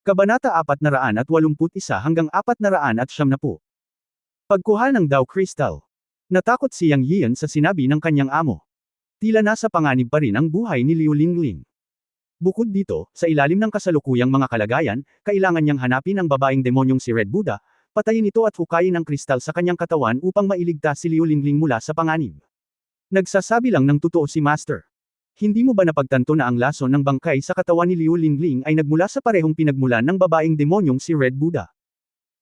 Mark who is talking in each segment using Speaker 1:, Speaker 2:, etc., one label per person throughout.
Speaker 1: Kabanata 481 hanggang 470. Pagkuha ng Dao Crystal. Natakot si Yang Yian sa sinabi ng kanyang amo. Tila nasa panganib pa rin ang buhay ni Liu Lingling. Bukod dito, sa ilalim ng kasalukuyang mga kalagayan, kailangan niyang hanapin ang babaeng demonyong si Red Buddha, patayin ito at hukayin ang kristal sa kanyang katawan upang mailigtas si Liu Lingling mula sa panganib. Nagsasabi lang ng totoo si Master. Hindi mo ba napagtanto na ang lason ng bangkay sa katawan ni Liu Lingling ay nagmula sa parehong pinagmulan ng babaeng demonyong si Red Buddha?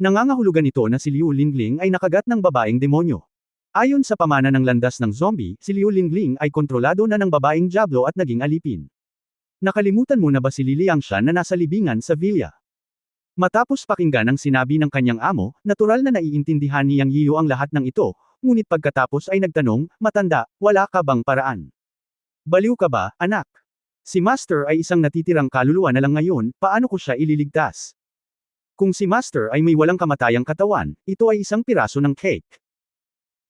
Speaker 1: Nangangahulugan ito na si Liu Lingling ay nakagat ng babaeng demonyo. Ayon sa pamana ng landas ng zombie, si Liu Lingling ay kontrolado na ng babaeng Diablo at naging alipin. Nakalimutan mo na ba si Li Liangshan na nasa libingan sa villa? Matapos pakinggan ang sinabi ng kanyang amo, natural na naiintindihan ni Yang Yiyo ang lahat ng ito, ngunit pagkatapos ay nagtanong, matanda, wala ka bang paraan? Baliw ka ba, anak? Si Master ay isang natitirang kaluluwa na lang ngayon, paano ko siya ililigtas? Kung si Master ay may walang kamatayang katawan, ito ay isang piraso ng cake.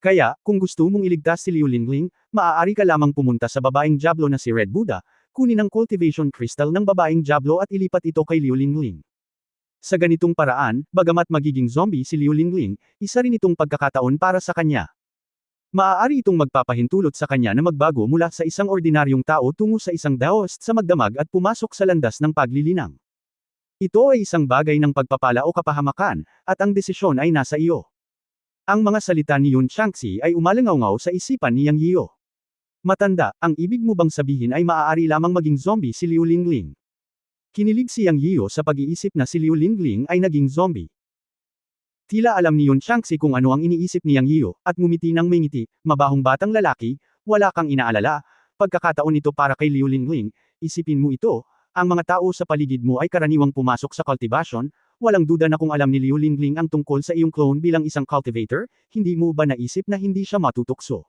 Speaker 1: Kaya, kung gusto mong iligtas si Liu Lingling, maaari ka lamang pumunta sa babaeng Diablo na si Red Buddha, kunin ang cultivation crystal ng babaeng Diablo at ilipat ito kay Liu Lingling. Sa ganitong paraan, bagamat magiging zombie si Liu Lingling, isa rin itong pagkakataon para sa kanya. Maaari itong magpapahintulot sa kanya na magbago mula sa isang ordinaryong tao tungo sa isang Daoist sa magdamag at pumasok sa landas ng paglilinang. Ito ay isang bagay ng pagpapala o kapahamakan, at ang desisyon ay nasa iyo. Ang mga salita ni Yun Changxi ay umalingaw sa isipan ni Yang Yiyo. Matanda, ang ibig mo bang sabihin ay maaari lamang maging zombie si Liu Lingling? Kinilig si Yang Yiyo sa pag-iisip na si Liu Lingling ay naging zombie. Tila alam ni Yun Changxi kung ano ang iniisip ni Yang Yiyo, at ngumiti ng may ngiti, mabahong batang lalaki, wala kang inaalala, pagkakataon ito para kay Liu Lingling, isipin mo ito, ang mga tao sa paligid mo ay karaniwang pumasok sa cultivation, walang duda na kung alam ni Liu Lingling ang tungkol sa iyong clone bilang isang cultivator, hindi mo ba naisip na hindi siya matutukso?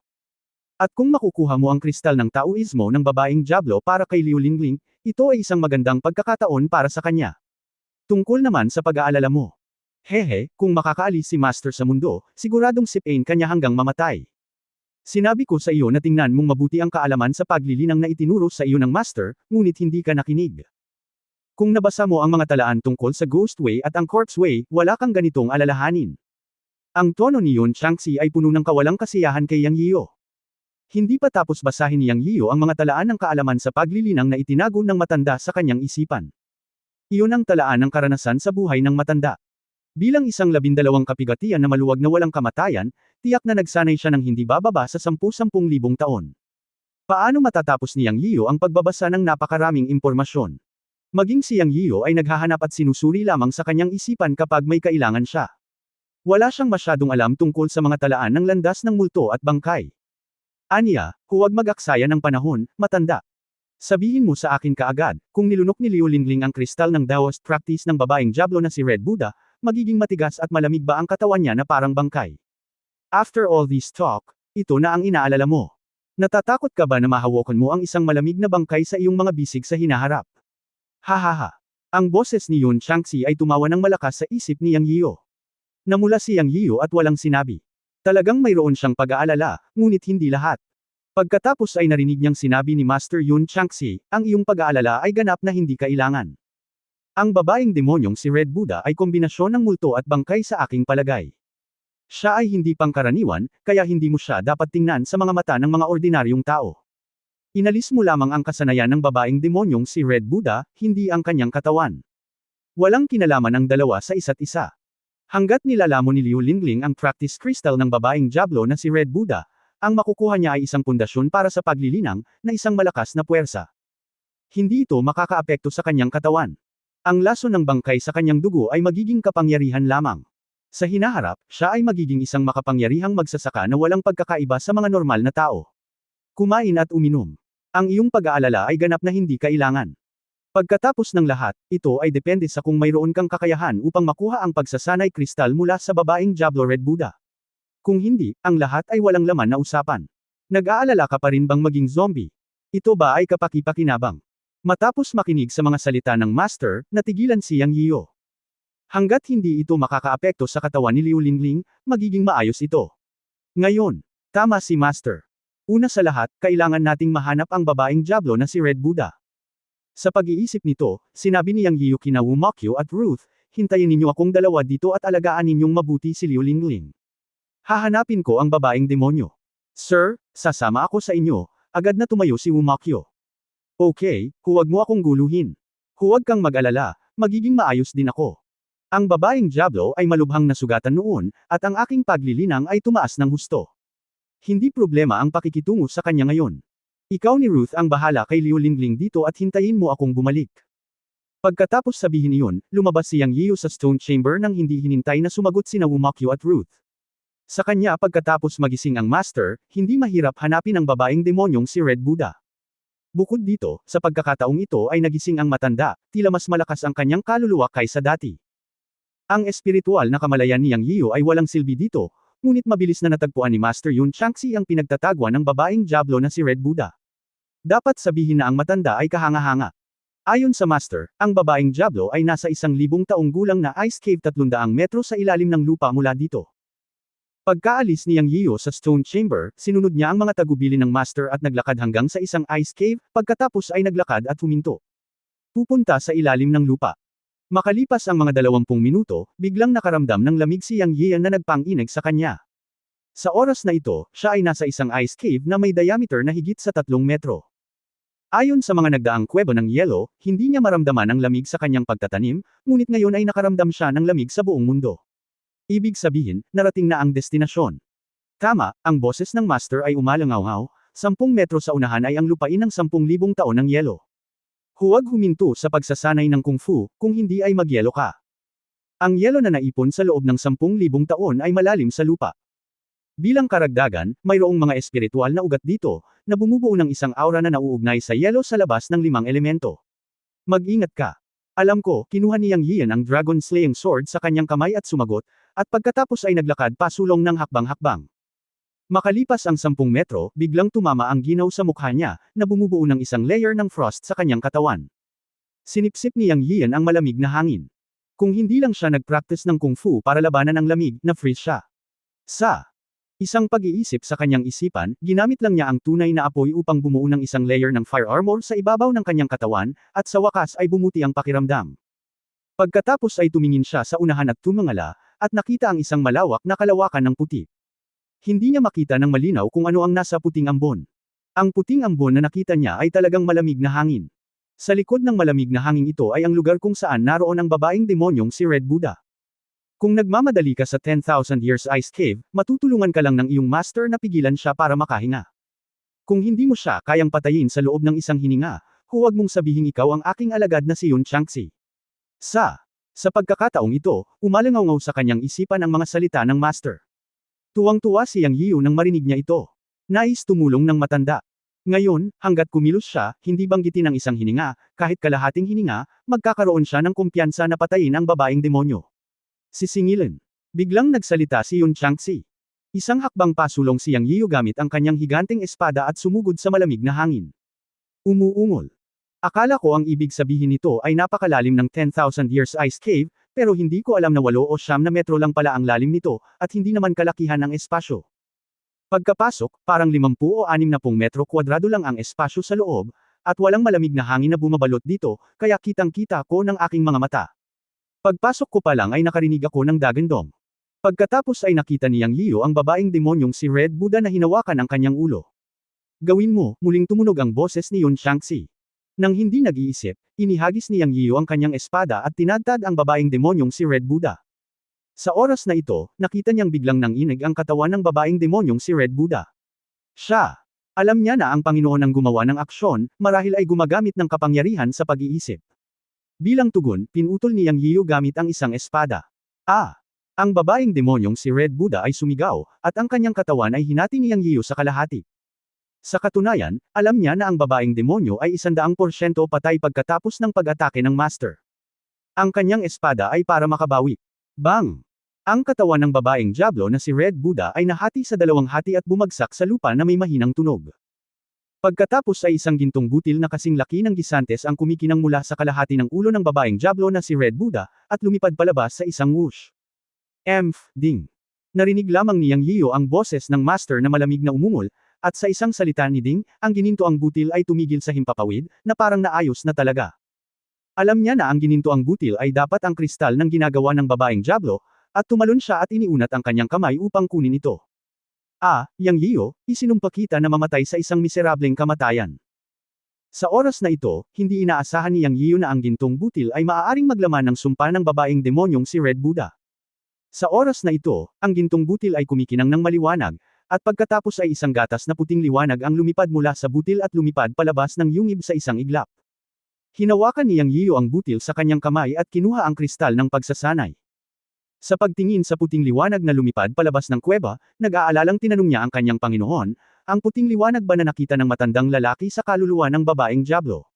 Speaker 1: At kung makukuha mo ang kristal ng Taoismo ng babaeng Diablo para kay Liu Lingling, ito ay isang magandang pagkakataon para sa kanya. Tungkol naman sa pag-aalala mo. Hehe, kung makakaalis si Master sa mundo, siguradong sipain kanya hanggang mamatay. Sinabi ko sa iyo na tingnan mong mabuti ang kaalaman sa paglilinang na itinuro sa iyo ng Master, ngunit hindi ka nakinig. Kung nabasa mo ang mga talaan tungkol sa Ghost Way at ang Corpse Way, wala kang ganitong alalahanin. Ang tono ni Yun Changxi ay puno ng kawalang kasiyahan kay Yang Yiyo. Hindi pa tapos basahin ni Yang Yiyo ang mga talaan ng kaalaman sa paglilinang na itinago ng matanda sa kanyang isipan. Iyon ang talaan ng karanasan sa buhay ng matanda. Bilang isang 12 kapigatian na maluwag na walang kamatayan, tiyak na nagsanay siya ng hindi bababa sa 10,000 taon. Paano matatapos ni Yang Yiyo ang pagbabasa ng napakaraming impormasyon? Maging si Yang Yiyo ay naghahanap at sinusuri lamang sa kanyang isipan kapag may kailangan siya. Wala siyang masyadong alam tungkol sa mga talaan ng landas ng multo at bangkay. Aniya, huwag mag-aksaya ng panahon, matanda. Sabihin mo sa akin kaagad, kung nilunok ni Liu Lingling ang kristal ng Daoist practice ng babaeng Diablo na si Red Buddha, magiging matigas at malamig ba ang katawan niya na parang bangkay? After all this talk, ito na ang inaalala mo. Natatakot ka ba na mahawakan mo ang isang malamig na bangkay sa iyong mga bisig sa hinaharap? Hahaha. Ang boses ni Yun Changxi ay tumawa ng malakas sa isip ni Yang Yiyo. Namula si Yang Yiyo at walang sinabi. Talagang mayroon siyang pag-aalala, ngunit hindi lahat. Pagkatapos ay narinig niyang sinabi ni Master Yun Changxi, ang iyong pag-aalala ay ganap na hindi kailangan. Ang babaeng demonyong si Red Buddha ay kombinasyon ng multo at bangkay sa aking palagay. Siya ay hindi pangkaraniwan, kaya hindi mo siya dapat tingnan sa mga mata ng mga ordinaryong tao. Inalis mo lamang ang kasanayan ng babaeng demonyong si Red Buddha, hindi ang kanyang katawan. Walang kinalaman ang dalawa sa isa't isa. Hanggat nilalamon ni Liu Lingling ang practice crystal ng babaeng Diablo na si Red Buddha, ang makukuha niya ay isang pundasyon para sa paglilinang, na isang malakas na puwersa. Hindi ito makakaapekto sa kanyang katawan. Ang laso ng bangkay sa kanyang dugo ay magiging kapangyarihan lamang. Sa hinaharap, siya ay magiging isang makapangyarihang magsasaka na walang pagkakaiba sa mga normal na tao. Kumain at uminom. Ang iyong pag-aalala ay ganap na hindi kailangan. Pagkatapos ng lahat, ito ay depende sa kung mayroon kang kakayahan upang makuha ang pagsasanay kristal mula sa babaeng Diablo Red Buddha. Kung hindi, ang lahat ay walang laman na usapan. Nag-aalala ka pa rin bang maging zombie? Ito ba ay kapaki-pakinabang? Matapos makinig sa mga salita ng Master, natigilan si Yang Yiyo. Hanggat hindi ito makakaapekto sa katawan ni Liu Lingling, magiging maayos ito. Ngayon, tama si Master. Una sa lahat, kailangan nating mahanap ang babaeng Diablo na si Red Buddha. Sa pag-iisip nito, sinabi ni Yang Yiyu kina Wumakyo at Ruth, hintayin ninyo akong dalawa dito at alagaan ninyong mabuti si Liu Lingling. Hahanapin ko ang babaeng demonyo. Sir, sasama ako sa inyo, agad na tumayo si Wumakyo. Okay, huwag mo akong guluhin. Huwag kang mag-alala, magiging maayos din ako. Ang babaeng Diablo ay malubhang nasugatan noon, at ang aking paglilinang ay tumaas ng husto. Hindi problema ang pakikitungo sa kanya ngayon. Ikaw ni Ruth ang bahala kay Liu Lingling dito at hintayin mo akong bumalik. Pagkatapos sabihin iyon, lumabas si Yang Yiyu sa Stone Chamber nang hindi hinintay na sumagot sina Wumakyo at Ruth. Sa kanya pagkatapos magising ang Master, hindi mahirap hanapin ang babaeng demonyong si Red Buddha. Bukod dito, sa pagkakataong ito ay nagising ang matanda, tila mas malakas ang kanyang kaluluwa kaysa dati. Ang espiritual na kamalayan ni Yang Yiyu ay walang silbi dito, ngunit mabilis na natagpuan ni Master Yun Changxi ang pinagtatagwan ng babaeng Diablo na si Red Buddha. Dapat sabihin na ang matanda ay kahanga-hanga. Ayon sa Master, ang babaeng Diablo ay nasa 1,000 taong gulang na ice cave 300 metro sa ilalim ng lupa mula dito. Pagkaalis ni Yang Yiyu sa Stone Chamber, sinunod niya ang mga tagubilin ng Master at naglakad hanggang sa isang ice cave, pagkatapos ay naglakad at huminto. Pupunta sa ilalim ng lupa. Makalipas ang mga 20 minuto, biglang nakaramdam ng lamig si Yang Yiyan na nagpang-inig sa kanya. Sa oras na ito, siya ay nasa isang ice cave na may diameter na higit sa 3 metro. Ayon sa mga nagdaang kuweba ng yelo, hindi niya maramdaman ang lamig sa kanyang pagtatanim, ngunit ngayon ay nakaramdam siya ng lamig sa buong mundo. Ibig sabihin, narating na ang destinasyon. Tama, ang boses ng Master ay umalangaw-ngaw, 10 metro sa unahan ay ang lupain ng 10,000 taon ng yelo. Huwag huminto sa pagsasanay ng kung fu, kung hindi ay magyelo ka. Ang yelo na naipon sa loob ng 10,000 taon ay malalim sa lupa. Bilang karagdagan, mayroong mga espiritual na ugat dito, na bumubuo ng isang aura na nauugnay sa yelo sa labas ng 5 elemento. Mag-ingat ka. Alam ko, kinuha ni Yang Yiyan ang Dragon Slaying Sword sa kanyang kamay at sumagot, at pagkatapos ay naglakad pasulong ng hakbang-hakbang. Makalipas ang 10 metro, biglang tumama ang ginaw sa mukha niya, na bumubuo ng isang layer ng frost sa kanyang katawan. Sinipsip ni Yang Yiyan ang malamig na hangin. Kung hindi lang siya nagpractice ng kung fu para labanan ang lamig, na-freeze siya. Sa isang pag-iisip sa kanyang isipan, ginamit lang niya ang tunay na apoy upang bumuo ng isang layer ng fire armor sa ibabaw ng kanyang katawan, at sa wakas ay bumuti ang pakiramdam. Pagkatapos ay tumingin siya sa unahan at tumangala, at nakita ang isang malawak na kalawakan ng puti. Hindi niya makita ng malinaw kung ano ang nasa puting ambon. Ang puting ambon na nakita niya ay talagang malamig na hangin. Sa likod ng malamig na hangin ito ay ang lugar kung saan naroon ang babaeng demonyong si Red Buddha. Kung nagmamadali ka sa 10,000 years ice cave, matutulungan ka lang ng iyong master na pigilan siya para makahinga. Kung hindi mo siya kayang patayin sa loob ng isang hininga, huwag mong sabihing ikaw ang aking alagad na si Yun Changxi. Sa pagkakataong ito, umalangaw sa kanyang isipan ang mga salita ng master. Tuwang-tuwa si Yang Yiyu nang marinig niya ito. Nais tumulong ng matanda. Ngayon, hanggat kumilos siya, hindi banggitin ang isang hininga, kahit kalahating hininga, magkakaroon siya ng kumpiyansa na patayin ang babaeng demonyo. Sisingilin. Biglang nagsalita si Yun Changxi. Isang hakbang pasulong si Yang Yiyu gamit ang kanyang higanteng espada at sumugod sa malamig na hangin. Umuungol. Akala ko ang ibig sabihin nito ay napakalalim ng 10,000 years ice cave, pero hindi ko alam na 8 o 9 na metro lang pala ang lalim nito, at hindi naman kalakihan ang espasyo. Pagkapasok, parang 50 o 60 metro kwadrado lang ang espasyo sa loob, at walang malamig na hangin na bumabalot dito, kaya kitang-kita ko ng aking mga mata. Pagpasok ko pa lang ay nakarinig ako ng dagandong. Pagkatapos ay nakita ni Yang Yiyu ang babaeng demonyong si Red Buddha na hinawakan ang kanyang ulo. Gawin mo, muling tumunog ang boses ni Yun Changxi. Nang hindi nag-iisip, inihagis ni Yang Yiyu ang kanyang espada at tinadtad ang babaeng demonyong si Red Buddha. Sa oras na ito, nakita niyang biglang nanginig ang katawan ng babaeng demonyong si Red Buddha. Siya. Alam niya na ang Panginoon ang gumawa ng aksyon, marahil ay gumagamit ng kapangyarihan sa pag-iisip. Bilang tugon, pinutol ni Yang Yiyu gamit ang isang espada. Ang babaeng demonyong si Red Buddha ay sumigaw, at ang kanyang katawan ay hinati ni Yang Yiyu sa kalahati. Sa katunayan, alam niya na ang babaeng demonyo ay 100% patay pagkatapos ng pag-atake ng master. Ang kanyang espada ay para makabawi. Bang! Ang katawan ng babaeng Diablo na si Red Buddha ay nahati sa 2 hati at bumagsak sa lupa na may mahinang tunog. Pagkatapos ay isang gintong butil na kasing laki ng gisantes ang kumikinang mula sa kalahati ng ulo ng babaeng Diablo na si Red Buddha, at lumipad palabas sa isang whoosh. Ding! Narinig lamang ni Yang Yiyu ang boses ng master na malamig na umungol, At sa isang salita ni Ding, ang ginintoang butil ay tumigil sa himpapawid, na parang naayos na talaga. Alam niya na ang ginintoang butil ay dapat ang kristal ng ginagawa ng babaeng Diablo, at tumalon siya at iniunat ang kanyang kamay upang kunin ito. Yang Yiyo, isinumpa kita na mamatay sa isang miserableng kamatayan. Sa oras na ito, hindi inaasahan ni Yang Yiyo na ang gintong butil ay maaaring maglaman ng sumpa ng babaeng demonyong si Red Buddha. Sa oras na ito, ang gintong butil ay kumikinang ng maliwanag, at pagkatapos ay isang gatas na puting liwanag ang lumipad mula sa butil at lumipad palabas ng yungib sa isang iglap. Hinawakan ni Yang Yiyo ang butil sa kanyang kamay at kinuha ang kristal ng pagsasanay. Sa pagtingin sa puting liwanag na lumipad palabas ng kuweba, nag-aalalang tinanong niya ang kanyang Panginoon, ang puting liwanag ba na nakita ng matandang lalaki sa kaluluwa ng babaeng Diablo?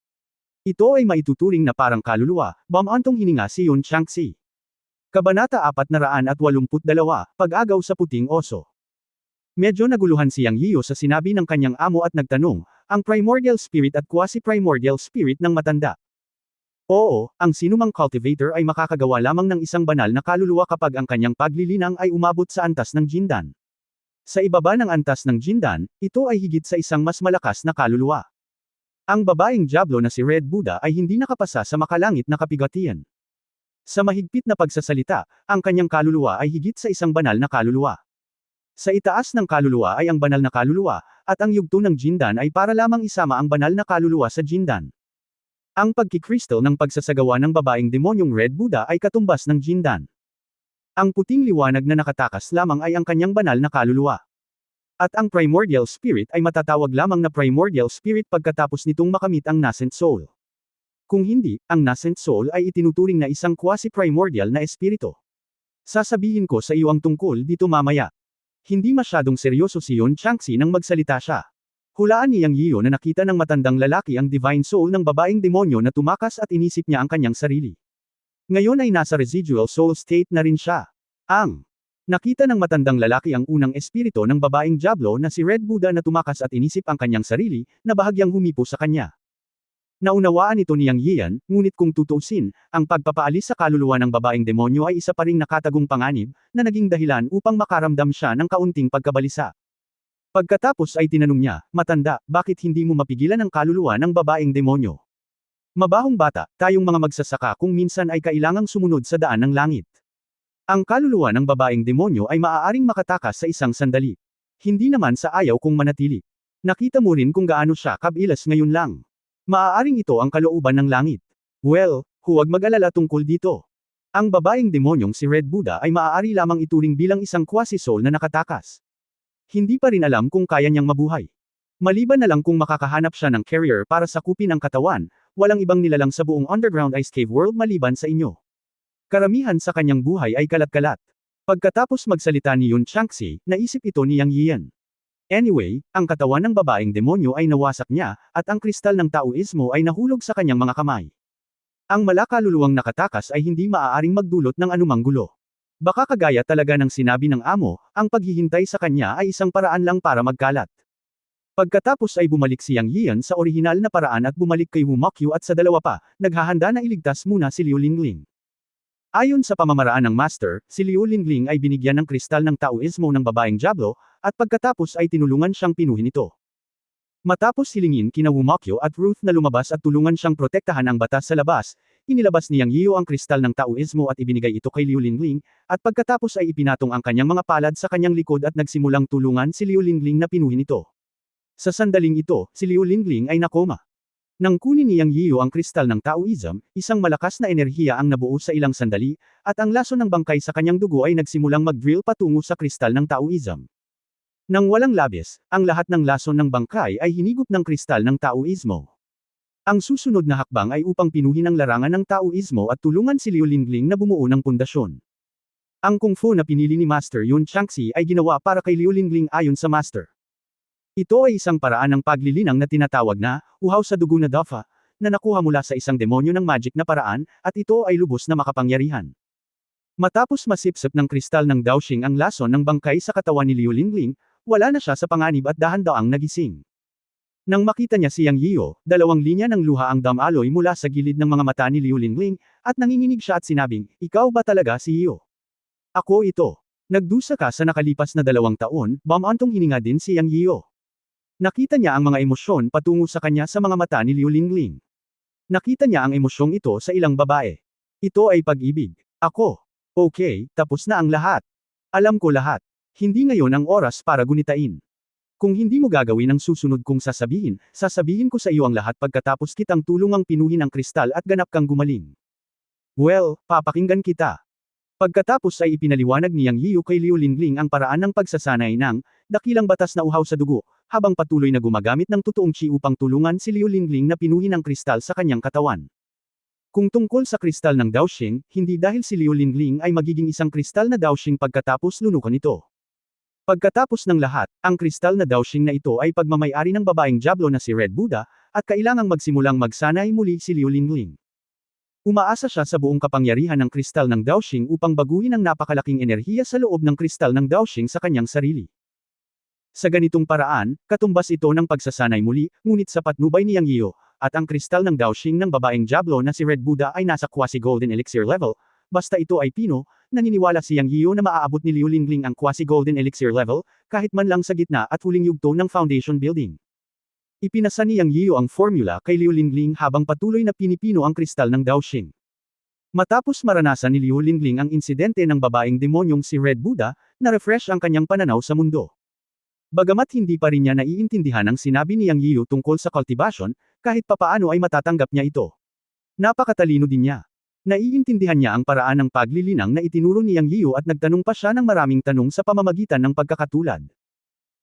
Speaker 1: Ito ay maituturing na parang kaluluwa, bamantong hininga si Yun Changxi. Kabanata 482, Pag-agaw sa puting oso. Medyo naguluhan si Yang Yiyo sa sinabi ng kanyang amo at nagtanong, ang primordial spirit at quasi-primordial spirit ng matanda. Oo, ang sinumang cultivator ay makakagawa lamang ng isang banal na kaluluwa kapag ang kanyang paglilinang ay umabot sa antas ng Jindan. Sa ibaba ng antas ng Jindan, ito ay higit sa isang mas malakas na kaluluwa. Ang babaeng Diablo na si Red Buddha ay hindi nakapasa sa makalangit na kapigatian. Sa mahigpit na pagsasalita, ang kanyang kaluluwa ay higit sa isang banal na kaluluwa. Sa itaas ng kaluluwa ay ang banal na kaluluwa, at ang yugto ng Jindan ay para lamang isama ang banal na kaluluwa sa Jindan. Ang pagkikristal ng pagsasagawa ng babaeng demonyong Red Buddha ay katumbas ng Jindan. Ang puting liwanag na nakatakas lamang ay ang kanyang banal na kaluluwa. At ang primordial spirit ay matatawag lamang na primordial spirit pagkatapos nitong makamit ang nascent soul. Kung hindi, ang nascent soul ay itinuturing na isang quasi-primordial na espiritu. Sasabihin ko sa iyo ang tungkol dito mamaya. Hindi masyadong seryoso si Yun Changxi nang magsalita siya. Hulaan ni Yang Yiyo na nakita ng matandang lalaki ang divine soul ng babaeng demonyo na tumakas at inisip niya ang kanyang sarili. Ngayon ay nasa residual soul state na rin siya. Nakita ng matandang lalaki ang unang espiritu ng babaeng Diablo na si Red Buddha na tumakas at inisip ang kanyang sarili, na bahagyang humipo sa kanya. Naunawaan ito ni Yang Yiyan, ngunit kung tutuusin, ang pagpapaalis sa kaluluwa ng babaeng demonyo ay isa pa ring nakatagong panganib, na naging dahilan upang makaramdam siya ng kaunting pagkabalisa. Pagkatapos ay tinanong niya, matanda, bakit hindi mo mapigilan ang kaluluwa ng babaeng demonyo? Mabahong bata, tayong mga magsasaka kung minsan ay kailangang sumunod sa daan ng langit. Ang kaluluwa ng babaeng demonyo ay maaaring makatakas sa isang sandali. Hindi naman sa ayaw kung manatili. Nakita mo rin kung gaano siya kabilas ngayon lang. Maaaring ito ang kalooban ng langit. Well, huwag mag-alala tungkol dito. Ang babaeng demonyong si Red Buddha ay maaari lamang ituring bilang isang quasi-soul na nakatakas. Hindi pa rin alam kung kaya niyang mabuhay. Maliban na lang kung makakahanap siya ng carrier para sakupin ang katawan, walang ibang nilalang sa buong underground ice cave world maliban sa inyo. Karamihan sa kanyang buhay ay kalat-kalat. Pagkatapos magsalita ni Yun Changxi, naisip ito ni Yang Yiyan. Anyway, ang katawan ng babaeng demonyo ay nawasak niya, at ang kristal ng Taoismo ay nahulog sa kanyang mga kamay. Ang malakaluluwang nakatakas ay hindi maaaring magdulot ng anumang gulo. Baka kagaya talaga ng sinabi ng amo, ang paghihintay sa kanya ay isang paraan lang para magkalat. Pagkatapos ay bumalik si Yang Yiyan sa orihinal na paraan at bumalik kay Wu Mokyu at sa dalawa pa, naghahanda na iligtas muna si Liu Lingling. Ayon sa pamamaraan ng master, si Liu Lingling ay binigyan ng kristal ng Taoismo ng babaeng Diablo, at pagkatapos ay tinulungan siyang pinuhin ito. Matapos hilingin kina Wu Mokyu at Ruth na lumabas at tulungan siyang protektahan ang batas sa labas, inilabas ni Yang Yiyo ang kristal ng Taoismo at ibinigay ito kay Liu Lingling, at pagkatapos ay ipinatong ang kanyang mga palad sa kanyang likod at nagsimulang tulungan si Liu Lingling na pinuhin ito. Sa sandaling ito, si Liu Lingling ay nakoma. Nang kunin ni Yang Yiyo ang kristal ng Taoism, isang malakas na enerhiya ang nabuo sa ilang sandali, at ang laso ng bangkay sa kanyang dugo ay nagsimulang mag-drill patungo sa kristal ng Taoism. Nang walang labis, ang lahat ng lason ng bangkay ay hinigop ng kristal ng Taoismo. Ang susunod na hakbang ay upang pinuhin ang larangan ng Taoismo at tulungan si Liu Lingling na bumuo ng pundasyon. Ang kung fu na pinili ni Master Yun Changxi ay ginawa para kay Liu Lingling ayon sa Master. Ito ay isang paraan ng paglilinang na tinatawag na, uhaw sa dugo na dafa, na nakuha mula sa isang demonyo ng magic na paraan, at ito ay lubos na makapangyarihan. Matapos masipsip ng kristal ng Daoxing ang lason ng bangkay sa katawan ni Liu Lingling, wala na siya sa panganib at dahan-daang nagising. Nang makita niya si Yang Yiyo, dalawang linya ng luha ang damaloy mula sa gilid ng mga mata ni Liu Lingling, at nanginginig siya at sinabing, ikaw ba talaga si Yiyo? Ako ito. Nagdusa ka sa nakalipas na 2 taon, bamantong hininga din si Yang Yiyo. Nakita niya ang mga emosyon patungo sa kanya sa mga mata ni Liu Lingling. Nakita niya ang emosyong ito sa ilang babae. Ito ay pag-ibig. Ako. Okay, tapos na ang lahat. Alam ko lahat. Hindi ngayon ang oras para gunitain. Kung hindi mo gagawin ang susunod kong sasabihin ko sa iyo ang lahat pagkatapos kitang tulungang pinuhin ang kristal at ganap kang gumaling. Well, papakinggan kita. Pagkatapos ay ipinaliwanag ni Yang Yiyu kay Liu Lingling ang paraan ng pagsasanay ng dakilang batas na uhaw sa dugo, habang patuloy na gumagamit ng totoong chi upang tulungan si Liu Lingling na pinuhin ang kristal sa kanyang katawan. Kung tungkol sa kristal ng Daoxing, hindi dahil si Liu Lingling ay magiging isang kristal na Daoxing pagkatapos lunukan ito. Pagkatapos ng lahat, ang kristal na Daoxing na ito ay pagmamay-ari ng babaeng Diablo na si Red Buddha, at kailangang magsimulang magsanay muli si Liu Lingling. Umaasa siya sa buong kapangyarihan ng kristal ng Daoxing upang baguhin ang napakalaking enerhiya sa loob ng kristal ng Daoxing sa kanyang sarili. Sa ganitong paraan, katumbas ito ng pagsasanay muli, ngunit sa patnubay ni Yang Yiyu, at ang kristal ng Daoxing ng babaeng Diablo na si Red Buddha ay nasa quasi-golden elixir level, basta ito ay pino, naniniwala si Yang Yiyu na maaabot ni Liu Lingling ang quasi-golden elixir level, kahit man lang sa gitna at huling yugto ng foundation building. Ipinasa ni Yang Yiyu ang formula kay Liu Lingling habang patuloy na pinipino ang kristal ng Daoxing. Matapos maranasan ni Liu Lingling ang insidente ng babaeng demonyong si Red Buddha, na-refresh ang kanyang pananaw sa mundo. Bagamat hindi pa rin niya naiintindihan ang sinabi ni Yang Yiyu tungkol sa cultivation, kahit papaano ay matatanggap niya ito. Napakatalino din niya. Naiintindihan niya ang paraan ng paglilinang na itinuro ni Yang Yiyu at nagtanong pa siya ng maraming tanong sa pamamagitan ng pagkakatulad.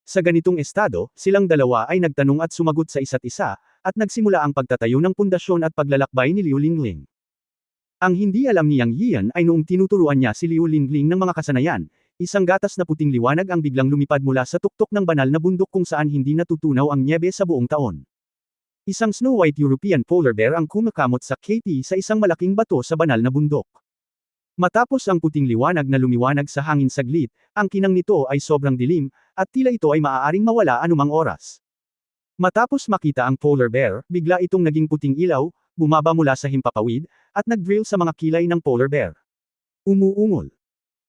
Speaker 1: Sa ganitong estado, silang dalawa ay nagtanong at sumagot sa isa't isa, at nagsimula ang pagtatayo ng pundasyon at paglalakbay ni Liu Lingling. Ang hindi alam ni Yang Yiyan ay noong tinuturuan niya si Liu Lingling ng mga kasanayan, isang gatas na puting liwanag ang biglang lumipad mula sa tuktok ng banal na bundok kung saan hindi natutunaw ang nyebe sa buong taon. Isang Snow White European polar bear ang kumakamot sa KT sa isang malaking bato sa banal na bundok. Matapos ang puting liwanag na lumiwanag sa hangin saglit, ang kinang nito ay sobrang dilim, at tila ito ay maaaring mawala anumang oras. Matapos makita ang polar bear, bigla itong naging puting ilaw, bumaba mula sa himpapawid, at nag-drill sa mga kilay ng polar bear. Umuungol.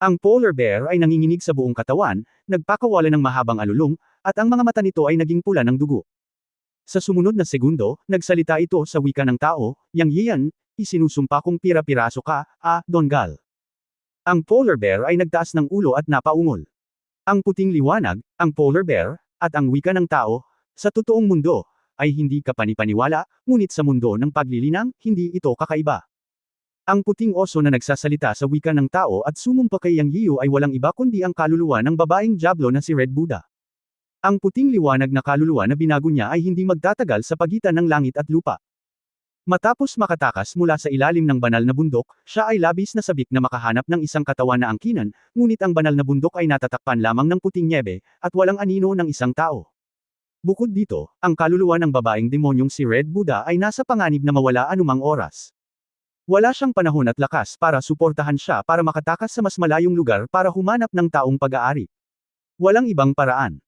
Speaker 1: Ang polar bear ay nanginginig sa buong katawan, nagpakawala ng mahabang alulong, at ang mga mata nito ay naging pula ng dugo. Sa sumunod na segundo, nagsalita ito sa wika ng tao, Yang Yiyan, isinusumpa kong pira-piraso ka, Donggal. Ang polar bear ay nagtaas ng ulo at napaungol. Ang puting liwanag, ang polar bear, at ang wika ng tao, sa totoong mundo, ay hindi kapanipaniwala, ngunit sa mundo ng paglilinang, hindi ito kakaiba. Ang puting oso na nagsasalita sa wika ng tao at sumumpa kay Yang Yiyu ay walang iba kundi ang kaluluwa ng babaeng Diablo na si Red Buddha. Ang puting liwanag na kaluluwa na binago niya ay hindi magtatagal sa pagitan ng langit at lupa. Matapos makatakas mula sa ilalim ng banal na bundok, siya ay labis na sabik na makahanap ng isang katawan na angkinan, ngunit ang banal na bundok ay natatakpan lamang ng puting nyebe, at walang anino ng isang tao. Bukod dito, ang kaluluwa ng babaeng demonyong si Red Buddha ay nasa panganib na mawala anumang oras. Wala siyang panahon at lakas para suportahan siya para makatakas sa mas malayong lugar para humanap ng taong pag-aari. Walang ibang paraan.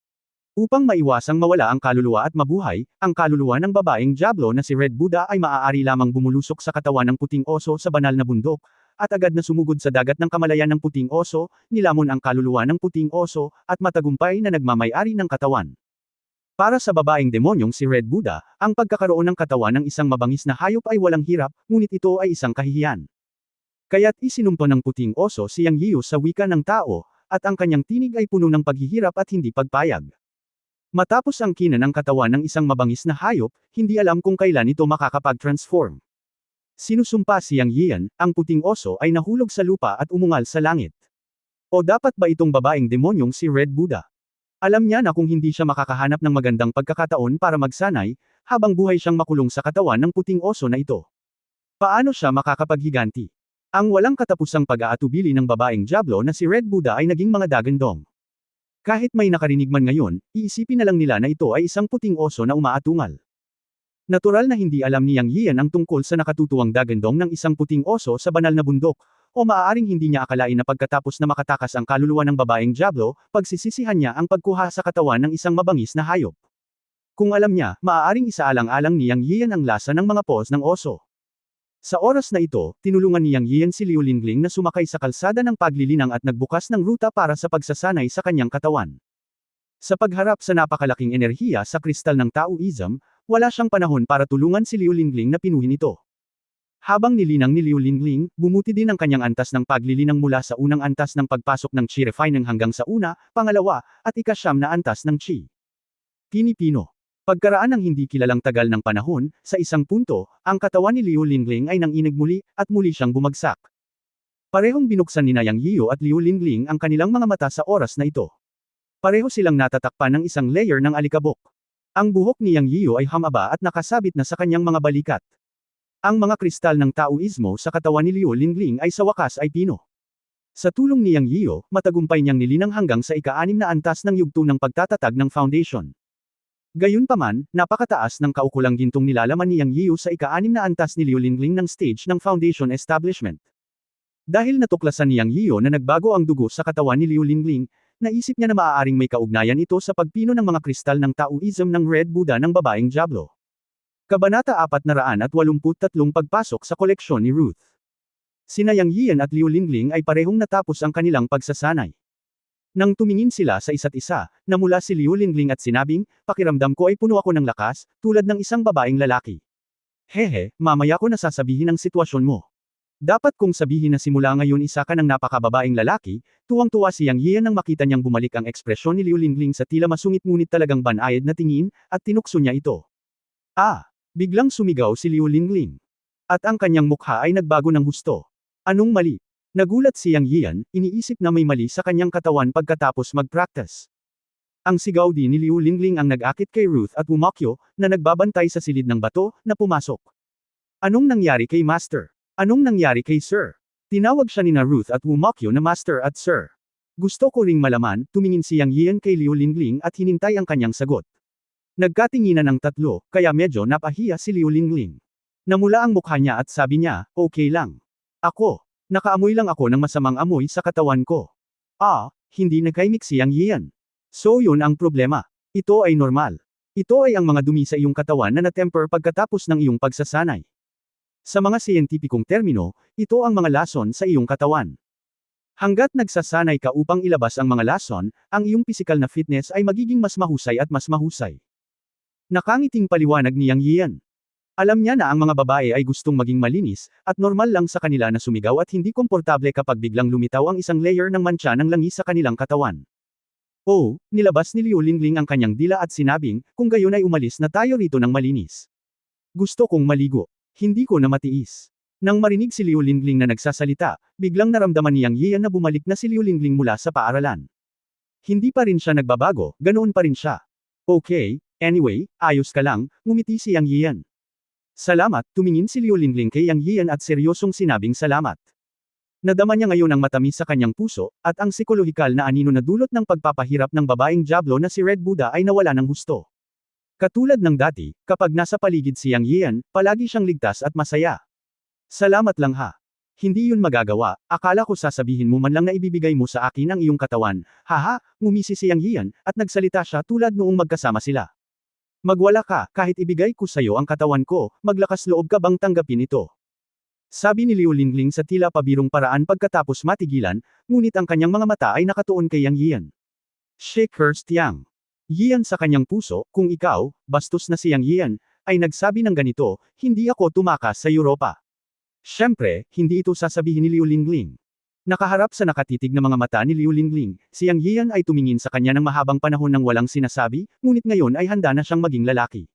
Speaker 1: Upang maiwasang mawala ang kaluluwa at mabuhay, ang kaluluwa ng babaeng Diablo na si Red Buddha ay maaari lamang bumulusok sa katawan ng puting oso sa banal na bundok, at agad na sumugod sa dagat ng kamalayan ng puting oso, nilamon ang kaluluwa ng puting oso, at matagumpay na nagmamay-ari ng katawan. Para sa babaeng demonyong si Red Buddha, ang pagkakaroon ng katawan ng isang mabangis na hayop ay walang hirap, ngunit ito ay isang kahihiyan. Kaya't isinumpa ng puting oso si Yang Yiyu sa wika ng tao, at ang kanyang tinig ay puno ng paghihirap at hindi pagpayag. Matapos angkinan ang katawan ng isang mabangis na hayop, hindi alam kung kailan ito makakapag-transform. Sinusumpa si Yang Yiyan, ang puting oso ay nahulog sa lupa at umungal sa langit. O dapat ba itong babaeng demonyong si Red Buddha? Alam niya na kung hindi siya makakahanap ng magandang pagkakataon para magsanay, habang buhay siyang makulong sa katawan ng puting oso na ito. Paano siya makakapaghiganti? Ang walang katapusang pag-aatubili ng babaeng Diablo na si Red Buddha ay naging mga dagandong. Kahit may nakarinig man ngayon, iisipin na lang nila na ito ay isang puting oso na umaatungal. Natural na hindi alam ni Yang Yiyan ang tungkol sa nakatutuwang dagandong ng isang puting oso sa banal na bundok, o maaaring hindi niya akalain na pagkatapos na makatakas ang kaluluwa ng babaeng Diablo, pagsisisihan niya ang pagkuha sa katawan ng isang mabangis na hayop. Kung alam niya, maaaring isaalang-alang ni Yang Yiyan ang lasa ng mga paws ng oso. Sa oras na ito, tinulungan ni Yang Yiyan si Liu Lingling na sumakay sa kalsada ng paglilinang at nagbukas ng ruta para sa pagsasanay sa kanyang katawan. Sa pagharap sa napakalaking enerhiya sa kristal ng Taoism, wala siyang panahon para tulungan si Liu Lingling na pinuhin ito. Habang nilinang ni Liu Lingling, bumuti din ang kanyang antas ng paglilinang mula sa unang antas ng pagpasok ng Qi Refining hanggang sa una, pangalawa, at ikasyam na antas ng Qi. Pinipino. Pagkaraan ng hindi kilalang tagal ng panahon, sa isang punto, ang katawan ni Liu Lingling ay nanginig muli, at muli siyang bumagsak. Parehong binuksan ni Yang Yiyo at Liu Lingling ang kanilang mga mata sa oras na ito. Pareho silang natatakpan ng isang layer ng alikabok. Ang buhok ni Yang Yiyo ay hamaba at nakasabit na sa kanyang mga balikat. Ang mga kristal ng Taoismo sa katawan ni Liu Lingling ay sa wakas ay pino. Sa tulong ni Yang Yiyo, matagumpay niyang nilinang hanggang sa ika-6 na antas ng yugto ng pagtatatag ng foundation. Gayunpaman, napakataas ng kaukulang gintong nilalaman ni Yang Yiyo sa ika-6 na antas ni Liu Lingling ng stage ng foundation establishment. Dahil natuklasan ni Yang Yiyo na nagbago ang dugo sa katawan ni Liu Lingling, naisip niya na maaaring may kaugnayan ito sa pagpino ng mga kristal ng Taoism ng Red Buddha ng babaeng Diablo. Kabanata 483 Pagpasok sa koleksyon ni Ruth. Sina Yang Yiyan at Liu Lingling ay parehong natapos ang kanilang pagsasanay. Nang tumingin sila sa isa't isa, namula si Liu Lingling at sinabing, "Pakiramdam ko ay puno ako ng lakas, tulad ng isang babaeng lalaki." Hehe, mamaya ko nasasabihin ang sitwasyon mo. Dapat kong sabihin na simula ngayon isa ka ng napakababaeng lalaki, tuwang-tuwa si Yang Yiyan nang makita niyang bumalik ang ekspresyon ni Liu Lingling sa tila masungit ngunit talagang banayad na tingin, at tinukso niya ito. Biglang sumigaw si Liu Lingling. At ang kanyang mukha ay nagbago ng husto. Anong mali? Nagulat si Yang Yiyan, iniisip na may mali sa kanyang katawan pagkatapos mag-practice. Ang sigaw din ni Liu Lingling ang nag-akit kay Ruth at Wumakyo, na nagbabantay sa silid ng bato, na pumasok. Anong nangyari kay Master? Anong nangyari kay Sir? Tinawag siya nina Ruth at Wumakyo na Master at Sir. Gusto ko ring malaman, tumingin si Yang Yiyan kay Liu Lingling at hinintay ang kanyang sagot. Nagkatinginan ang tatlo, kaya medyo napahiya si Liu Lingling. Namula ang mukha niya at sabi niya, "Okay lang. Nakaamoy lang ako ng masamang amoy sa katawan ko." Hindi nagkaimik si Yang Yiyan. So yun ang problema. Ito ay normal. Ito ay ang mga dumi sa iyong katawan na natemper pagkatapos ng iyong pagsasanay. Sa mga siyentipikong termino, ito ang mga lason sa iyong katawan. Hanggat nagsasanay ka upang ilabas ang mga lason, ang iyong pisikal na fitness ay magiging mas mahusay at mas mahusay. Nakangiting paliwanag ni Yang Yiyan. Alam niya na ang mga babae ay gustong maging malinis, at normal lang sa kanila na sumigaw at hindi komportable kapag biglang lumitaw ang isang layer ng mantsa ng langis sa kanilang katawan. Nilabas ni Liu Lingling ang kanyang dila at sinabing, "Kung gayon ay umalis na tayo rito ng malinis. Gusto kong maligo. Hindi ko na matiis." Nang marinig si Liu Lingling na nagsasalita, biglang naramdaman ni Yang Yiyan na bumalik na si Liu Lingling mula sa paaralan. Hindi pa rin siya nagbabago, ganoon pa rin siya. "Okay, anyway, ayos ka lang," ngumiti si Yang Yiyan. "Salamat," tumingin si Liu Lingling kay Yang Yiyan at seryosong sinabing salamat. Nadama niya ngayon ang matamis sa kanyang puso, at ang psikolohikal na anino na dulot ng pagpapahirap ng babaeng Diablo na si Red Buddha ay nawala ng husto. Katulad ng dati, kapag nasa paligid si Yang Yiyan, palagi siyang ligtas at masaya. "Salamat lang ha. Hindi yun magagawa, akala ko sasabihin mo man lang na ibibigay mo sa akin ang iyong katawan." "Haha," ngumisi si Yang Yiyan, at nagsalita siya tulad noong magkasama sila. "Magwala ka, kahit ibigay ko sayo ang katawan ko, maglakas loob ka bang tanggapin ito?" Sabi ni Liu Lingling sa tila pabirong paraan pagkatapos matigilan, ngunit ang kanyang mga mata ay nakatuon kay Yang Yiyan. Shake cursed Yang Yiyan sa kanyang puso, "Kung ikaw, bastos na si Yang Yiyan, ay nagsabi ng ganito, hindi ako tumakas sa Europa." Siyempre, hindi ito sasabihin ni Liu Lingling. Nakaharap sa nakatitig na mga mata ni Liu Lingling, si Yang Yiyan ay tumingin sa kanya ng mahabang panahon nang walang sinasabi, ngunit ngayon ay handa na siyang maging lalaki.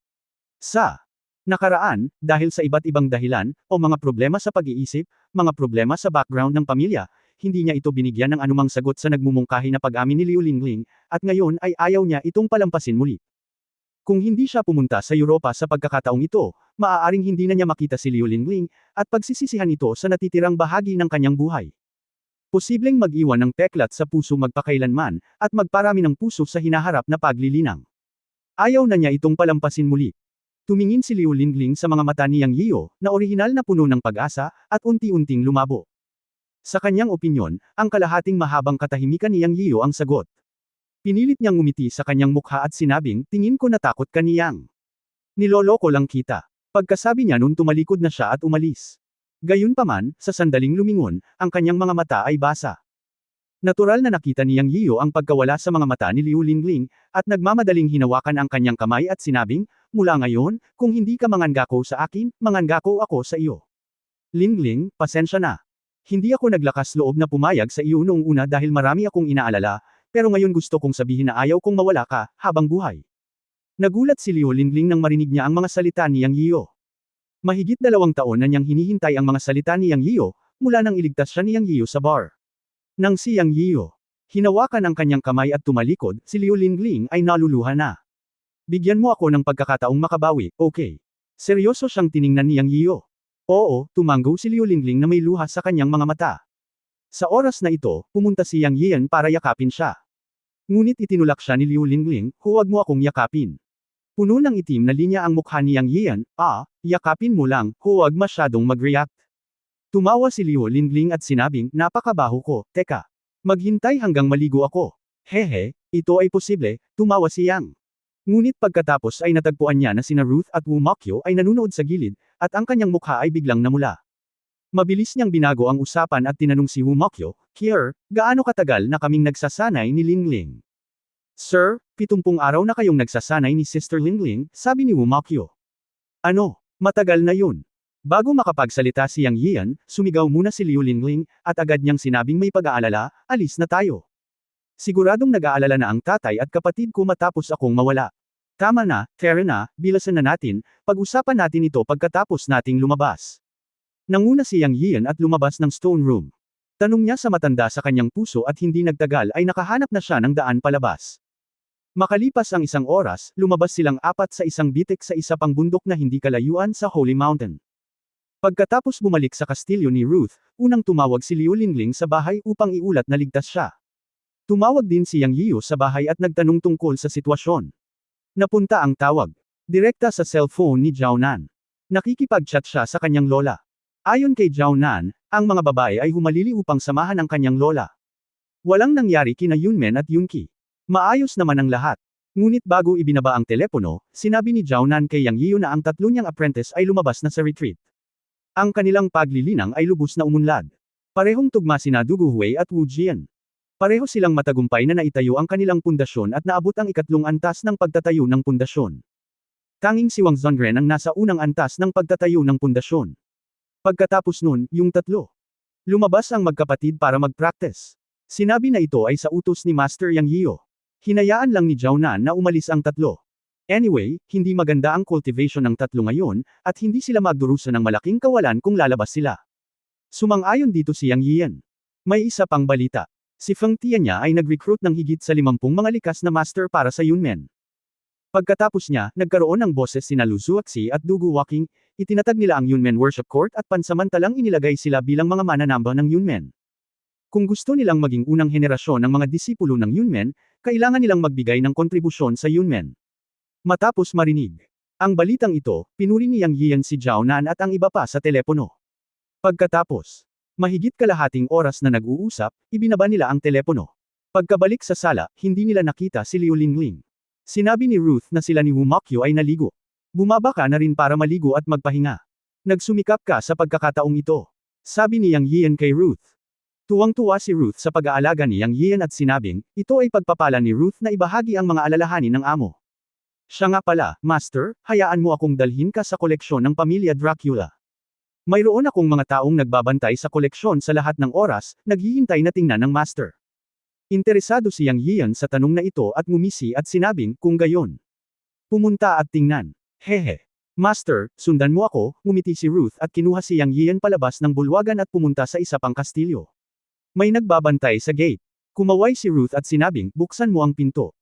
Speaker 1: Sa nakaraan, dahil sa iba't ibang dahilan, o mga problema sa pag-iisip, mga problema sa background ng pamilya, hindi niya ito binigyan ng anumang sagot sa nagmumungkahi na pag-amin ni Liu Lingling, at ngayon ay ayaw niya itong palampasin muli. Kung hindi siya pumunta sa Europa sa pagkakataong ito, maaaring hindi na niya makita si Liu Lingling, at pagsisisihan ito sa natitirang bahagi ng kanyang buhay. Posibleng mag-iwan ng peklat sa puso magpakailanman, at magparami ng puso sa hinaharap na paglilinang. Ayaw na niya itong palampasin muli. Tumingin si Liu Lingling sa mga mata ni Yang Yiyo, na orihinal na puno ng pag-asa, at unti-unting lumabo. Sa kanyang opinyon, ang kalahating mahabang katahimikan ni Yang Yiyo ang sagot. Pinilit niyang ngumiti sa kanyang mukha at sinabing, "Tingin ko natakot ka ni Yang. Niloloko lang kita." Pagkasabi niya nun tumalikod na siya at umalis. Gayunpaman, sa sandaling lumingon, ang kanyang mga mata ay basa. Natural na nakita ni Yang Yiyo ang pagkawala sa mga mata ni Liu Lingling, at nagmamadaling hinawakan ang kanyang kamay at sinabing, mula ngayon, kung hindi ka mangangako sa akin, mangangako ako sa iyo. Lingling, pasensya na. Hindi ako naglakas loob na pumayag sa iyo noong una dahil marami akong inaalala, pero ngayon gusto kong sabihin na ayaw kong mawala ka, habang buhay. Nagulat si Liu Lingling nang marinig niya ang mga salita ni Yang Yiyo. Mahigit 2 taon na niyang hinihintay ang mga salita ni Yang Yiyo, mula nang iligtas siya ni Yang Yiyo sa bar. Nang si Yang Yiyo hinawakan ang kanyang kamay at tumalikod, si Liu Lingling ay naluluha na. Bigyan mo ako ng pagkakataong makabawi, okay? Seryoso siyang tiningnan ni Yang Yiyo. Oo, tumanggo si Liu Lingling na may luha sa kanyang mga mata. Sa oras na ito, pumunta si Yang Yiyan para yakapin siya. Ngunit itinulak siya ni Liu Lingling, huwag mo akong yakapin. Puno ng itim na linya ang mukha ni Yang Yiyan, yakapin mo lang, huwag masyadong mag-react. Tumawa si Liu Lingling at sinabing, napakabaho ko, teka. Maghintay hanggang maligo ako. Hehe, ito ay posible, tumawa si Yang. Ngunit pagkatapos ay natagpuan niya na sina Ruth at Wu Mokyo ay nanunood sa gilid, at ang kanyang mukha ay biglang namula. Mabilis niyang binago ang usapan at tinanong si Wu Mokyo, Kier, gaano katagal na kaming nagsasanay ni Lingling? Sir, 70 araw na kayong nagsasanay ni Sister Lingling, sabi ni Wu Mokyo. Ano, matagal na yun. Bago makapagsalita si Yang Yiyan, sumigaw muna si Liu Lingling, at agad niyang sinabing may pag-aalala, alis na tayo. Siguradong nag-aalala na ang tatay at kapatid ko matapos akong mawala. Tama na, Karen na, bilasan na natin, pag-usapan natin ito pagkatapos nating lumabas. Nanguna si Yang Yiyan at lumabas ng stone room. Tanong niya sa matanda sa kanyang puso at hindi nagtagal ay nakahanap na siya ng daan palabas. Makalipas ang 1 oras, lumabas silang 4 sa isang bitik sa isa pang bundok na hindi kalayuan sa Holy Mountain. Pagkatapos bumalik sa kastilyo ni Ruth, unang tumawag si Liu Lingling sa bahay upang iulat na ligtas siya. Tumawag din si Yang Yiyo sa bahay at nagtanong tungkol sa sitwasyon. Napunta ang tawag direkta sa cellphone ni Zhao Nan. Nakikipag-chat siya sa kanyang lola. Ayon kay Zhao Nan, ang mga babae ay humalili upang samahan ang kanyang lola. Walang nangyari kina Yunmen at Yunki. Maayos naman ang lahat. Ngunit bago ibinaba ang telepono, sinabi ni Zhao Nan kay Yang Yiyo na ang 3 niyang apprentice ay lumabas na sa retreat. Ang kanilang paglilinang ay lubos na umunlad. Parehong tugma sina Du Guhui at Wu Jian. Pareho silang matagumpay na naitayo ang kanilang pundasyon at naabot ang 3 antas ng pagtatayo ng pundasyon. Tanging si Wang Zongren ang nasa unang antas ng pagtatayo ng pundasyon. Pagkatapos nun, yung 3. Lumabas ang magkapatid para mag-practice. Sinabi na ito ay sa utos ni Master Yang Yiyo. Hinayaan lang ni Zhao Nan na umalis ang 3. Anyway, hindi maganda ang cultivation ng 3 ngayon, at hindi sila magdurusa ng malaking kawalan kung lalabas sila. Sumang-ayon dito si Yang Yiyan. May isa pang balita. Si Feng Tianya ay nag-recruit ng higit sa 50 mga likas na master para sa Yunmen. Pagkatapos niya, nagkaroon ng boses sina Lu Zuoxi at Dugu Walking, itinatag nila ang Yunmen Worship Court at pansamantalang inilagay sila bilang mga mananamba ng Yunmen. Kung gusto nilang maging unang henerasyon ng mga disipulo ng Yunmen, kailangan nilang magbigay ng kontribusyon sa Yunmen. Matapos marinig ang balitang ito, pinuri ni Yang Yiyan si Zhao Nan at ang iba pa sa telepono. Pagkatapos mahigit kalahating oras na nag-uusap, ibinaba nila ang telepono. Pagkabalik sa sala, hindi nila nakita si Liu Lingling. Sinabi ni Ruth na sila ni Wu Mokyo ay naligo. Bumaba ka na rin para maligo at magpahinga. Nagsumikap ka sa pagkakataong ito. Sabi ni Yang Yiyan kay Ruth. Tuwang-tuwa si Ruth sa pag-aalaga ni Yang Yiyan at sinabing, ito ay pagpapala ni Ruth na ibahagi ang mga alalahanin ng amo. Siya nga pala, Master, hayaan mo akong dalhin ka sa koleksyon ng pamilya Dracula. Mayroon akong mga taong nagbabantay sa koleksyon sa lahat ng oras, naghihintay na tingnan ng Master. Interesado si Yang Yiyan sa tanong na ito at ngumisi at sinabing, kung gayon. Pumunta at tingnan. Hehe. Master, sundan mo ako, ngumiti si Ruth at kinuha si Yang Yiyan palabas ng bulwagan at pumunta sa isa pang kastilyo. May nagbabantay sa gate. Kumaway si Ruth at sinabing, buksan mo ang pinto.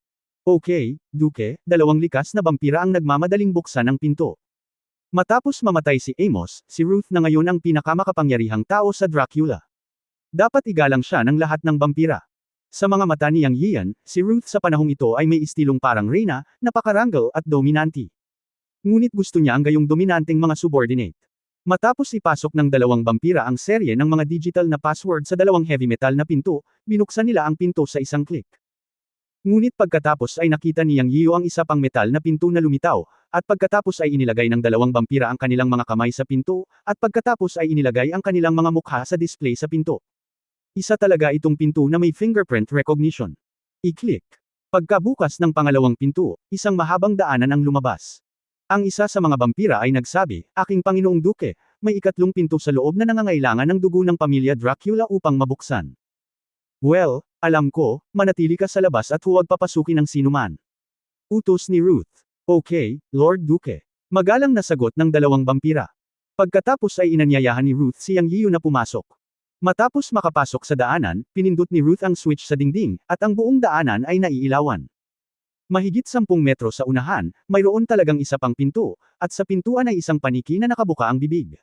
Speaker 1: Okay, Duke, 2 likas na vampira ang nagmamadaling buksan ang pinto. Matapos mamatay si Amos, si Ruth na ngayon ang pinakamakapangyarihang tao sa Dracula. Dapat igalang siya ng lahat ng vampira. Sa mga mata ni Yang Yiyan, si Ruth sa panahong ito ay may istilong parang reyna, napakarangal at dominanti. Ngunit gusto niya ang gayong dominanteng mga subordinate. Matapos ipasok ng 2 vampira ang serye ng mga digital na password sa 2 heavy metal na pinto, binuksan nila ang pinto sa isang click. Ngunit pagkatapos ay nakita ni Yang Yiyo ang isa pang metal na pinto na lumitaw, at pagkatapos ay inilagay ng 2 vampira ang kanilang mga kamay sa pinto, at pagkatapos ay inilagay ang kanilang mga mukha sa display sa pinto. Isa talaga itong pinto na may fingerprint recognition. I-click. Pagkabukas ng pangalawang pinto, isang mahabang daanan ang lumabas. Ang isa sa mga vampira ay nagsabi, "Aking Panginoong Duke, may ikatlong pinto sa loob na nangangailangan ng dugo ng pamilya Dracula upang mabuksan." Well, alam ko, manatili ka sa labas at huwag papasukin ng sinuman. Utos ni Ruth. Okay, Lord Duke. Magalang na sagot ng dalawang vampira. Pagkatapos ay inanyayahan ni Ruth si Yang Yiyu na pumasok. Matapos makapasok sa daanan, pinindot ni Ruth ang switch sa dingding, at ang buong daanan ay naiilawan. Mahigit 10 metro sa unahan, mayroon talagang isa pang pinto, at sa pintuan ay isang paniki na nakabuka ang bibig.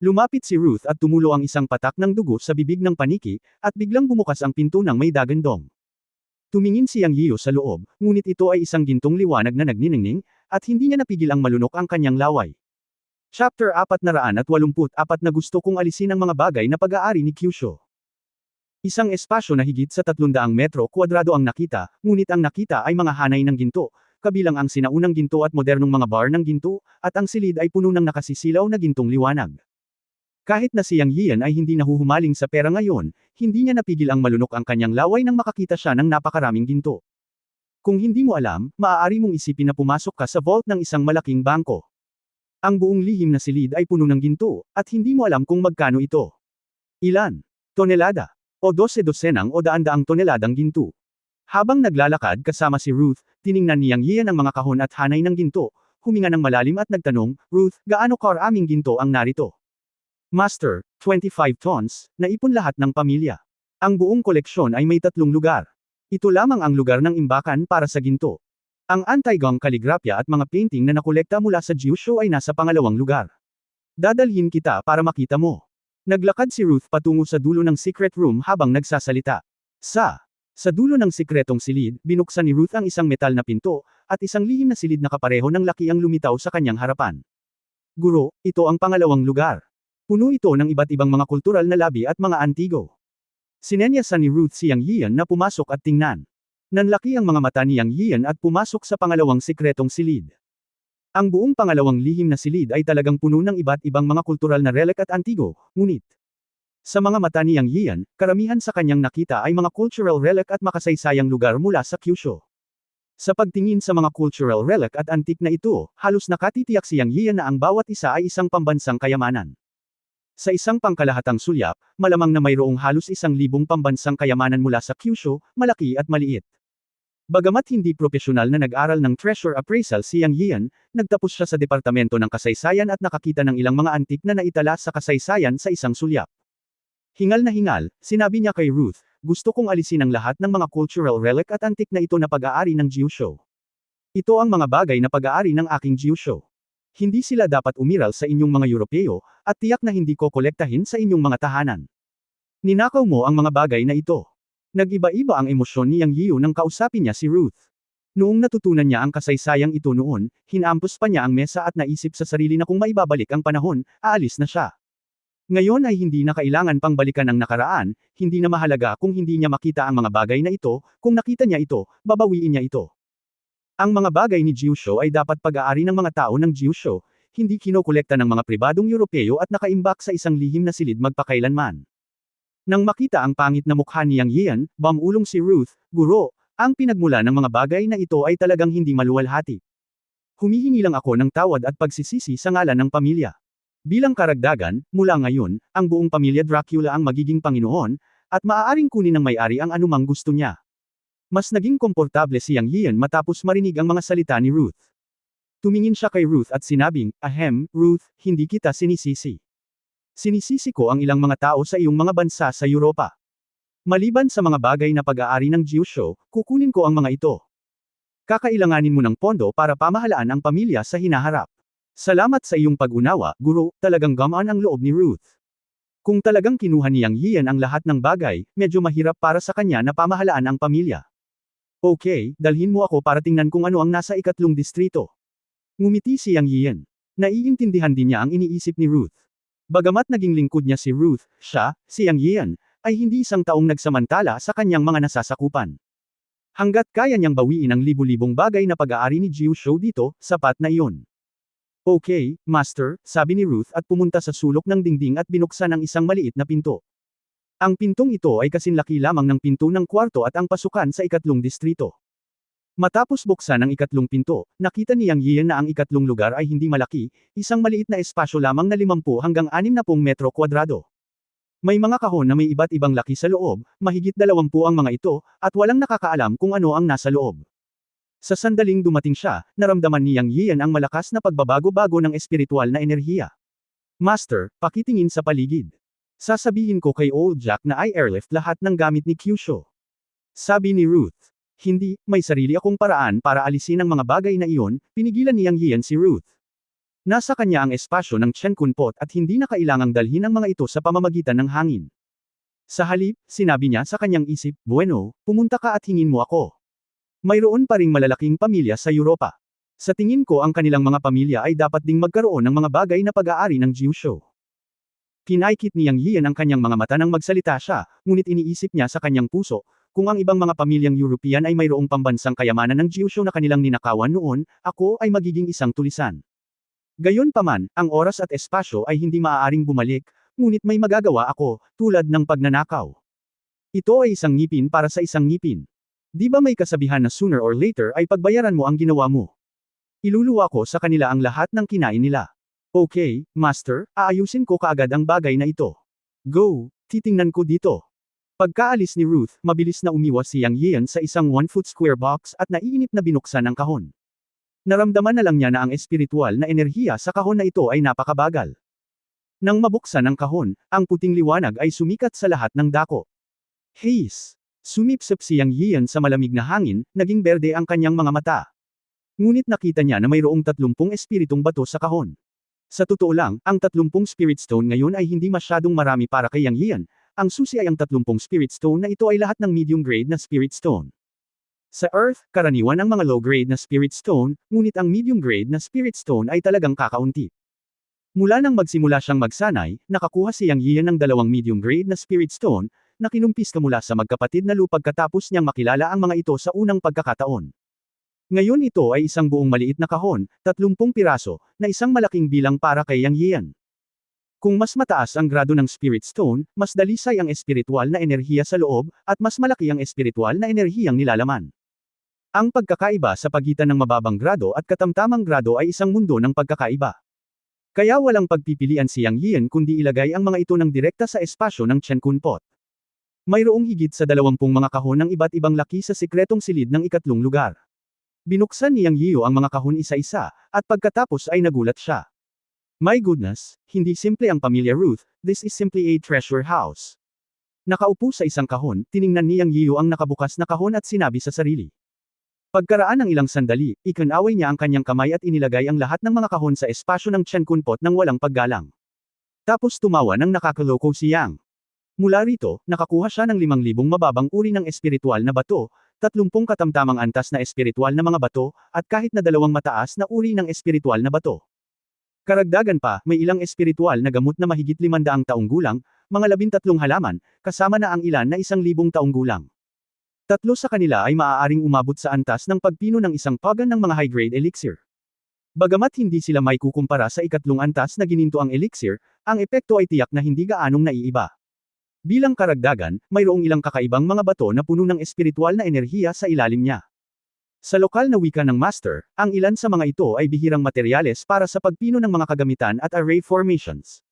Speaker 1: Lumapit si Ruth at tumulo ang isang patak ng dugo sa bibig ng paniki, at biglang bumukas ang pinto ng may dagandong. Tumingin si Yang Yiyu sa loob, ngunit ito ay isang gintong liwanag na nagniningning, at hindi niya napigil ang malunok ang kanyang laway. Chapter 484 na gusto kong alisin ang mga bagay na pag-aari ni Kyushu. Isang espasyo na higit sa 300 metro kwadrado ang nakita, ngunit ang nakita ay mga hanay ng ginto, kabilang ang sinaunang ginto at modernong mga bar ng ginto, at ang silid ay puno ng nakasisilaw na gintong liwanag. Kahit na si Yang Yian ay hindi nahuhumaling sa pera ngayon, hindi niya napigil ang malunok ang kanyang laway nang makakita siya ng napakaraming ginto. Kung hindi mo alam, maaari mong isipin na pumasok ka sa vault ng isang malaking bangko. Ang buong lihim na silid ay puno ng ginto, at hindi mo alam kung magkano ito. Ilan? Tonelada? O 12 dosenang o daan-daang toneladang ginto. Habang naglalakad kasama si Ruth, tiningnan ni Yang Yian ang mga kahon at hanay ng ginto, huminga ng malalim at nagtanong, "Ruth, gaano karaming ginto ang narito?" "Master, 25 tons, naipon lahat ng pamilya. Ang buong koleksyon ay may 3 lugar. Ito lamang ang lugar ng imbakan para sa ginto. Ang anti-gong kaligrapya at mga painting na nakolekta mula sa Jiusho ay nasa pangalawang lugar. Dadalhin kita para makita mo." Naglakad si Ruth patungo sa dulo ng secret room habang nagsasalita. Sa dulo ng sikretong silid, binuksan ni Ruth ang isang metal na pinto, at isang lihim na silid na kapareho ng laki ang lumitaw sa kanyang harapan. "Guro, ito ang pangalawang lugar. Puno ito ng iba't ibang mga kultural na labi at mga antigo." Sinenyasan ni Ruth si Yang Yian na pumasok at tingnan. Nanlaki ang mga mata ni Yang Yian at pumasok sa pangalawang sikretong silid. Ang buong pangalawang lihim na silid ay talagang puno ng iba't ibang mga kultural na relic at antigo, ngunit sa mga mata ni Yang Yian, karamihan sa kanyang nakita ay mga cultural relic at makasaysayang lugar mula sa Kyushu. Sa pagtingin sa mga cultural relic at antique na ito, halos nakatitiyak si Yang Yian na ang bawat isa ay isang pambansang kayamanan. Sa isang pangkalahatang sulyap, malamang na mayroong halos 1,000 pambansang kayamanan mula sa Kyushu, malaki at maliit. Bagamat hindi profesional na nag-aral ng treasure appraisal si Yang Yian, nagtapos siya sa Departamento ng Kasaysayan at nakakita ng ilang mga antik na naitala sa kasaysayan sa isang sulyap. Hingal na hingal, sinabi niya kay Ruth, "Gusto kong alisin ang lahat ng mga cultural relic at antik na ito na pag-aari ng Jiusho. Ito ang mga bagay na pag-aari ng aking Jiusho. Hindi sila dapat umiral sa inyong mga Europeo, at tiyak na hindi ko kolektahin sa inyong mga tahanan. Ninakaw mo ang mga bagay na ito." Nag-iba-iba ang emosyon ni Yang Yiu nang kausapin niya si Ruth. Noong natutunan niya ang kasaysayang ito noon, hinampos pa niya ang mesa at naisip sa sarili na kung maibabalik ang panahon, aalis na siya. Ngayon ay hindi na kailangan pang balikan ang nakaraan, hindi na mahalaga kung hindi niya makita ang mga bagay na ito, kung nakita niya ito, babawiin niya ito. Ang mga bagay ni Jiusho ay dapat pag-aari ng mga tao ng Jiusho, hindi kinokolekta ng mga pribadong Europeo at nakaimbak sa isang lihim na silid magpakailanman. Nang makita ang pangit na mukha ni Yang Yian, bumulong si Ruth, "Guro, ang pinagmula ng mga bagay na ito ay talagang hindi maluwalhati. Humihingi lang ako ng tawad at pagsisisi sa ngalan ng pamilya. Bilang karagdagan, mula ngayon, ang buong pamilya Dracula ang magiging Panginoon, at maaaring kunin ng may-ari ang anumang gusto niya." Mas naging komportable si Yang Yian matapos marinig ang mga salita ni Ruth. Tumingin siya kay Ruth at sinabing, "Ahem, Ruth, hindi kita sinisisi. Sinisisi ko ang ilang mga tao sa iyong mga bansa sa Europa. Maliban sa mga bagay na pag-aari ng Jiusho, kukunin ko ang mga ito. Kakailanganin mo ng pondo para pamahalaan ang pamilya sa hinaharap. Salamat sa iyong pag-unawa, guro." Talagang gamaan ang loob ni Ruth. Kung talagang kinuha ni Yang Yian ang lahat ng bagay, medyo mahirap para sa kanya na pamahalaan ang pamilya. "Okay, dalhin mo ako para tingnan kung ano ang nasa ikatlong distrito." Ngumiti si Yang Yian. Naiintindihan din niya ang iniisip ni Ruth. Bagamat naging lingkod niya si Ruth, siya, si Yang Yian, ay hindi isang taong nagsamantala sa kanyang mga nasasakupan. Hanggat kaya niyang bawiin ang libu-libong bagay na pag-aari ni Jiusho dito, sapat na iyon. "Okay, Master," sabi ni Ruth at pumunta sa sulok ng dingding at binuksan ang isang maliit na pinto. Ang pintong ito ay kasinlaki lamang ng pinto ng kwarto at ang pasukan sa ikatlong distrito. Matapos buksan ang ikatlong pinto, nakita ni Yang Yian na ang ikatlong lugar ay hindi malaki, isang maliit na espasyo lamang na 50 hanggang 60 metro kwadrado. May mga kahon na may iba't ibang laki sa loob, mahigit 20 ang mga ito, at walang nakakaalam kung ano ang nasa loob. Sa sandaling dumating siya, naramdaman ni Yang Yian ang malakas na pagbabago-bago ng espiritual na enerhiya. Master, pakitingin sa paligid. Sasabihin ko kay Old Jack na I airlift lahat ng gamit ni Kyusho. Sabi ni Ruth. Hindi, may sarili akong paraan para alisin ang mga bagay na iyon, pinigilan ni Yang Yian si Ruth. Nasa kanya ang espasyo ng Chenkun Pot at hindi na kailangang dalhin ang mga ito sa pamamagitan ng hangin. Sa halip, sinabi niya sa kanyang isip, bueno, pumunta ka at hingin mo ako. Mayroon pa ring malalaking pamilya sa Europa. Sa tingin ko ang kanilang mga pamilya ay dapat ding magkaroon ng mga bagay na pag-aari ng Kyusho. Kinaikit ni Yang Yian ang kanyang mga mata nang magsalita siya, ngunit iniisip niya sa kanyang puso, kung ang ibang mga pamilyang European ay mayroong pambansang kayamanan ng Kyusho na kanilang ninakawan noon, ako ay magiging isang tulisan. Gayunpaman, ang oras at espasyo ay hindi maaaring bumalik, ngunit may magagawa ako, tulad ng pagnanakaw. Ito ay isang ngipin para sa isang ngipin. Di ba may kasabihan na sooner or later ay pagbayaran mo ang ginawa mo? Iluluwa ko sa kanila ang lahat ng kinain nila. Okay, Master, aayusin ko kaagad ang bagay na ito. Go, titingnan ko dito. Pagkaalis ni Ruth, mabilis na umiwas si Yang Yian sa isang 1-foot square box at naiinip na binuksan ang kahon. Naramdaman na lang niya na ang espiritual na enerhiya sa kahon na ito ay napakabagal. Nang mabuksan ang kahon, ang puting liwanag ay sumikat sa lahat ng dako. Haze! Sumipsip si Yang Yian sa malamig na hangin, naging berde ang kanyang mga mata. Ngunit nakita niya na mayroong 30 espiritong bato sa kahon. Sa totoo lang, ang 30 Spirit Stone ngayon ay hindi masyadong marami para kay Yang Yian. Ang susi ay ang 30 Spirit Stone na ito ay lahat ng medium grade na Spirit Stone. Sa Earth, karaniwan ang mga low grade na Spirit Stone, ngunit ang medium grade na Spirit Stone ay talagang kakaunti. Mula nang magsimula siyang magsanay, nakakuha si Yang Yian ng 2 medium grade na Spirit Stone, na kinumpis mula sa magkapatid na Lu pagkatapos niyang makilala ang mga ito sa unang pagkakataon. Ngayon ito ay isang buong maliit na kahon, 30 piraso, na isang malaking bilang para kay Yang Yian. Kung mas mataas ang grado ng Spirit Stone, mas dalisay ang espiritual na enerhiya sa loob, at mas malaki ang espiritual na enerhiyang nilalaman. Ang pagkakaiba sa pagitan ng mababang grado at katamtamang grado ay isang mundo ng pagkakaiba. Kaya walang pagpipilian si Yang Yian kundi ilagay ang mga ito ng direkta sa espasyo ng Chenkun Pot. Mayroong higit sa 20 mga kahon ng iba't ibang laki sa sikretong silid ng ikatlong lugar. Binuksan ni Yang Yiu ang mga kahon isa-isa, at pagkatapos ay nagulat siya. My goodness, hindi simple ang pamilya Ruth, this is simply a treasure house. Nakaupo sa isang kahon, tiningnan ni Yang Yiu ang nakabukas na kahon at sinabi sa sarili. Pagkaraan ng ilang sandali, ikinaway niya ang kanyang kamay at inilagay ang lahat ng mga kahon sa espasyo ng Chenkun Pot nang walang paggalang. Tapos tumawa ng nakakaloko si Yang. Mula rito, nakakuha siya ng 5,000 mababang uri ng espiritual na bato, 30 katamtamang antas na espiritual na mga bato, at kahit na 2 mataas na uri ng espiritual na bato. Karagdagan pa, may ilang espiritual na gamot na mahigit 500 taong gulang, mga 13 halaman, kasama na ang ilan na 1,000 taong gulang. 3 sa kanila ay maaaring umabot sa antas ng pagpino ng isang pagan ng mga high-grade elixir. Bagamat hindi sila may kukumpara sa ikatlong antas na gininto ang elixir, ang epekto ay tiyak na hindi gaanong naiiba. Bilang karagdagan, mayroong ilang kakaibang mga bato na puno ng espiritual na enerhiya sa ilalim niya. Sa lokal na wika ng Master, ang ilan sa mga ito ay bihirang materyales para sa pagpino ng mga kagamitan at array formations.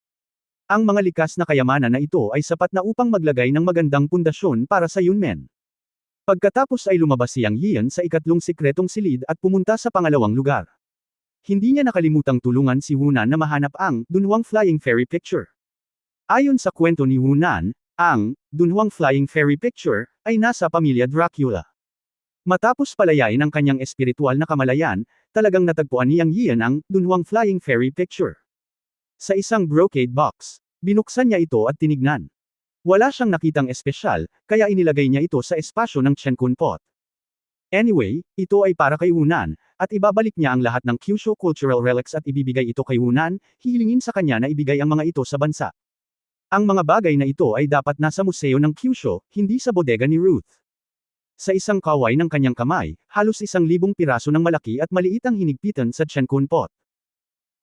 Speaker 1: Ang mga likas na kayamanan na ito ay sapat na upang maglagay ng magandang pundasyon para sa Yunmen. Pagkatapos ay lumabas si Yang Yian sa ikatlong sikretong silid at pumunta sa pangalawang lugar. Hindi niya nakalimutang tulungan si Hunan na mahanap ang Dunhuang Flying Fairy Picture. Ayon sa kwento ni Hunan, ang Dunhuang Flying Fairy Picture ay nasa pamilya Dracula. Matapos palayain ang kanyang espiritual na kamalayan, talagang natagpuan ni Yang Yian ang Dunhuang Flying Fairy Picture. Sa isang brocade box, binuksan niya ito at tinignan. Wala siyang nakitang espesyal, kaya inilagay niya ito sa espasyo ng Chenkun Pot. Anyway, ito ay para kay Hunan, at ibabalik niya ang lahat ng Kyushu cultural relics at ibibigay ito kay Hunan, hihilingin sa kanya na ibigay ang mga ito sa bansa. Ang mga bagay na ito ay dapat nasa museo ng Kyushu, hindi sa bodega ni Ruth. Sa isang kaway ng kanyang kamay, halos 1,000 piraso ng malaki at maliit ang hinigpitan sa Chenkun Pot.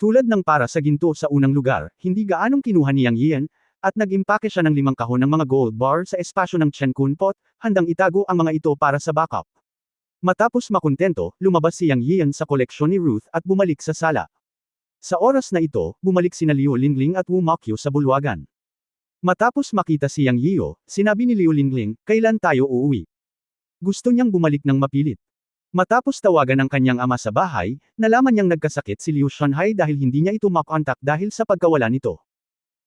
Speaker 1: Tulad ng para sa ginto sa unang lugar, hindi gaanong kinuha ni Yang Yian, at nag-impake siya ng 5 kahon ng mga gold bar sa espasyo ng Chen Kun Pot, handang itago ang mga ito para sa backup. Matapos makontento, lumabas si Yang Yian sa koleksyon ni Ruth at bumalik sa sala. Sa oras na ito, bumalik sina Liu Lingling at Wu Mokyo sa bulwagan. Matapos makita si Yang Yio, sinabi ni Liu Lingling, kailan tayo uuwi? Gusto niyang bumalik ng mapilit. Matapos tawagan ng kanyang ama sa bahay, nalaman niyang nagkasakit si Liu Shanhai dahil hindi niya ito makontak dahil sa pagkawala nito.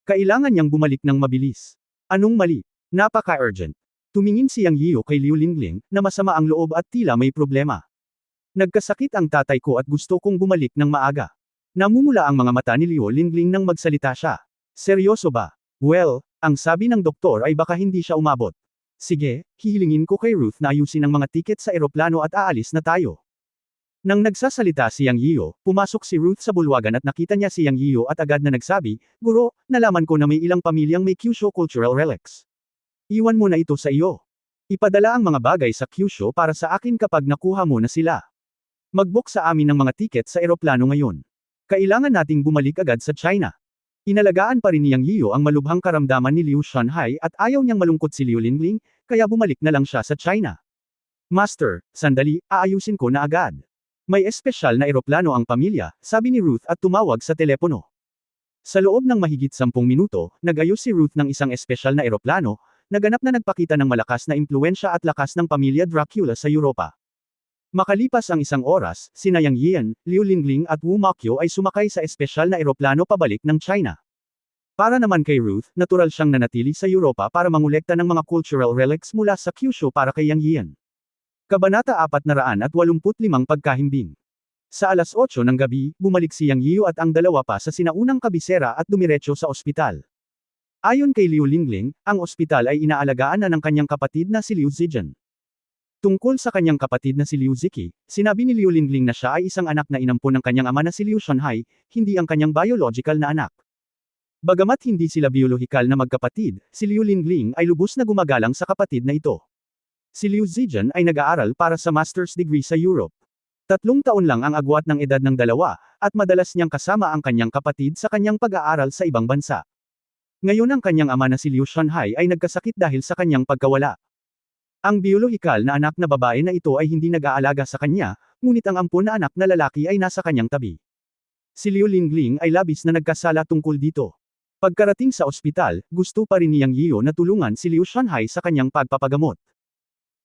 Speaker 1: Kailangan niyang bumalik ng mabilis. Anong mali? Napaka-urgent. Tumingin si Yang Yio kay Liu Lingling, na masama ang loob at tila may problema. Nagkasakit ang tatay ko at gusto kong bumalik ng maaga. Namumula ang mga mata ni Liu Lingling nang magsalita siya. Seryoso ba? Well, ang sabi ng doktor ay baka hindi siya umabot. Sige, hihilingin ko kay Ruth na ayusin ang mga tiket sa eroplano at aalis na tayo. Nang nagsasalita si Yang Yio, pumasok si Ruth sa bulwagan at nakita niya si Yang Yio at agad na nagsabi, Guro, nalaman ko na may ilang pamilyang may Kyushu cultural relics. Iwan mo na ito sa iyo. Ipadala ang mga bagay sa Kyushu para sa akin kapag nakuha mo na sila. Mag-book sa amin ng mga tiket sa eroplano ngayon. Kailangan nating bumalik agad sa China. Inalagaan pa rin ni Yang Yio ang malubhang karamdaman ni Liu Shanhai at ayaw niyang malungkot si Liu Lingling, kaya bumalik na lang siya sa China. Master, sandali, aayusin ko na agad. May espesyal na eroplano ang pamilya, sabi ni Ruth at tumawag sa telepono. Sa loob ng mahigit 10 minuto, nag-ayos si Ruth ng isang espesyal na eroplano, naganap na nagpakita ng malakas na impluwensya at lakas ng pamilya Dracula sa Europa. Makalipas ang 1 oras, sina Yang Yian, Liu Lingling at Wu Mokyo ay sumakay sa espesyal na eroplano pabalik ng China. Para naman kay Ruth, natural siyang nanatili sa Europa para mangolekta ng mga cultural relics mula sa Kyushu para kay Yang Yian. Kabanata 485 Pagkahimbing. Sa alas 8 ng gabi, bumalik si Yang Yio at ang dalawa pa sa sinaunang kabisera at dumiretso sa ospital. Ayon kay Liu Lingling, ang ospital ay inaalagaan na ng kanyang kapatid na si Liu Zijian. Tungkol sa kanyang kapatid na si Liu Ziki, sinabi ni Liu Lingling na siya ay isang anak na inampon ng kanyang ama na si Liu Shanhai, hindi ang kanyang biological na anak. Bagamat hindi sila biolohikal na magkapatid, si Liu Lingling ay lubos na gumagalang sa kapatid na ito. Si Liu Zijian ay nag-aaral para sa master's degree sa Europe. 3 taon lang ang agwat ng edad ng dalawa, at madalas niyang kasama ang kanyang kapatid sa kanyang pag-aaral sa ibang bansa. Ngayon ang kanyang ama na si Liu Shanhai ay nagkasakit dahil sa kanyang pagkawala. Ang biolohikal na anak na babae na ito ay hindi nag-aalaga sa kanya, ngunit ang ampon na anak na lalaki ay nasa kanyang tabi. Si Liu Lingling ay labis na nagkasala tungkol dito. Pagkarating sa ospital, gusto pa rin ni Yang Yio na tulungan si Liu Shanhai sa kanyang pagpapagamot.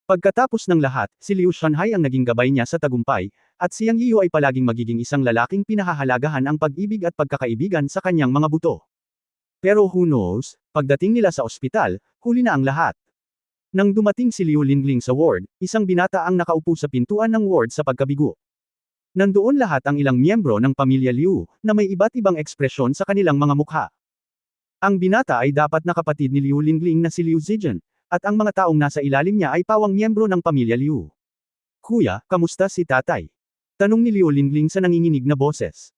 Speaker 1: Pagkatapos ng lahat, si Liu Shanhai ang naging gabay niya sa tagumpay, at si Yang Yio ay palaging magiging isang lalaking pinahahalagahan ang pag-ibig at pagkakaibigan sa kanyang mga buto. Pero who knows, pagdating nila sa ospital, huli na ang lahat. Nang dumating si Liu Lingling sa ward, isang binata ang nakaupo sa pintuan ng ward sa pagkabigo. Nandoon lahat ang ilang miyembro ng pamilya Liu, na may iba't ibang ekspresyon sa kanilang mga mukha. Ang binata ay dapat na kapatid ni Liu Lingling na si Liu Zijian, at ang mga taong nasa ilalim niya ay pawang miyembro ng pamilya Liu. Kuya, kamusta si tatay? Tanong ni Liu Lingling sa nanginginig na boses.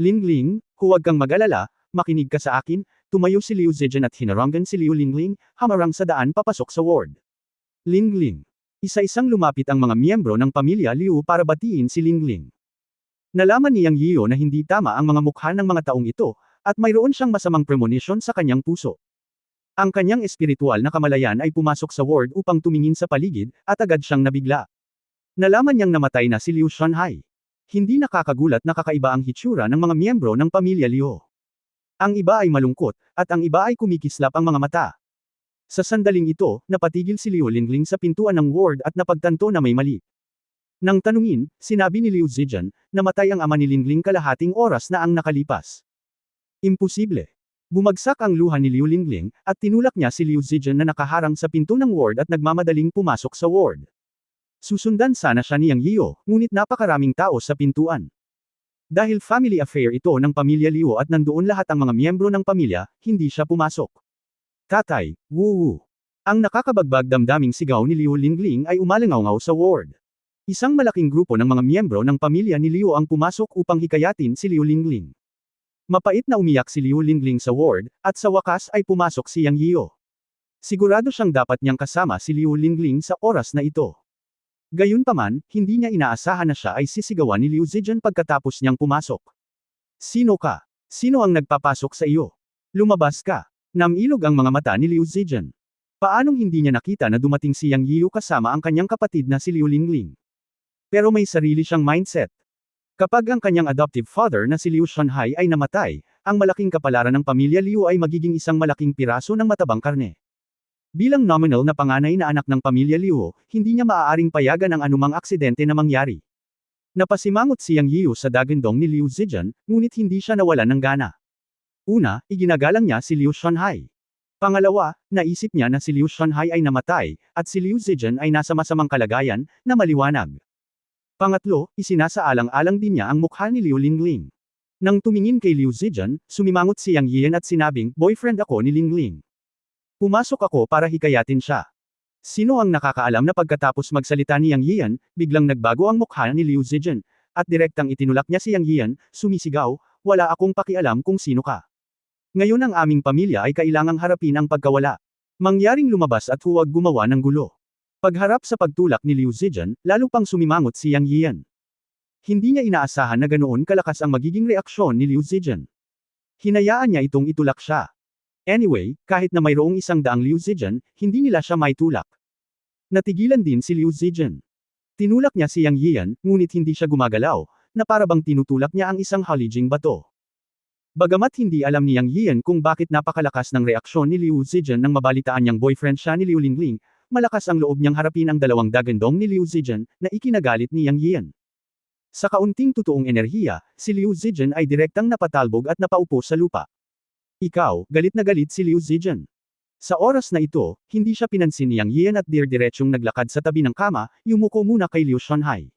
Speaker 1: Lingling, huwag kang mag-alala, makinig ka sa akin. Tumayo si Liu Zijian at hinarangan si Liu Lingling, hamarang sa daan papasok sa ward. Lingling. Isa-isang lumapit ang mga miyembro ng pamilya Liu para batiin si Lingling. Nalaman ni Yang Yio na hindi tama ang mga mukha ng mga taong ito, at mayroon siyang masamang premonition sa kanyang puso. Ang kanyang espiritual na kamalayan ay pumasok sa ward upang tumingin sa paligid, at agad siyang nabigla. Nalaman niyang namatay na si Liu Shanhai. Hindi nakakagulat na kakaiba ang hitsura ng mga miyembro ng pamilya Liu. Ang iba ay malungkot, at ang iba ay kumikislap ang mga mata. Sa sandaling ito, napatigil si Liu Lingling sa pintuan ng ward at napagtanto na may mali. Nang tanungin, sinabi ni Liu Zijian, namatay ang ama ni Lingling kalahating oras na ang nakalipas. Imposible. Bumagsak ang luha ni Liu Lingling, at tinulak niya si Liu Zijian na nakaharang sa pinto ng ward at nagmamadaling pumasok sa ward. Susundan sana siya ni Yang Yio, ngunit napakaraming tao sa pintuan. Dahil family affair ito ng pamilya Liu at nandoon lahat ang mga miyembro ng pamilya, hindi siya pumasok. Tatay, woo. Ang nakakabagbag damdaming sigaw ni Liu Lingling ay umalangaw sa ward. Isang malaking grupo ng mga miyembro ng pamilya ni Liu ang pumasok upang hikayatin si Liu Lingling. Mapait na umiyak si Liu Lingling sa ward, at sa wakas ay pumasok si Yang Yio. Sigurado siyang dapat niyang kasama si Liu Lingling sa oras na ito. Gayunpaman, hindi niya inaasahan na siya ay sisigawan ni Liu Zijian pagkatapos niyang pumasok. Sino ka? Sino ang nagpapasok sa iyo? Lumabas ka. Namilog ang mga mata ni Liu Zijian. Paanong hindi niya nakita na dumating si Yang Yiyu kasama ang kanyang kapatid na si Liu Lingling? Pero may sarili siyang mindset. Kapag ang kanyang adoptive father na si Liu Shanhai ay namatay, ang malaking kapalaran ng pamilya Liu ay magiging isang malaking piraso ng matabang karne. Bilang nominal na panganay na anak ng pamilya Liu, hindi niya maaaring payagan ang anumang aksidente na mangyari. Napasimangot si Yang Yiyu sa dagandong ni Liu Zijian, ngunit hindi siya nawalan ng gana. Una, iginagalang niya si Liu Shanhai. Pangalawa, naisip niya na si Liu Shanhai ay namatay, at si Liu Zijian ay nasa masamang kalagayan, na maliwanag. Pangatlo, isinasaalang-alang din niya ang mukha ni Liu Lingling. Nang tumingin kay Liu Zijian, sumimangot si Yang Yiyan at sinabing, boyfriend ako ni Lingling. Pumasok ako para hikayatin siya. Sino ang nakakaalam na pagkatapos magsalita ni Yang Yiyan, biglang nagbago ang mukha ni Liu Zijian, at direktang itinulak niya si Yang Yiyan, sumisigaw, wala akong pakialam kung sino ka. Ngayon ang aming pamilya ay kailangang harapin ang pagkawala. Mangyaring lumabas at huwag gumawa ng gulo. Pagharap sa pagtulak ni Liu Zijian, lalo pang sumimangot si Yang Yiyan. Hindi niya inaasahan na ganoon kalakas ang magiging reaksyon ni Liu Zijian. Hinayaan niya itong itulak siya. Anyway, kahit na mayroong 100 Liu Zijian, hindi nila siya maitulak. Natigilan din si Liu Zijian. Tinulak niya si Yang Yiyan, ngunit hindi siya gumagalaw, na parabang tinutulak niya ang isang halijing bato. Bagamat hindi alam ni Yang Yiyan kung bakit napakalakas ng reaksyon ni Liu Zijian nang mabalitaan niyang boyfriend siya ni Liu Lingling, malakas ang loob niyang harapin ang dalawang dagandong ni Liu Zijian, na ikinagalit ni Yang Yiyan. Sa kaunting totoong enerhiya, si Liu Zijian ay direktang napatalbog at napaupo sa lupa. Ikaw, galit na galit si Liu Zijian. Sa oras na ito, hindi siya pinansin ni Yang Yiyan at dir-diretsyong naglakad sa tabi ng kama, yumuko muna kay Liu Shanhai.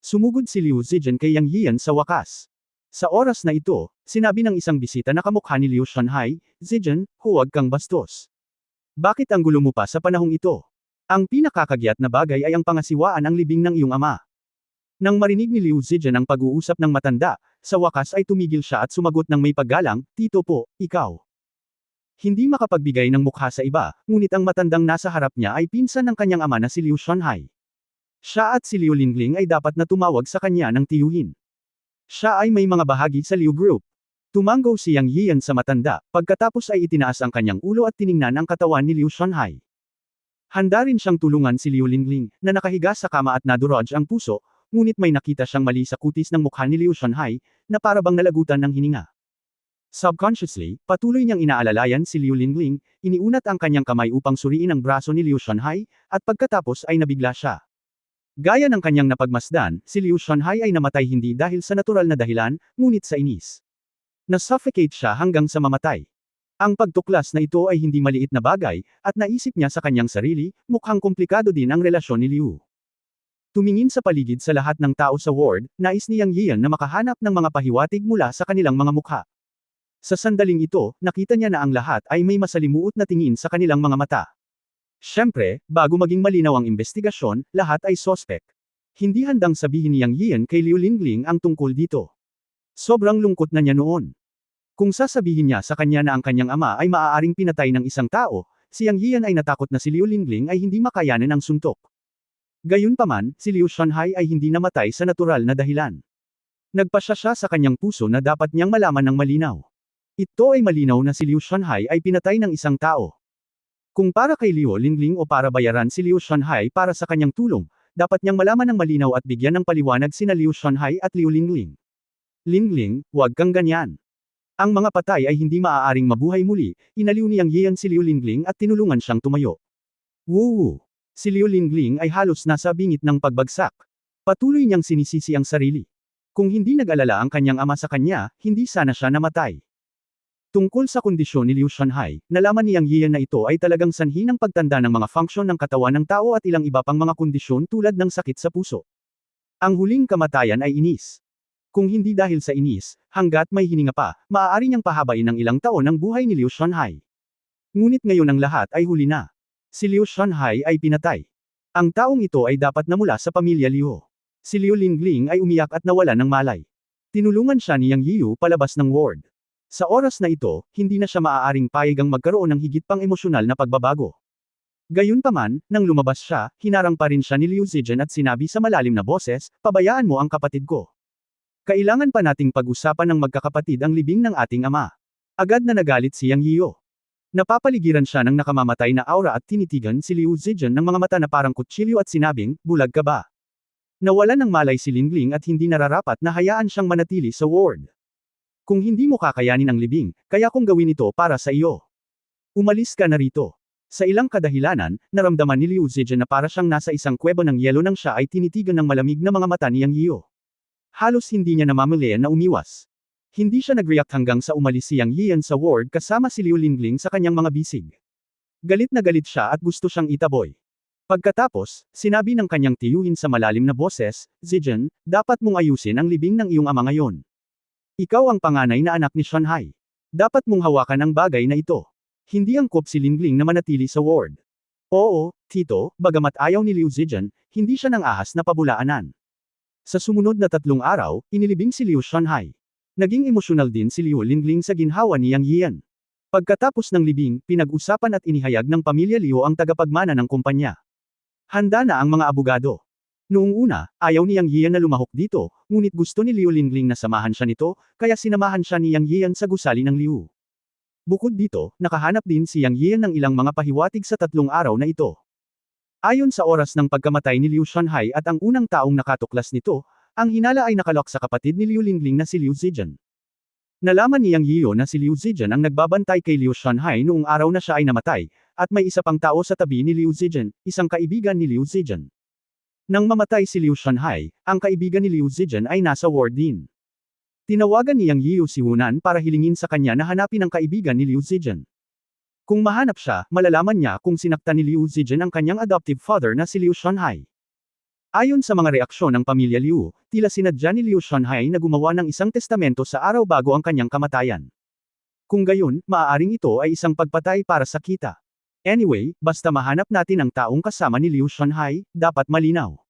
Speaker 1: Sumugod si Liu Zijian kay Yang Yiyan sa wakas. Sa oras na ito, sinabi ng isang bisita na kamukha ni Liu Shanhai, Zijian, huwag kang bastos. Bakit ang gulo mo pa sa panahong ito? Ang pinakakagyat na bagay ay ang pangasiwaan ang libing ng iyong ama. Nang marinig ni Liu Zijian ang pag-uusap ng matanda, sa wakas ay tumigil siya at sumagot ng may paggalang, Tito po, ikaw. Hindi makapagbigay ng mukha sa iba, ngunit ang matandang nasa harap niya ay pinsan ng kanyang ama na si Liu Shanhai. Siya at si Liu Lingling ay dapat na tumawag sa kanya ng tiyuhin. Siya ay may mga bahagi sa Liu Group. Tumanggo si Yang Yiyan sa matanda, pagkatapos ay itinaas ang kanyang ulo at tiningnan ang katawan ni Liu Shanhai. Handa rin siyang tulungan si Liu Lingling, na nakahiga sa kama at nadurog ang puso, ngunit may nakita siyang mali sa kutis ng mukha ni Liu Shanhai, na parabang nalagutan ng hininga. Subconsciously, patuloy niyang inaalalayan si Liu Lingling, iniunat ang kanyang kamay upang suriin ang braso ni Liu Shanhai, at pagkatapos ay nabigla siya. Gaya ng kanyang napagmasdan, si Liu Shanhai ay namatay hindi dahil sa natural na dahilan, ngunit sa inis. Na-suffocate siya hanggang sa mamatay. Ang pagtuklas na ito ay hindi maliit na bagay, at naisip niya sa kanyang sarili, mukhang komplikado din ang relasyon ni Liu. Tumingin sa paligid sa lahat ng tao sa ward, nais ni Yang Yiyan na makahanap ng mga pahiwatig mula sa kanilang mga mukha. Sa sandaling ito, nakita niya na ang lahat ay may masalimuot na tingin sa kanilang mga mata. Siyempre, bago maging malinaw ang investigasyon, lahat ay sospek. Hindi handang sabihin ni Yang Yiyan kay Liu Lingling ang tungkol dito. Sobrang lungkot na niya noon. Kung sasabihin niya sa kanya na ang kanyang ama ay maaaring pinatay ng isang tao, si Yang Yiyan ay natakot na si Liu Lingling ay hindi makayanan ang suntok. Gayunpaman, si Liu Shanhai ay hindi namatay sa natural na dahilan. Nagpasya siya sa kanyang puso na dapat niyang malaman ng malinaw. Ito ay malinaw na si Liu Shanhai ay pinatay ng isang tao. Kung para kay Liu Lingling o para bayaran si Liu Shanhai para sa kanyang tulong, dapat niyang malaman ng malinaw at bigyan ng paliwanag sina Liu Shanhai at Liu Lingling. Lingling, huwag kang ganyan. Ang mga patay ay hindi maaaring mabuhay muli, inaliw ni Yang Yiyan si Liu Lingling at tinulungan siyang tumayo. Woo! Si Liu Lingling ay halos nasa bingit ng pagbagsak. Patuloy niyang sinisisi ang sarili. Kung hindi nag-alala ang kanyang ama sa kanya, hindi sana siya namatay. Tungkol sa kondisyon ni Liu Shanhai, nalaman ni Yang Yiyan na ito ay talagang sanhi ng pagtanda ng mga funksyon ng katawan ng tao at ilang iba pang mga kondisyon tulad ng sakit sa puso. Ang huling kamatayan ay inis. Kung hindi dahil sa inis, hanggat may hininga pa, maaari niyang pahabain ng ilang taon ang buhay ni Liu Shanhai. Ngunit ngayon ang lahat ay huli na. Si Liu Shanhai ay pinatay. Ang taong ito ay dapat na mula sa pamilya Liu. Si Liu Lingling ay umiyak at nawala ng malay. Tinulungan siya ni Yang Yiyu palabas ng ward. Sa oras na ito, hindi na siya maaaring payagang magkaroon ng higit pang emosyonal na pagbabago. Gayunpaman, nang lumabas siya, hinarang pa rin siya ni Liu Zijian at sinabi sa malalim na boses, pabayaan mo ang kapatid ko. Kailangan pa nating pag-usapan ng magkakapatid ang libing ng ating ama. Agad na nagalit si Yang Yiyu. Napapaligiran siya ng nakamamatay na aura at tinitigan si Liu Zijian ng mga mata na parang kutsilyo at sinabing, bulag ka ba? Nawalan ng malay si Lingling at hindi nararapat na hayaan siyang manatili sa ward. Kung hindi mo kakayanin ang libing, kaya kong gawin ito para sa iyo. Umalis ka na rito. Sa ilang kadahilanan, naramdaman ni Liu Zijian na para siyang nasa isang kuweba ng yelo nang siya ay tinitigan ng malamig na mga mata ni Yang Yiyo. Halos hindi niya namamalayan na umiwas. Hindi siya nag-react hanggang sa umalis si Yang Yiyan sa ward kasama si Liu Lingling sa kanyang mga bisig. Galit na galit siya at gusto siyang itaboy. Pagkatapos, sinabi ng kanyang tiyuhin sa malalim na boses, Zijian, dapat mong ayusin ang libing ng iyong ama ngayon. Ikaw ang panganay na anak ni Shanhai. Dapat mong hawakan ang bagay na ito. Hindi angkop si Lingling na manatili sa ward. Oo, tito, bagamat ayaw ni Liu Zijian, hindi siya nang ahas na pabulaanan. Sa sumunod na 3 araw, inilibing si Liu Shanhai. Naging emosyonal din si Liu Lingling sa ginhawa ni Yang Yiyan. Pagkatapos ng libing, pinag-usapan at inihayag ng pamilya Liu ang tagapagmana ng kumpanya. Handa na ang mga abogado. Noong una, ayaw ni Yang Yiyan na lumahok dito, ngunit gusto ni Liu Lingling na samahan siya nito, kaya sinamahan siya ni Yang Yiyan sa gusali ng Liu. Bukod dito, nakahanap din si Yang Yiyan ng ilang mga pahiwatig sa 3 araw na ito. Ayon sa oras ng pagkamatay ni Liu Shanhai at ang unang taong nakatuklas nito, ang hinala ay nakalok sa kapatid ni Liu Lingling na si Liu Zijian. Nalaman ni Yang Yiyo na si Liu Zijian ang nagbabantay kay Liu Shanhai noong araw na siya ay namatay, at may isa pang tao sa tabi ni Liu Zijian, isang kaibigan ni Liu Zijian. Nang mamatay si Liu Shanhai, ang kaibigan ni Liu Zijian ay nasa ward din. Tinawagan ni Yang Yiyo si Hunan para hilingin sa kanya na hanapin ang kaibigan ni Liu Zijian. Kung mahanap siya, malalaman niya kung sinaktan ni Liu Zijian ang kanyang adoptive father na si Liu Shanhai. Ayon sa mga reaksyon ng pamilya Liu, tila sinadya ni Liu Shanhai na gumawa ng isang testamento sa araw bago ang kanyang kamatayan. Kung gayon, maaaring ito ay isang pagpatay para sa kita. Anyway, basta mahanap natin ang taong kasama ni Liu Shanhai, dapat malinaw.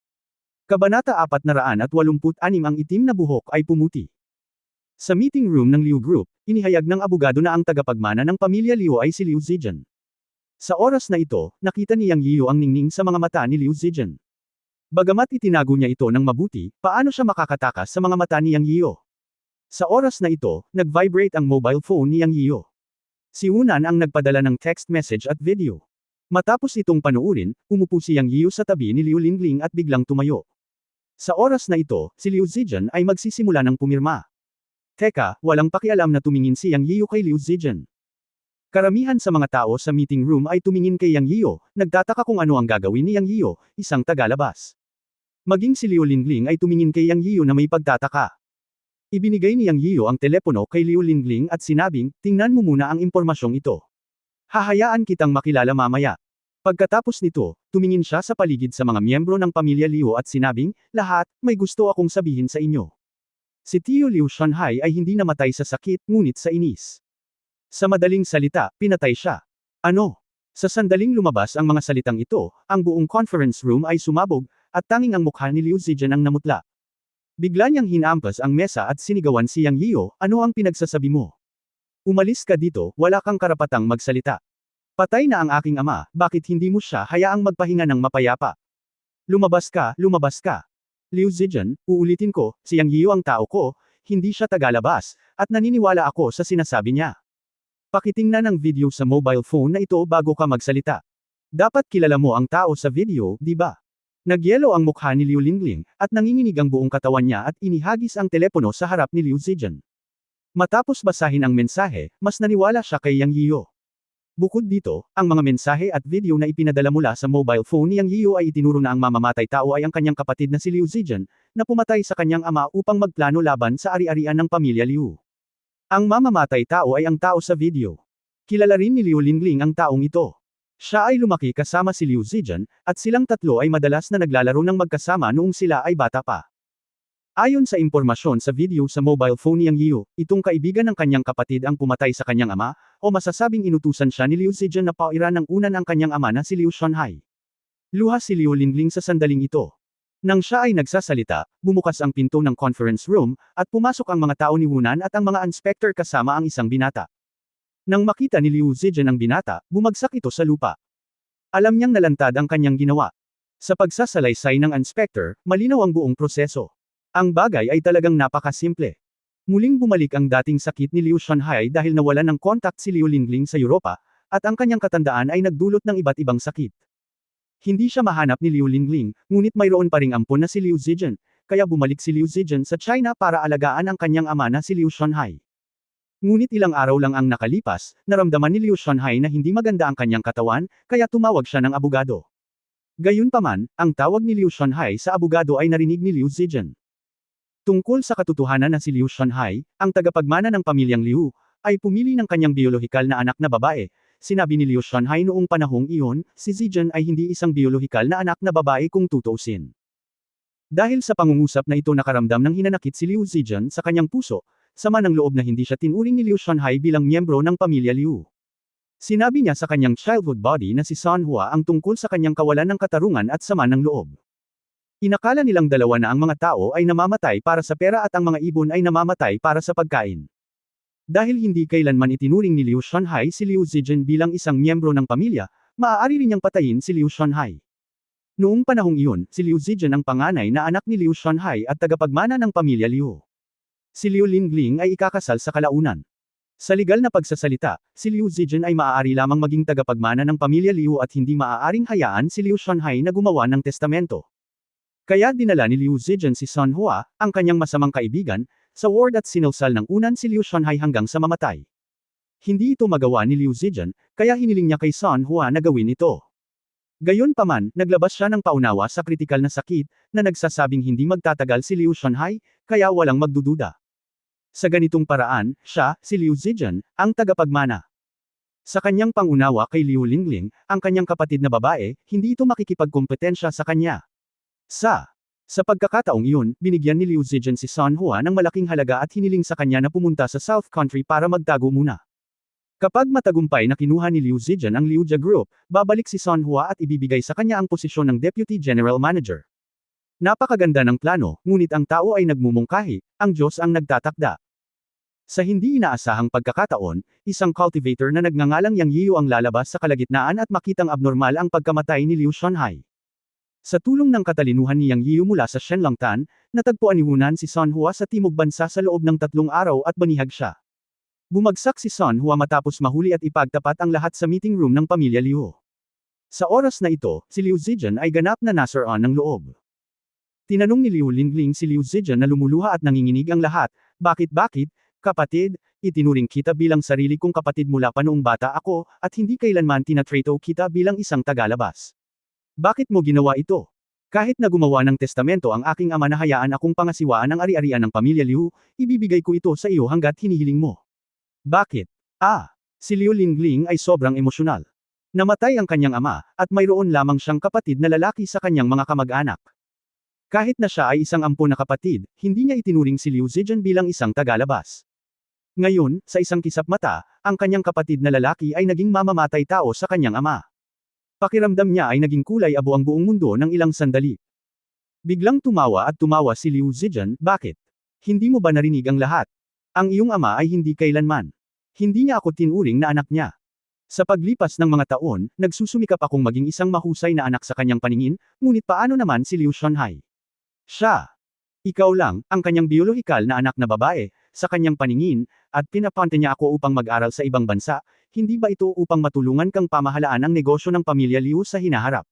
Speaker 1: Kabanata 486 ang itim na buhok ay pumuti. Sa meeting room ng Liu Group, inihayag ng abogado na ang tagapagmana ng pamilya Liu ay si Liu Zijian. Sa oras na ito, nakita ni Yang Yiyo ang ningning sa mga mata ni Liu Zijian. Bagamat itinago niya ito ng mabuti, paano siya makakatakas sa mga mata ni Yang Yiyo? Sa oras na ito, nag-vibrate ang mobile phone ni Yang Yiyo. Si Hunan ang nagpadala ng text message at video. Matapos itong panuurin, umupo si Yang Yiyo sa tabi ni Liu Lingling at biglang tumayo. Sa oras na ito, si Liu Zijian ay magsisimula ng pumirma. Teka, walang pakialam na tumingin si Yang Yiyo kay Liu Zijian. Karamihan sa mga tao sa meeting room ay tumingin kay Yang Yiyo, nagtataka kung ano ang gagawin ni Yang Yiyo, isang tagalabas. Maging si Liu Lingling ay tumingin kay Yang Yiyo na may pagtataka. Ibinigay ni Yang Yiyo ang telepono kay Liu Lingling at sinabing, tingnan mo muna ang impormasyong ito. Hahayaan kitang makilala mamaya. Pagkatapos nito, tumingin siya sa paligid sa mga miyembro ng pamilya Liu at sinabing, lahat, may gusto akong sabihin sa inyo. Si Tio Liu Shanhai ay hindi namatay sa sakit, ngunit sa inis. Sa madaling salita, pinatay siya. Ano? Sa sandaling lumabas ang mga salitang ito, ang buong conference room ay sumabog, at tanging ang mukha ni Liu Zijian ang namutla. Bigla niyang hinampas ang mesa at sinigawan si Yang Yiyo, ano ang pinagsasabi mo? Umalis ka dito, wala kang karapatang magsalita. Patay na ang aking ama, bakit hindi mo siya hayaang magpahinga ng mapayapa? Lumabas ka, lumabas ka. Liu Zijian, uulitin ko, si Yang Yiyo ang tao ko, hindi siya tagalabas, at naniniwala ako sa sinasabi niya. Pakitingnan ang video sa mobile phone na ito bago ka magsalita. Dapat kilala mo ang tao sa video, di ba? Nagyelo ang mukha ni Liu Lingling, at nanginginig ang buong katawan niya at inihagis ang telepono sa harap ni Liu Zijian. Matapos basahin ang mensahe, mas naniwala siya kay Yang Yiyo. Bukod dito, ang mga mensahe at video na ipinadala mula sa mobile phone ni Yang Yiyo ay itinuro na ang mamamatay tao ay ang kanyang kapatid na si Liu Zijian, na pumatay sa kanyang ama upang magplano laban sa ari-arian ng pamilya Liu. Ang mamamatay tao ay ang tao sa video. Kilala rin ni Liu Lingling ang taong ito. Siya ay lumaki kasama si Liu Zijian, at silang tatlo ay madalas na naglalaro ng magkasama noong sila ay bata pa. Ayon sa impormasyon sa video sa mobile phone ni Yang Yiyo, itong kaibigan ng kanyang kapatid ang pumatay sa kanyang ama, o masasabing inutusan siya ni Liu Zijian na pauiran ng unan ang kanyang ama na si Liu Shanhai. Luha si Liu Lingling sa sandaling ito. Nang siya ay nagsasalita, bumukas ang pinto ng conference room, at pumasok ang mga tao ni Hunan at ang mga inspector kasama ang isang binata. Nang makita ni Liu Zijian ang binata, bumagsak ito sa lupa. Alam niyang nalantad ang kanyang ginawa. Sa pagsasalaysay ng inspector, malinaw ang buong proseso. Ang bagay ay talagang napakasimple. Muling bumalik ang dating sakit ni Liu Shanhai dahil nawalan ng kontak si Liu Lingling sa Europa, at ang kanyang katandaan ay nagdulot ng iba't ibang sakit. Hindi siya mahanap ni Liu Lingling, ngunit mayroon pa ring ampon na si Liu Zijian, kaya bumalik si Liu Zijian sa China para alagaan ang kanyang ama na si Liu Shunhai. Ngunit ilang araw lang ang nakalipas, naramdaman ni Liu Shunhai na hindi maganda ang kanyang katawan, kaya tumawag siya ng abogado. Gayunpaman, ang tawag ni Liu Shunhai sa abogado ay narinig ni Liu Zijian. Tungkol sa katotohanan na si Liu Shunhai, ang tagapagmana ng pamilyang Liu, ay pumili ng kanyang biolohikal na anak na babae. Sinabi ni Liu Shunhai noong panahong iyon, si Zijian ay hindi isang biolohikal na anak na babae kung tutuusin. Dahil sa pangungusap na ito nakaramdam ng hinanakit si Liu Zijian sa kanyang puso, sama ng loob na hindi siya tinuring ni Liu Shunhai bilang miyembro ng pamilya Liu. Sinabi niya sa kanyang childhood body na si Sun Hua ang tungkol sa kanyang kawalan ng katarungan at sama ng loob. Inakala nilang dalawa na ang mga tao ay namamatay para sa pera at ang mga ibon ay namamatay para sa pagkain. Dahil hindi kailanman itinuring ni Liu Shunhai si Liu Zijian bilang isang miyembro ng pamilya, maaari rin niyang patayin si Liu Shunhai. Noong panahong iyon, si Liu Zijian ang panganay na anak ni Liu Shunhai at tagapagmana ng pamilya Liu. Si Liu Lingling ay ikakasal sa kalaunan. Sa legal na pagsasalita, si Liu Zijian ay maaari lamang maging tagapagmana ng pamilya Liu at hindi maaaring hayaan si Liu Shunhai na gumawa ng testamento. Kaya dinala ni Liu Zijian si Sun Hua, ang kanyang masamang kaibigan, sa ward at sinulsal ng unan si Liu Shunhai hanggang sa mamatay. Hindi ito magawa ni Liu Zijian, kaya hiniling niya kay Sun Hua na gawin ito. Gayunpaman, naglabas siya ng paunawa sa kritikal na sakit, na nagsasabing hindi magtatagal si Liu Shunhai, kaya walang magdududa. Sa ganitong paraan, siya, si Liu Zijian, ang tagapagmana. Sa kanyang pangunawa kay Liu Lingling, ang kanyang kapatid na babae, hindi ito makikipagkompetensya sa kanya. Sa pagkakataong iyon, binigyan ni Liu Zijian si Sun Hua ng malaking halaga at hiniling sa kanya na pumunta sa South Country para magtago muna. Kapag matagumpay na kinuha ni Liu Zijian ang Liu Jia Group, babalik si Sun Hua at ibibigay sa kanya ang posisyon ng Deputy General Manager. Napakaganda ng plano, ngunit ang tao ay nagmumungkahi, ang Diyos ang nagtatakda. Sa hindi inaasahang pagkakataon, isang cultivator na nagngangalang Yang Yiyu ang lalabas sa kalagitnaan at makitang abnormal ang pagkamatay ni Liu Shunhai. Sa tulong ng katalinuhan ni Yang Yiyu mula sa Shenlongtan, natagpuan ni Hunan si Sun Hua sa timog bansa sa loob ng 3 araw at banihag siya. Bumagsak si Sun Hua matapos mahuli at ipagtapat ang lahat sa meeting room ng pamilya Liu. Sa oras na ito, si Liu Zijian ay ganap na nasaran ng loob. Tinanong ni Liu Lingling si Liu Zijian na lumuluha at nanginginig ang lahat, bakit, kapatid, itinuring kita bilang sarili kong kapatid mula pa noong bata ako, at hindi kailanman tinatrato kita bilang isang tagalabas. Bakit mo ginawa ito? Kahit na gumawa ng testamento ang aking ama na hayaan akong pangasiwaan ang ari-arian ng pamilya Liu, ibibigay ko ito sa iyo hanggat hinihiling mo. Bakit? Si Liu Lingling ay sobrang emosyonal. Namatay ang kanyang ama, at mayroon lamang siyang kapatid na lalaki sa kanyang mga kamag-anak. Kahit na siya ay isang ampon na kapatid, hindi niya itinuring si Liu Zijian bilang isang tagalabas. Ngayon, sa isang kisap mata, ang kanyang kapatid na lalaki ay naging mamamatay tao sa kanyang ama. Pakiramdam niya ay naging kulay abo ang buong mundo ng ilang sandali. Biglang tumawa at tumawa si Liu Zijian, bakit? Hindi mo ba narinig ang lahat? Ang iyong ama ay hindi kailanman. Hindi niya ako tinuring na anak niya. Sa paglipas ng mga taon, nagsusumikap akong maging isang mahusay na anak sa kanyang paningin, ngunit paano naman si Liu Shunhai? Ikaw lang, ang kanyang biolohikal na anak na babae, sa kanyang paningin, at pinapante niya ako upang mag-aral sa ibang bansa, hindi ba ito upang matulungan kang pamahalaan ang negosyo ng pamilya Liu sa hinaharap?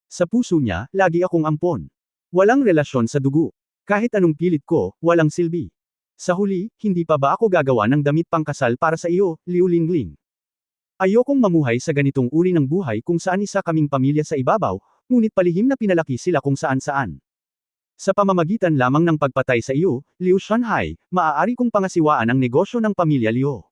Speaker 1: Sa puso niya, lagi akong ampon. Walang relasyon sa dugo. Kahit anong pilit ko, walang silbi. Sa huli, hindi pa ba ako gagawa ng damit pangkasal para sa iyo, Liu Lingling? Ayokong mamuhay sa ganitong uri ng buhay kung saan isa kaming pamilya sa ibabaw, ngunit palihim na pinalaki sila kung saan-saan. Sa pamamagitan lamang ng pagpatay sa iyo, Liu Shunhai, maaari kong pangasiwaan ang negosyo ng pamilya Liu.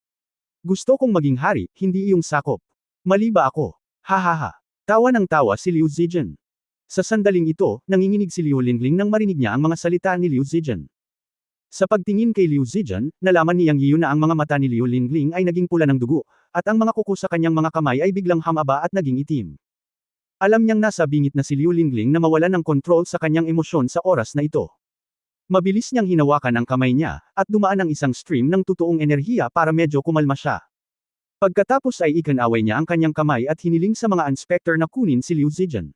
Speaker 1: Gusto kong maging hari, hindi iyong sakop. Mali ba ako? Hahaha. Tawa ng tawa si Liu Zijian. Sa sandaling ito, nanginginig si Liu Lingling nang marinig niya ang mga salita ni Liu Zijian. Sa pagtingin kay Liu Zijian, nalaman ni Yang Yiyu na ang mga mata ni Liu Lingling ay naging pula ng dugo, at ang mga kuko sa kanyang mga kamay ay biglang hamaba at naging itim. Alam niyang nasa bingit na si Liu Lingling na mawalan ng kontrol sa kanyang emosyon sa oras na ito. Mabilis niyang hinawakan ang kamay niya, at dumaan ang isang stream ng totoong enerhiya para medyo kumalma siya. Pagkatapos ay ikinaway niya ang kanyang kamay at hiniling sa mga inspector na kunin si Liu Zijian.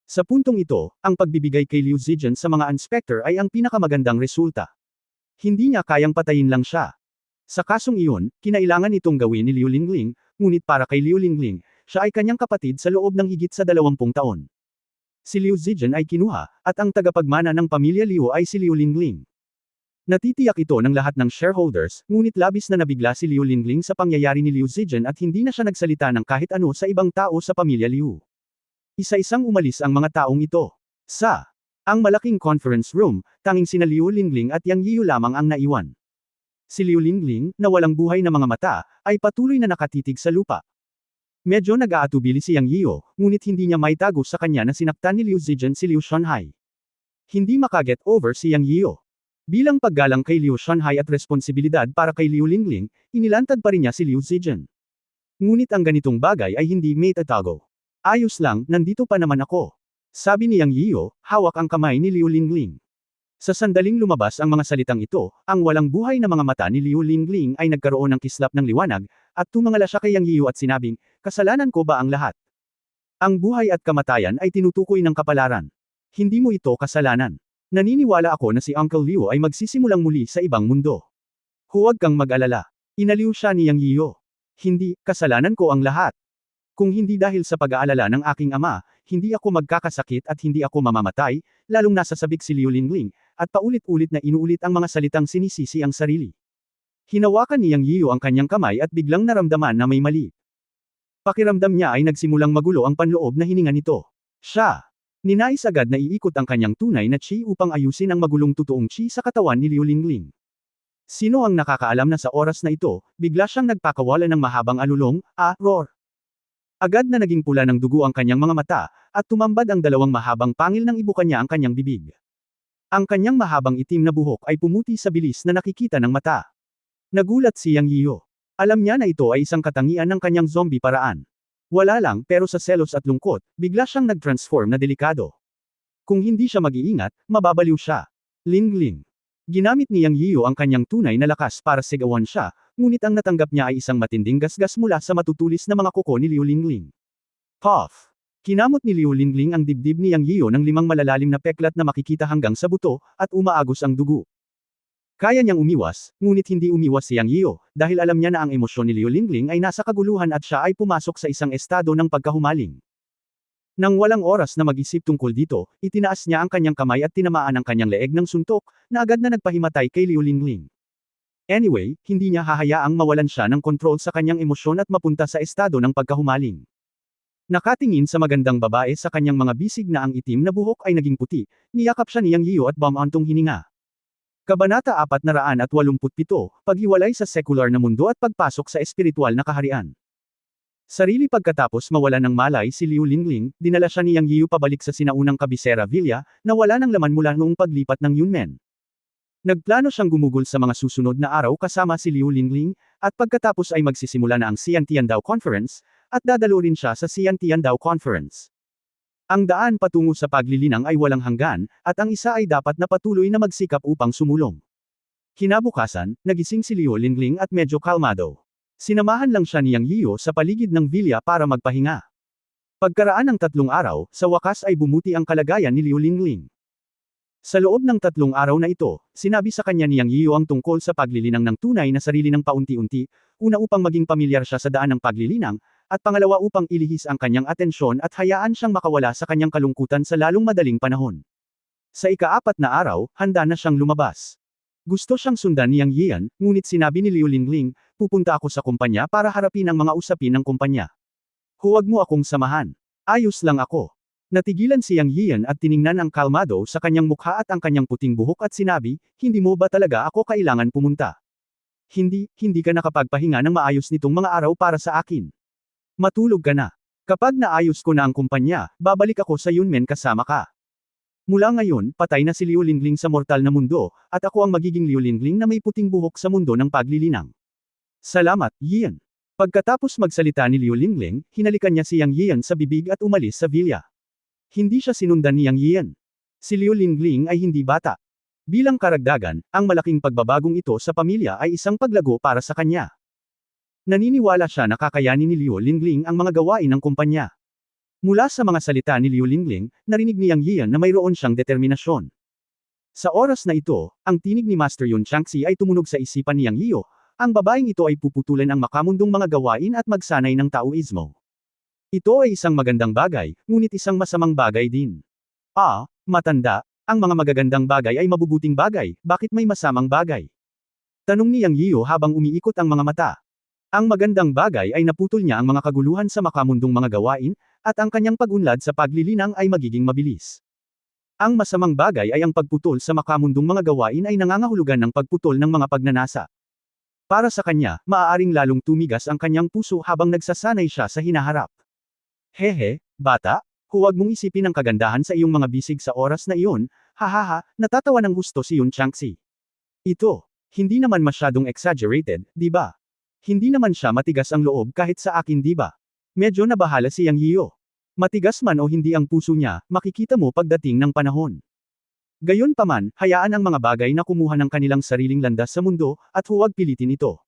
Speaker 1: Sa puntong ito, ang pagbibigay kay Liu Zijian sa mga inspector ay ang pinakamagandang resulta. Hindi niya kayang patayin lang siya. Sa kasong iyon, kinailangan itong gawin ni Liu Lingling, ngunit para kay Liu Lingling, siya ay kanyang kapatid sa loob ng higit sa 20 taon. Si Liu Zijian ay kinuha, at ang tagapagmana ng pamilya Liu ay si Liu Lingling. Natitiyak ito ng lahat ng shareholders, ngunit labis na nabigla si Liu Lingling sa pangyayari ni Liu Zijian at hindi na siya nagsalita ng kahit ano sa ibang tao sa pamilya Liu. Isa-isang umalis ang mga taong ito. Ang malaking conference room, tanging sina Liu Lingling at Yang Yiyu lamang ang naiwan. Si Liu Lingling, na walang buhay na mga mata, ay patuloy na nakatitig sa lupa. Medyo nag-aatubili si Yang Yiyu, ngunit hindi niya maitago sa kanya na sinaktan ni Liu Zijian si Liu Shanhai. Hindi makaget over si Yang Yiyu. Bilang paggalang kay Liu Shanhai at responsibilidad para kay Liu Lingling, inilantad pa rin niya si Liu Zijian. Ngunit ang ganitong bagay ay hindi may tatago. Ayos lang, nandito pa naman ako. Sabi ni Yang Yiyu, hawak ang kamay ni Liu Lingling. Sa sandaling lumabas ang mga salitang ito, ang walang buhay na mga mata ni Liu Lingling ay nagkaroon ng kislap ng liwanag, at tumangala siya kay Yang Yiyu at sinabing, kasalanan ko ba ang lahat? Ang buhay at kamatayan ay tinutukoy ng kapalaran. Hindi mo ito kasalanan. Naniniwala ako na si Uncle Liu ay magsisimulang muli sa ibang mundo. Huwag kang mag-alala. Inaliw siya ni Yang Yiyu. Hindi, kasalanan ko ang lahat. Kung hindi dahil sa pag-aalala ng aking ama, hindi ako magkakasakit at hindi ako mamamatay, lalong nasasabik si Liu Lingling, at paulit-ulit na inuulit ang mga salitang sinisisi ang sarili. Hinawakan ni Yang Yiyu ang kanyang kamay at biglang naramdaman na may mali. Pakiramdam niya ay nagsimulang magulo ang panloob na hininga nito. Ninais agad na iikot ang kanyang tunay na chi upang ayusin ang magulong totoong chi sa katawan ni Liu Lingling. Sino ang nakakaalam na sa oras na ito, bigla siyang nagpakawala ng mahabang alulong, roar. Agad na naging pula ng dugo ang kanyang mga mata, at tumambad ang dalawang mahabang pangil ng ibuka niya ang kanyang bibig. Ang kanyang mahabang itim na buhok ay pumuti sa bilis na nakikita ng mata. Nagulat si Yang Yiyu. Alam niya na ito ay isang katangian ng kanyang zombie paraan. Wala lang, pero sa selos at lungkot, bigla siyang nag-transform na delikado. Kung hindi siya mag-iingat, mababaliw siya. Lingling. Ginamit ni Yang Yiyu ang kanyang tunay na lakas para sigawan siya, ngunit ang natanggap niya ay isang matinding gasgas mula sa matutulis na mga kuko ni Liu Lingling. Puff! Kinamot ni Liu Lingling ang dibdib ni Yang Yiyu ng 5 malalalim na peklat na makikita hanggang sa buto, at umaagos ang dugo. Kaya niyang umiwas, ngunit hindi umiwas si Yang Yiyu, dahil alam niya na ang emosyon ni Liu Lingling ay nasa kaguluhan at siya ay pumasok sa isang estado ng pagkahumaling. Nang walang oras na mag-isip tungkol dito, itinaas niya ang kanyang kamay at tinamaan ang kanyang leeg ng suntok, na agad na nagpahimatay kay Liu Lingling. Anyway, hindi niya hahayaang mawalan siya ng kontrol sa kanyang emosyon at mapunta sa estado ng pagkahumaling. Nakatingin sa magandang babae sa kanyang mga bisig na ang itim na buhok ay naging puti, niyakap siya ni Yang Yiyu at bumantong hininga. Kabanata 487, Paghiwalay sa sekular na mundo at pagpasok sa espiritual na kaharian. Sarili pagkatapos mawalan ng malay si Liu Lingling, dinala siya ni Yang Yiyu pabalik sa sinaunang Kabisera Villa, na wala ng laman mula noong paglipat ng Yunmen. Nagplano siyang gumugol sa mga susunod na araw kasama si Liu Lingling, at pagkatapos ay magsisimula na ang Xiantiandao Conference, at dadalo rin siya sa Xiantiandao Conference. Ang daan patungo sa paglilinang ay walang hanggan, at ang isa ay dapat na patuloy na magsikap upang sumulong. Kinabukasan, nagising si Liu Lingling at medyo kalmado. Sinamahan lang siya ni Yang Yiyu sa paligid ng villa para magpahinga. Pagkaraan ng 3 araw, sa wakas ay bumuti ang kalagayan ni Liu Lingling. Sa loob ng 3 araw na ito, sinabi sa kanya ni Yang Yiyu ang tungkol sa paglilinang ng tunay na sarili ng paunti-unti, una upang maging pamilyar siya sa daan ng paglilinang, at pangalawa upang ilihis ang kanyang atensyon at hayaan siyang makawala sa kanyang kalungkutan sa lalong madaling panahon. Sa ika-4 na araw, handa na siyang lumabas. Gusto siyang sundan ni Yang Yian, ngunit sinabi ni Liu Lingling, pupunta ako sa kumpanya para harapin ang mga usapin ng kumpanya. Huwag mo akong samahan. Ayos lang ako. Natigilan si Yang Yian at tiningnan ang kalmado sa kanyang mukha at ang kanyang puting buhok at sinabi, hindi mo ba talaga ako kailangan pumunta? Hindi ka nakapagpahinga ng maayos nitong mga araw para sa akin. Matulog ka na. Kapag naayos ko na ang kumpanya, babalik ako sa Yunmen kasama ka. Mula ngayon, patay na si Liu Lingling sa mortal na mundo, at ako ang magiging Liu Lingling na may puting buhok sa mundo ng paglilinang. Salamat, Yian. Pagkatapos magsalita ni Liu Lingling, hinalikan niya si Yang Yian sa bibig at umalis sa villa. Hindi siya sinundan ni Yang Yian. Si Liu Lingling ay hindi bata. Bilang karagdagan, ang malaking pagbabagong ito sa pamilya ay isang paglago para sa kanya. Naniniwala siya na kakayanin ni Liu Lingling ang mga gawain ng kumpanya. Mula sa mga salita ni Liu Lingling, narinig ni Yang Yian na mayroon siyang determinasyon. Sa oras na ito, ang tinig ni Master Yun Changxi ay tumunog sa isipan ni Yang Yiu, ang babaeng ito ay puputulan ang makamundong mga gawain at magsanay ng Taoismo. Ito ay isang magandang bagay, ngunit isang masamang bagay din. Matanda, ang mga magagandang bagay ay mabubuting bagay, bakit may masamang bagay? Tanong ni Yang Yiyo habang umiikot ang mga mata. Ang magandang bagay ay naputol niya ang mga kaguluhan sa makamundong mga gawain, at ang kanyang pag-unlad sa paglilinang ay magiging mabilis. Ang masamang bagay ay ang pagputol sa makamundong mga gawain ay nangangahulugan ng pagputol ng mga pagnanasa. Para sa kanya, maaaring lalong tumigas ang kanyang puso habang nagsasanay siya sa hinaharap. Hehe, bata, huwag mong isipin ang kagandahan sa iyong mga bisig sa oras na iyon, hahaha, natatawa ng husto si Yun Changxi. Ito, hindi naman masyadong exaggerated, di ba? Hindi naman siya matigas ang loob kahit sa akin, di ba? Medyo nabahala si Yang Yiyo. Matigas man o hindi ang puso niya, makikita mo pagdating ng panahon. Gayunpaman, hayaan ang mga bagay na kumuha ng kanilang sariling landas sa mundo, at huwag pilitin ito.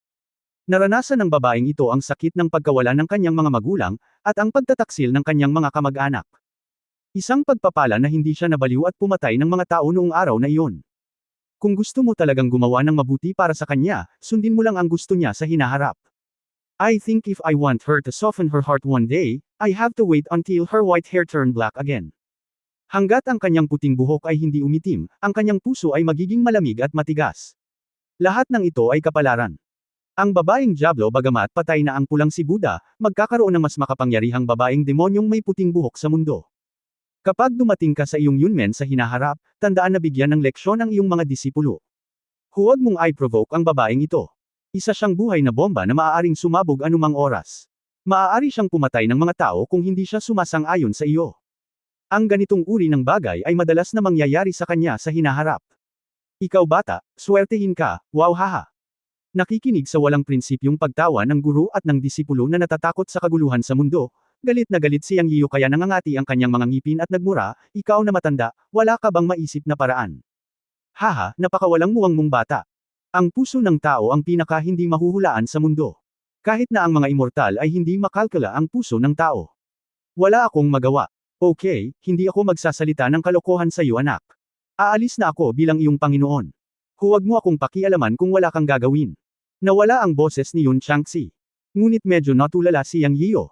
Speaker 1: Naranasan ng babaeng ito ang sakit ng pagkawala ng kanyang mga magulang, at ang pagtataksil ng kanyang mga kamag-anak. Isang pagpapala na hindi siya nabaliw at pumatay ng mga tao noong araw na iyon. Kung gusto mo talagang gumawa ng mabuti para sa kanya, sundin mo lang ang gusto niya sa hinaharap. I think if I want her to soften her heart one day, I have to wait until her white hair turn black again. Hanggat ang kanyang puting buhok ay hindi umitim, ang kanyang puso ay magiging malamig at matigas. Lahat ng ito ay kapalaran. Ang babaeng Diablo bagamat patay na ang pulang si Buddha, magkakaroon ng mas makapangyarihang babaeng demonyong may puting buhok sa mundo. Kapag dumating ka sa iyong Yunmen sa hinaharap, tandaan na bigyan ng leksyon ang iyong mga disipulo. Huwag mong i-provoke ang babaeng ito. Isa siyang buhay na bomba na maaaring sumabog anumang oras. Maaari siyang pumatay ng mga tao kung hindi siya sumasang-ayon sa iyo. Ang ganitong uri ng bagay ay madalas na mangyayari sa kanya sa hinaharap. Ikaw bata, swertehin ka, wow haha. Nakikinig sa walang prinsipyong pagtawa ng guro at ng disipulo na natatakot sa kaguluhan sa mundo, galit na galit si Yang Yiyo kaya nangangati ang kanyang mga ngipin at nagmura, ikaw na matanda, wala ka bang maisip na paraan? Haha, napakawalang muwang mong bata. Ang puso ng tao ang pinaka hindi mahuhulaan sa mundo. Kahit na ang mga immortal ay hindi makalkula ang puso ng tao. Wala akong magawa. Okay, hindi ako magsasalita ng kalokohan sa iyo anak. Aalis na ako bilang iyong Panginoon. Huwag mo akong pakialaman kung wala kang gagawin. Nawala ang boses ni Yun Changxi. Ngunit medyo natulala si Yang Yiyo.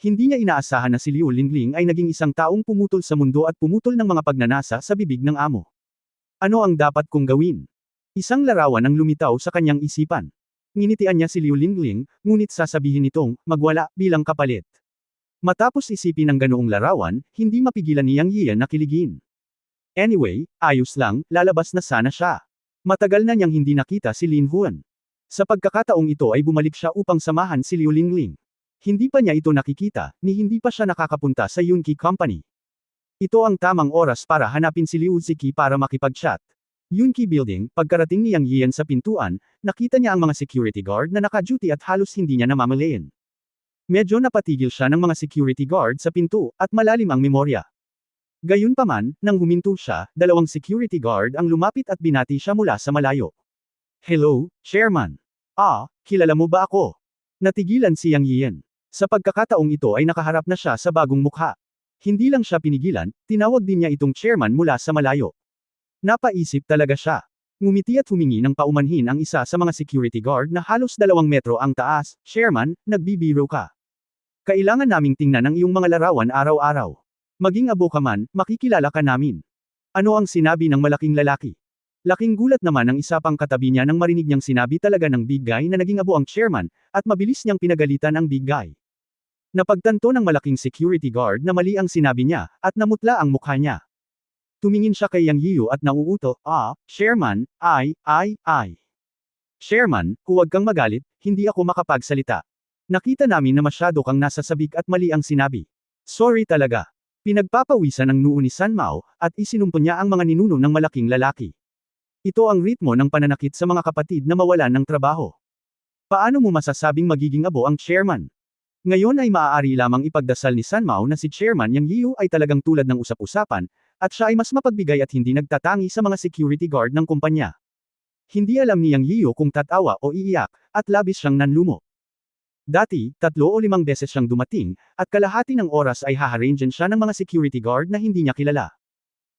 Speaker 1: Hindi niya inaasahan na si Liu Lingling ay naging isang taong pumutol sa mundo at pumutol ng mga pagnanasa sa bibig ng amo. Ano ang dapat kong gawin? Isang larawan ang lumitaw sa kanyang isipan. Nginitian niya si Liu Lingling, ngunit sasabihin nitong, magwala, bilang kapalit. Matapos isipin ang ganoong larawan, hindi mapigilan ni Yang Yiyan na kiligin. Anyway, ayos lang, lalabas na sana siya. Matagal na niyang hindi nakita si Lin Huan. Sa pagkakataong ito ay bumalik siya upang samahan si Liu Lingling. Hindi pa niya ito nakikita, ni hindi pa siya nakakapunta sa Yunqi Company. Ito ang tamang oras para hanapin si Liu Ziki para makipag-chat. Yunqi Building, pagkarating ni Yang Yiyan sa pintuan, nakita niya ang mga security guard na naka-duty at halos hindi niya namamalayan. Medyo napatigil siya ng mga security guard sa pinto, at malalim ang memorya. Gayunpaman, nang huminto siya, dalawang security guard ang lumapit at binati siya mula sa malayo. Hello, Chairman. Kilala mo ba ako? Natigilan si Yang Yiyan. Sa pagkakataong ito ay nakaharap na siya sa bagong mukha. Hindi lang siya pinigilan, tinawag din niya itong chairman mula sa malayo. Napaisip talaga siya. Ngumiti at humingi ng paumanhin ang isa sa mga security guard na halos 2 metro ang taas, Chairman, nagbibiro ka. Kailangan naming tingnan ang iyong mga larawan araw-araw. Maging abo ka man, makikilala ka namin. Ano ang sinabi ng malaking lalaki? Laking gulat naman ang isa pang katabi niya nang marinig niyang sinabi talaga ng big guy na naging abo ang chairman, at mabilis niyang pinagalitan ang big guy. Napagtanto ng malaking security guard na mali ang sinabi niya, at namutla ang mukha niya. Tumingin siya kay Yang Yiyo at nauuto, Chairman, Chairman, huwag kang magalit, hindi ako makapagsalita. Nakita namin na masyado kang nasasabik at mali ang sinabi. Sorry talaga. Pinagpapawisan ng noo ni San Mao, at isinumpo niya ang mga ninuno ng malaking lalaki. Ito ang ritmo ng pananakit sa mga kapatid na mawalan ng trabaho. Paano mo masasabing magiging abo ang chairman? Ngayon ay maaari lamang ipagdasal ni San Mao na si Chairman Yang Yiyo ay talagang tulad ng usap-usapan, at siya ay mas mapagbigay at hindi nagtatangi sa mga security guard ng kumpanya. Hindi alam ni Yang Yiyo kung tatawa o iiyak, at labis siyang nanlumo. Dati, 3 o 5 beses siyang dumating, at kalahati ng oras ay haharangan siya ng mga security guard na hindi niya kilala.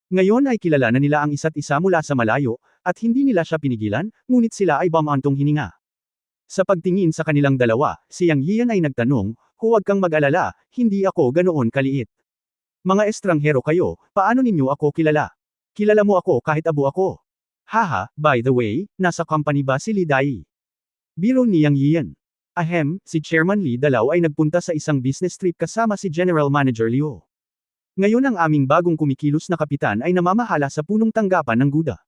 Speaker 1: Ngayon ay kilala na nila ang isa't isa mula sa malayo, at hindi nila siya pinigilan, ngunit sila ay bumantong hininga. Sa pagtingin sa kanilang dalawa, si Yang Yian ay nagtanong, huwag kang mag-alala, hindi ako ganoon kaliit. Mga estranghero kayo, paano ninyo ako kilala? Kilala mo ako kahit abo ako. Haha, by the way, nasa company ba si Li Dai? Biro ni Yang Yian. Ahem, si Chairman Li Dalao ay nagpunta sa isang business trip kasama si General Manager Liu. Ngayon ang aming bagong kumikilos na kapitan ay namamahala sa punong tanggapan ng Guda.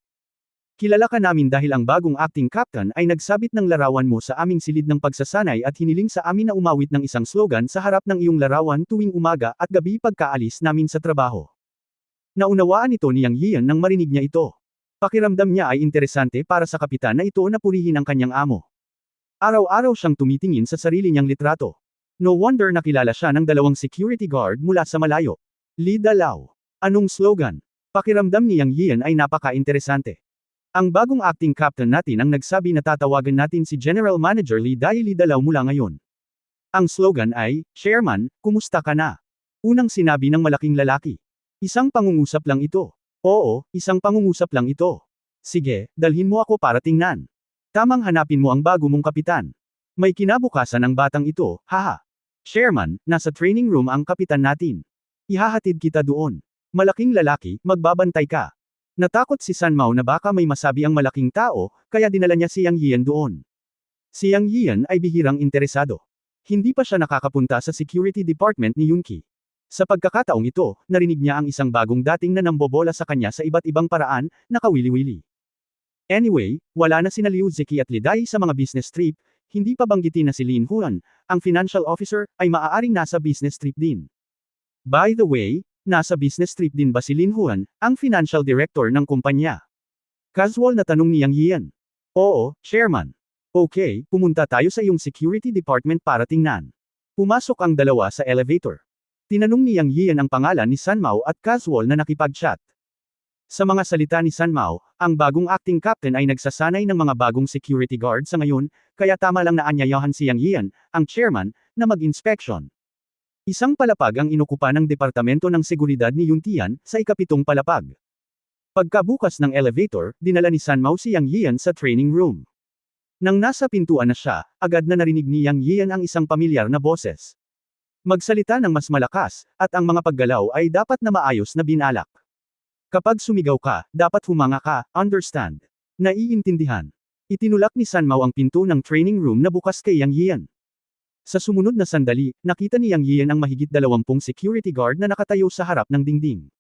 Speaker 1: Kilala ka namin dahil ang bagong acting captain ay nagsabit ng larawan mo sa aming silid ng pagsasanay at hiniling sa amin na umawit ng isang slogan sa harap ng iyong larawan tuwing umaga at gabi pagkaalis namin sa trabaho. Naunawaan ito ni Yang Yian nang marinig niya ito. Pakiramdam niya ay interesante para sa kapitan na ito na purihin ang kanyang amo. Araw-araw siyang tumitingin sa sarili niyang litrato. No wonder nakilala siya ng dalawang security guard mula sa malayo. Li Dalao. Anong slogan? Pakiramdam ni Yang Yian ay napaka-interesante. Ang bagong acting captain natin ang nagsabi na tatawagan natin si General Manager Li Dai Li Dalao mula ngayon. Ang slogan ay, Chairman, kumusta ka na? Unang sinabi ng malaking lalaki. Isang pangungusap lang ito. Oo, isang pangungusap lang ito. Sige, dalhin mo ako para tingnan. Tamang hanapin mo ang bago mong kapitan. May kinabukasan ang batang ito, haha. Chairman, nasa training room ang kapitan natin. Ihahatid kita doon. Malaking lalaki, magbabantay ka. Natakot si San Mao na baka may masabi ang malaking tao, kaya dinala niya si Yang Yian doon. Si Yang Yian ay bihirang interesado. Hindi pa siya nakakapunta sa security department ni Yunki. Sa pagkakataong ito, narinig niya ang isang bagong dating na nambobola sa kanya sa iba't ibang paraan, nakawili-wili. Anyway, wala na sina Liu Zeki at Li Dai sa mga business trip, hindi pa banggitin na si Lin Huan, ang financial officer, ay maaaring nasa business trip din. By the way, nasa business trip din ba si Lin Huan, ang financial director ng kumpanya? Casual na tanong ni Yang Yian. Oo, Chairman. Okay, pumunta tayo sa iyong security department para tingnan. Pumasok ang dalawa sa elevator. Tinanong ni Yang Yian ang pangalan ni San Mao at casual na nakipag-chat. Sa mga salita ni San Mao, ang bagong acting captain ay nagsasanay ng mga bagong security guard sa ngayon, kaya tama lang na anyayahan si Yang Yian, ang chairman, na mag-inspection. Isang palapag ang inukupa ng Departamento ng Seguridad ni Yuntian, sa ikapitong palapag. Pagkabukas ng elevator, dinala ni San Mao si Yang Yian sa training room. Nang nasa pintuan na siya, agad na narinig ni Yang Yian ang isang pamilyar na boses. Magsalita ng mas malakas, at ang mga paggalaw ay dapat na maayos na binalak. Kapag sumigaw ka, dapat humanga ka, understand? Naiintindihan. Itinulak ni San Mao ang pinto ng training room na bukas kay Yang Yian. Sa sumunod na sandali, nakita ni Yang Yian ang mahigit 20 security guard na nakatayo sa harap ng dingding.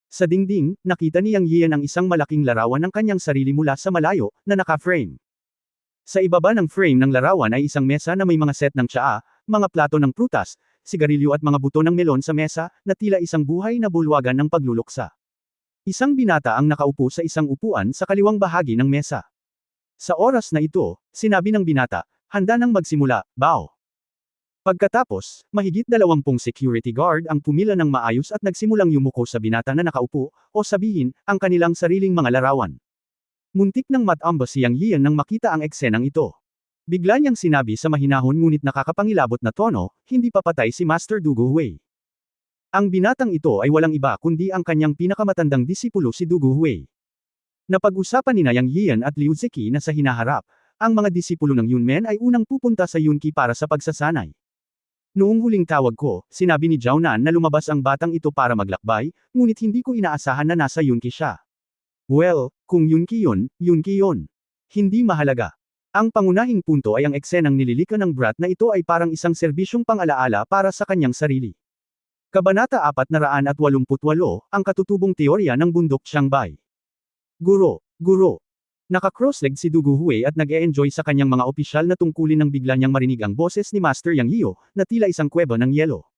Speaker 1: Sa dingding, nakita ni Yang Yian ang isang malaking larawan ng kanyang sarili mula sa malayo, na naka-frame. Sa ibaba ng frame ng larawan ay isang mesa na may mga set ng tsaa, mga plato ng prutas, sigarilyo at mga buto ng melon sa mesa, na tila isang buhay na bulwagan ng pagluluksa. Isang binata ang nakaupo sa isang upuan sa kaliwang bahagi ng mesa. Sa oras na ito, sinabi ng binata, handa nang magsimula, bow. Pagkatapos, mahigit 20 security guard ang pumila ng maayos at nagsimulang yumuko sa binata na nakaupo, o sabihin, ang kanilang sariling mga larawan. Muntik nang matamba si Yang Yian nang makita ang eksenang ito. Bigla niyang sinabi sa mahinahon ngunit nakakapangilabot na tono, hindi pa patay si Master Dugu Hui. Ang binatang ito ay walang iba kundi ang kanyang pinakamatandang disipulo si Dugu Hui. Napag-usapan ni Yang Yian at Liu Zeki na sa hinaharap, ang mga disipulo ng Yunmen ay unang pupunta sa Yunki para sa pagsasanay. Noong huling tawag ko, sinabi ni Zhao Nan na lumabas ang batang ito para maglakbay, ngunit hindi ko inaasahan na nasa Yunki siya. Well, kung Yunki yun, Yunki yun. Hindi mahalaga. Ang pangunahing punto ay ang eksenang nililika ng brat na ito ay parang isang serbisyong pang-alaala para sa kanyang sarili. Kabanata 488, ang katutubong teorya ng bundok Xiangbei. Guro. Naka-cross-legged si Dugu Hui at nag-e-enjoy sa kanyang mga opisyal na tungkulin nang bigla niyang marinig ang boses ni Master Yang Hio, na tila isang kuweba ng yelo.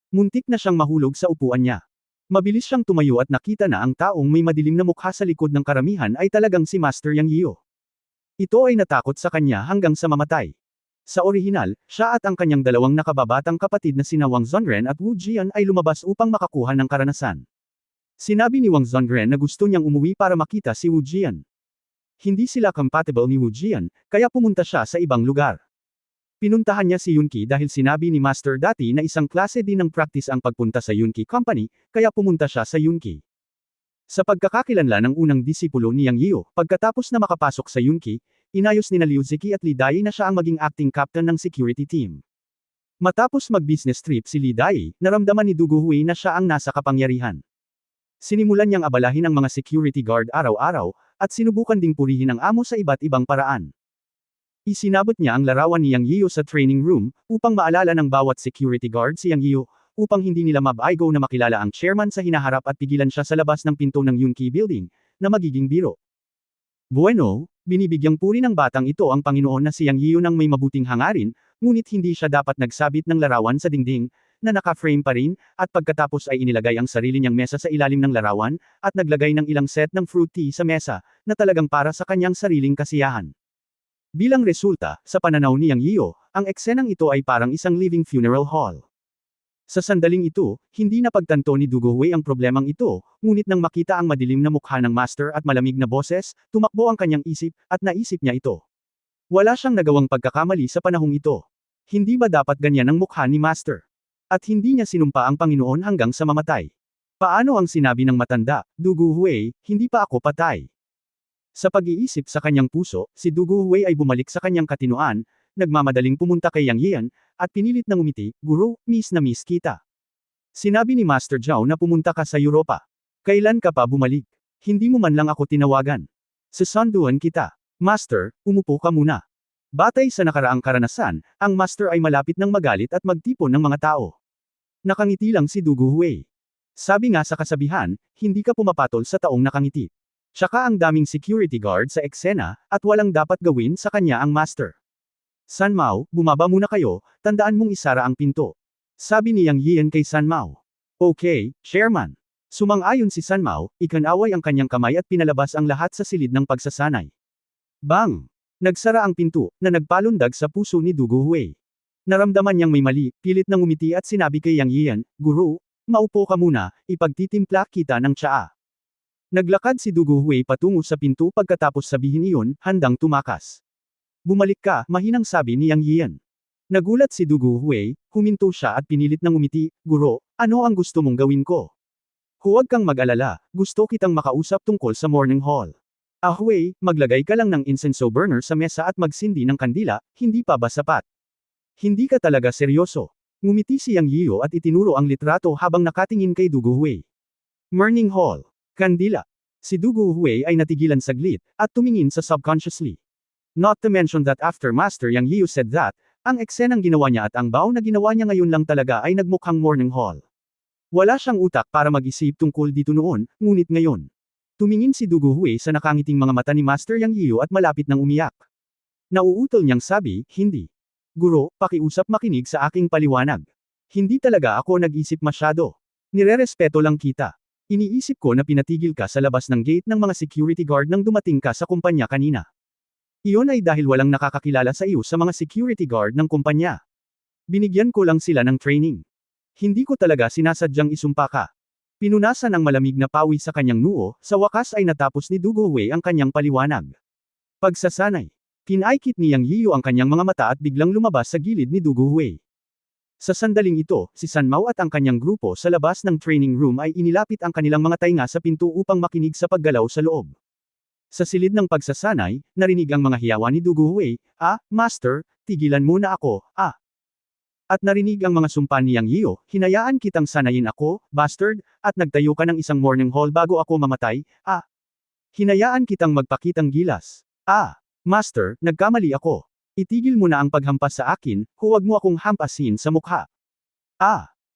Speaker 1: Muntik na siyang mahulog sa upuan niya. Mabilis siyang tumayo at nakita na ang taong may madilim na mukha sa likod ng karamihan ay talagang si Master Yang Hio. Ito ay natakot sa kanya hanggang sa mamatay. Sa orihinal, siya at ang kanyang dalawang nakababatang kapatid na sina Wang Zhongren at Wu Jian ay lumabas upang makakuha ng karanasan. Sinabi ni Wang Zhongren na gusto niyang umuwi para makita si Wu Jian. Hindi sila compatible ni Wu Jian, kaya pumunta siya sa ibang lugar. Pinuntahan niya si Yunki dahil sinabi ni Master dati na isang klase din ng practice ang pagpunta sa Yunki Company, kaya pumunta siya sa Yunki. Sa pagkakakilanlan ng unang disipulo ni Yang Hio, pagkatapos na makapasok sa Yunki, inayos nina Liu Ziki at Li Dai na siya ang maging acting captain ng security team. Matapos mag-business trip si Li Dai, naramdaman ni Du Guhui na siya ang nasa kapangyarihan. Sinimulan niyang abalahin ang mga security guard araw-araw, at sinubukan ding purihin ang amo sa iba't ibang paraan. Isinabot niya ang larawan ni Yang Yiu sa training room, upang maalala ng bawat security guard si Yang Yiu, upang hindi nila mabaigo na makilala ang chairman sa hinaharap at pigilan siya sa labas ng pinto ng Yunqi Building, na magiging biro. Bueno, binibigyang puri ng batang ito ang Panginoon na si Yang Yiu ng may mabuting hangarin, ngunit hindi siya dapat nagsabit ng larawan sa dingding, na naka-frame pa rin, at pagkatapos ay inilagay ang sarili niyang mesa sa ilalim ng larawan, at naglagay ng ilang set ng fruit tea sa mesa, na talagang para sa kanyang sariling kasiyahan. Bilang resulta, sa pananaw ni Yang Yiu, ang eksenang ito ay parang isang living funeral hall. Sa sandaling ito, hindi napagtanto ni Du Guhui ang problemang ito, ngunit nang makita ang madilim na mukha ng master at malamig na boses, tumakbo ang kanyang isip, at naisip niya ito. Wala siyang nagawang pagkakamali sa panahong ito. Hindi ba dapat ganyan ang mukha ni master? At hindi niya sinumpa ang Panginoon hanggang sa mamatay. Paano ang sinabi ng matanda, Du Guhui, hindi pa ako patay? Sa pag-iisip sa kanyang puso, si Du Guhui ay bumalik sa kanyang katinoan, nagmamadaling pumunta kay Yang Yian, at pinilit na ngumiti, Guru, miss na miss kita. Sinabi ni Master Zhao na pumunta ka sa Europa. Kailan ka pa bumalik? Hindi mo man lang ako tinawagan. Susunduan kita. Master, umupo ka muna. Batay sa nakaraang karanasan, ang Master ay malapit ng magalit at magtipon ng mga tao. Nakangiti lang si Du Guhui. Sabi nga sa kasabihan, hindi ka pumapatol sa taong nakangiti. Tsaka ang daming security guard sa eksena, at walang dapat gawin sa kanya ang Master. San Mao, bumaba muna kayo, tandaan mong isara ang pinto. Sabi ni Yang Yian kay San Mao. Okay, Chairman. Sumang-ayon si San Mao, ikanaway ang kanyang kamay at pinalabas ang lahat sa silid ng pagsasanay. Bang! Nagsara ang pinto, na nagpalundag sa puso ni Du Guhui. Naramdaman niyang may mali, pilit na ngumiti at sinabi kay Yang Yian, Guru, maupo ka muna, ipagtitimpla kita ng tsaa. Naglakad si Du Guhui patungo sa pinto pagkatapos sabihin iyon, handang tumakas. Bumalik ka, mahinang sabi ni Yang Yian. Nagulat si Du Guhui, huminto siya at pinilit na ngumiti, Guro, ano ang gusto mong gawin ko? Huwag kang mag-alala, gusto kitang makausap tungkol sa morning hall. Ahway, maglagay ka lang ng incense burner sa mesa at magsindi ng kandila, hindi pa ba sapat? Hindi ka talaga seryoso. Ngumiti si Yang Yiu at itinuro ang litrato habang nakatingin kay Du Guhui. Morning hall. Kandila. Si Du Guhui ay natigilan saglit, at tumingin sa subconsciously. Not to mention that after Master Yang Yiu said that, ang eksenang ginawa niya at ang bao na ginawa niya ngayon lang talaga ay nagmukhang morning hall. Wala siyang utak para mag-isip tungkol dito noon, ngunit ngayon. Tumingin si Du Guhui sa nakangiting mga mata ni Master Yang Yiu at malapit nang umiyak. Nauutol niyang sabi, hindi. Guro, pakiusap makinig sa aking paliwanag. Hindi talaga ako nag-isip masyado. Nirerespeto lang kita. Iniisip ko na pinatigil ka sa labas ng gate ng mga security guard nang dumating ka sa kumpanya kanina. Iyon ay dahil walang nakakakilala sa iyo sa mga security guard ng kumpanya. Binigyan ko lang sila ng training. Hindi ko talaga sinasadyang isumpa ka. Pinunasan ang malamig na pawi sa kanyang noo, sa wakas ay natapos ni Du Guhui ang kanyang paliwanag. Pagsasanay. Kinaikit ni Yang Yiu ang kanyang mga mata at biglang lumabas sa gilid ni Du Guhui. Sa sandaling ito, si San Mao at ang kanyang grupo sa labas ng training room ay inilapit ang kanilang mga tainga sa pinto upang makinig sa paggalaw sa loob. Sa silid ng pagsasanay, narinig ang mga hiyawan ni Du Guhui, Master, tigilan muna ako, At narinig ang mga sumpa ni Yang Yiu, hinayaan kitang sanayin ako, bastard, at nagtayo ka ng isang morning hall bago ako mamatay, Hinayaan kitang magpakitang gilas. Master, nagkamali ako. Itigil mo na ang paghampas sa akin, huwag mo akong hampasin sa mukha.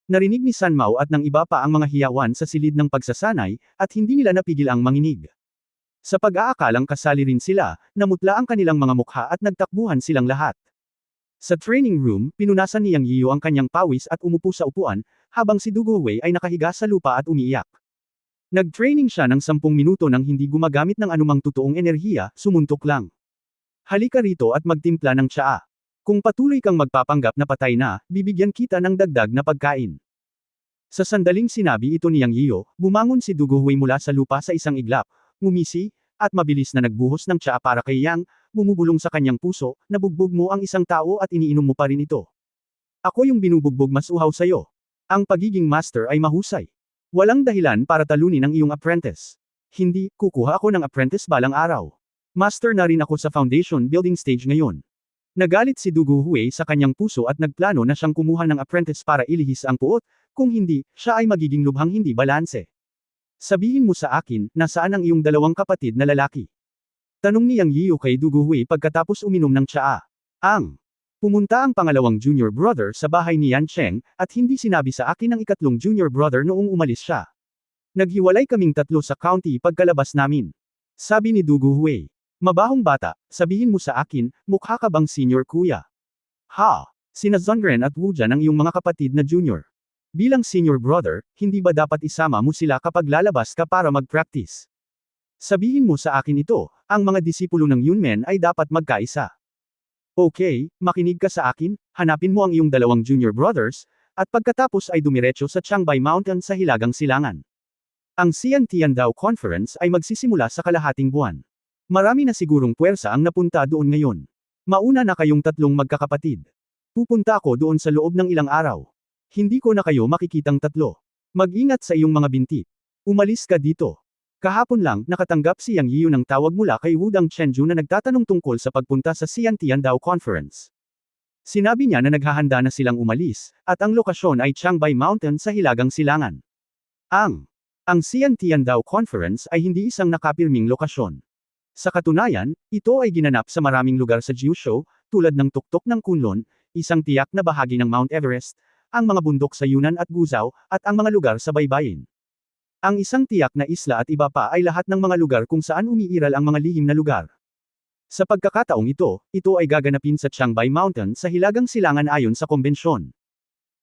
Speaker 1: Narinig ni San Mao at ng iba pa ang mga hiyawan sa silid ng pagsasanay, at hindi nila napigil ang manginig. Sa pag-aakalang kasali rin sila, namutla ang kanilang mga mukha at nagtakbuhan silang lahat. Sa training room, pinunasan ni Yang Yiu ang kanyang pawis at umupo sa upuan, habang si Du Guhui ay nakahiga sa lupa at umiiyak. Nag-training siya ng 10 minuto nang hindi gumagamit ng anumang totoong enerhiya, sumuntok lang. Halika rito at magtimpla ng tsaa. Kung patuloy kang magpapanggap na patay na, bibigyan kita ng dagdag na pagkain. Sa sandaling sinabi ito ni Yang Yiu, bumangon si Du Guhui mula sa lupa sa isang iglap, ngumisi, at mabilis na nagbuhos ng tsaa para kay Yang, bumubulong sa kanyang puso, nabugbog mo ang isang tao at iniinom mo pa rin ito. Ako yung binubugbog mas uhaw sa'yo. Ang pagiging master ay mahusay. Walang dahilan para talunin ang iyong apprentice. Hindi, kukuha ako ng apprentice balang araw. Master na rin ako sa foundation building stage ngayon. Nagalit si Dugu Hui sa kanyang puso at nagplano na siyang kumuha ng apprentice para ilihis ang puot, kung hindi, siya ay magiging lubhang hindi balanse. Sabihin mo sa akin, nasaan ang iyong dalawang kapatid na lalaki? Tanong ni Yang Yiyu kay Dugu Hui pagkatapos uminom ng tsaa. Pumunta ang pangalawang junior brother sa bahay ni Yan Cheng, at hindi sinabi sa akin ang ikatlong junior brother noong umalis siya. Naghiwalay kaming tatlo sa county pagkalabas namin. Sabi ni Dugu Hui. Mabahong bata, sabihin mo sa akin, mukha ka bang senior kuya? Ha? Sina Zongren at Wu Jian ang iyong mga kapatid na junior. Bilang senior brother, hindi ba dapat isama mo sila kapag lalabas ka para mag-practice? Sabihin mo sa akin ito, ang mga disipulo ng Yunmen ay dapat magkaisa. Okay, makinig ka sa akin, hanapin mo ang iyong dalawang junior brothers, at pagkatapos ay dumiretso sa Changbei Mountain sa Hilagang Silangan. Ang Xiantian Dao Conference ay magsisimula sa kalahating buwan. Marami na sigurong puwersa ang napunta doon ngayon. Mauna na kayong tatlong magkakapatid. Pupunta ako doon sa loob ng ilang araw. Hindi ko na kayo makikitang tatlo. Mag-ingat sa iyong mga binti. Umalis ka dito. Kahapon lang, nakatanggap si Yang Yiyu ng tawag mula kay Wudang Chenju na nagtatanong tungkol sa pagpunta sa Xiantian Dao Conference. Sinabi niya na naghahanda na silang umalis, at ang lokasyon ay Changbei Mountain sa Hilagang Silangan. Ang Xiantian Dao Conference ay hindi isang nakapirming lokasyon. Sa katunayan, ito ay ginanap sa maraming lugar sa Jiuzhou, tulad ng tuktok ng Kunlun, isang tiyak na bahagi ng Mount Everest, ang mga bundok sa Yunnan at Guizhou, at ang mga lugar sa baybayin. Ang isang tiyak na isla at iba pa ay lahat ng mga lugar kung saan umiiral ang mga lihim na lugar. Sa pagkakataong ito ay gaganapin sa Changbei Mountain sa Hilagang Silangan ayon sa kombensyon.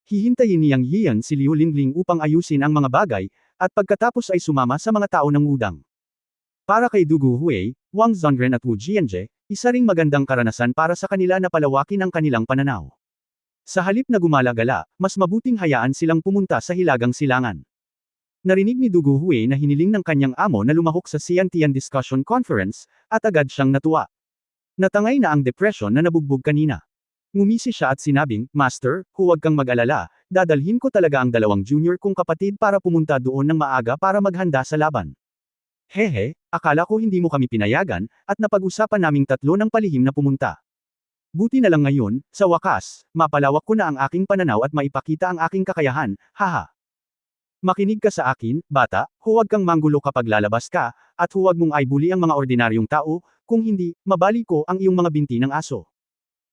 Speaker 1: Hihintayin ni Yang Yiyan si Liu Lingling upang ayusin ang mga bagay, at pagkatapos ay sumama sa mga tao ng Wudang. Para kay Dugu Hui, Wang Zongren at Wu Jianje, isa ring magandang karanasan para sa kanila na palawakin ang kanilang pananaw. Sa halip na gumala-gala, mas mabuting hayaan silang pumunta sa Hilagang Silangan. Narinig ni Dugu Hui na hiniling ng kanyang amo na lumahok sa Xiantian Discussion Conference, at agad siyang natuwa. Natangay na ang depresyon na nabugbog kanina. Ngumisi siya at sinabing, Master, huwag kang mag-alala, dadalhin ko talaga ang dalawang junior kong kapatid para pumunta doon ng maaga para maghanda sa laban. Hehe, akala ko hindi mo kami pinayagan, at napag-usapan naming tatlo ng palihim na pumunta. Buti na lang ngayon, sa wakas, mapalawak ko na ang aking pananaw at maipakita ang aking kakayahan, haha. Makinig ka sa akin, bata, huwag kang manggulo kapag lalabas ka, at huwag mong aibuli ang mga ordinaryong tao, kung hindi, mabali ko ang iyong mga binti ng aso.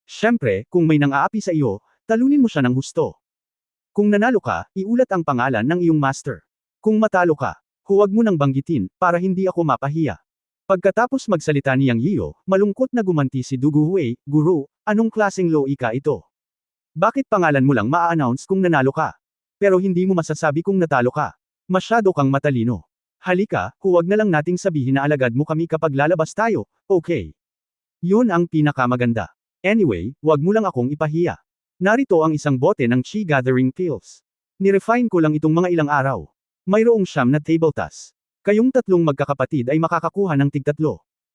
Speaker 1: Siyempre, kung may nang-aapi sa iyo, talunin mo siya ng husto. Kung nanalo ka, iulat ang pangalan ng iyong master. Kung matalo ka, huwag mo nang banggitin, para hindi ako mapahiya. Pagkatapos magsalita ni Yang Yiyu, malungkot na gumanti si Dugu Hui, Guru, anong klaseng loika ito? Bakit pangalan mo lang maa-announce kung nanalo ka? Pero hindi mo masasabi kung natalo ka. Masyado kang matalino. Halika, huwag na lang nating sabihin na alagad mo kami kapag lalabas tayo, okay? Yun ang pinakamaganda. Anyway, wag mo lang akong ipahiya. Narito ang isang bote ng Chi Gathering Pills. Nirefine ko lang itong mga ilang araw. Mayroong 9 na table tas. Kayong tatlong magkakapatid ay makakakuha ng tig-3.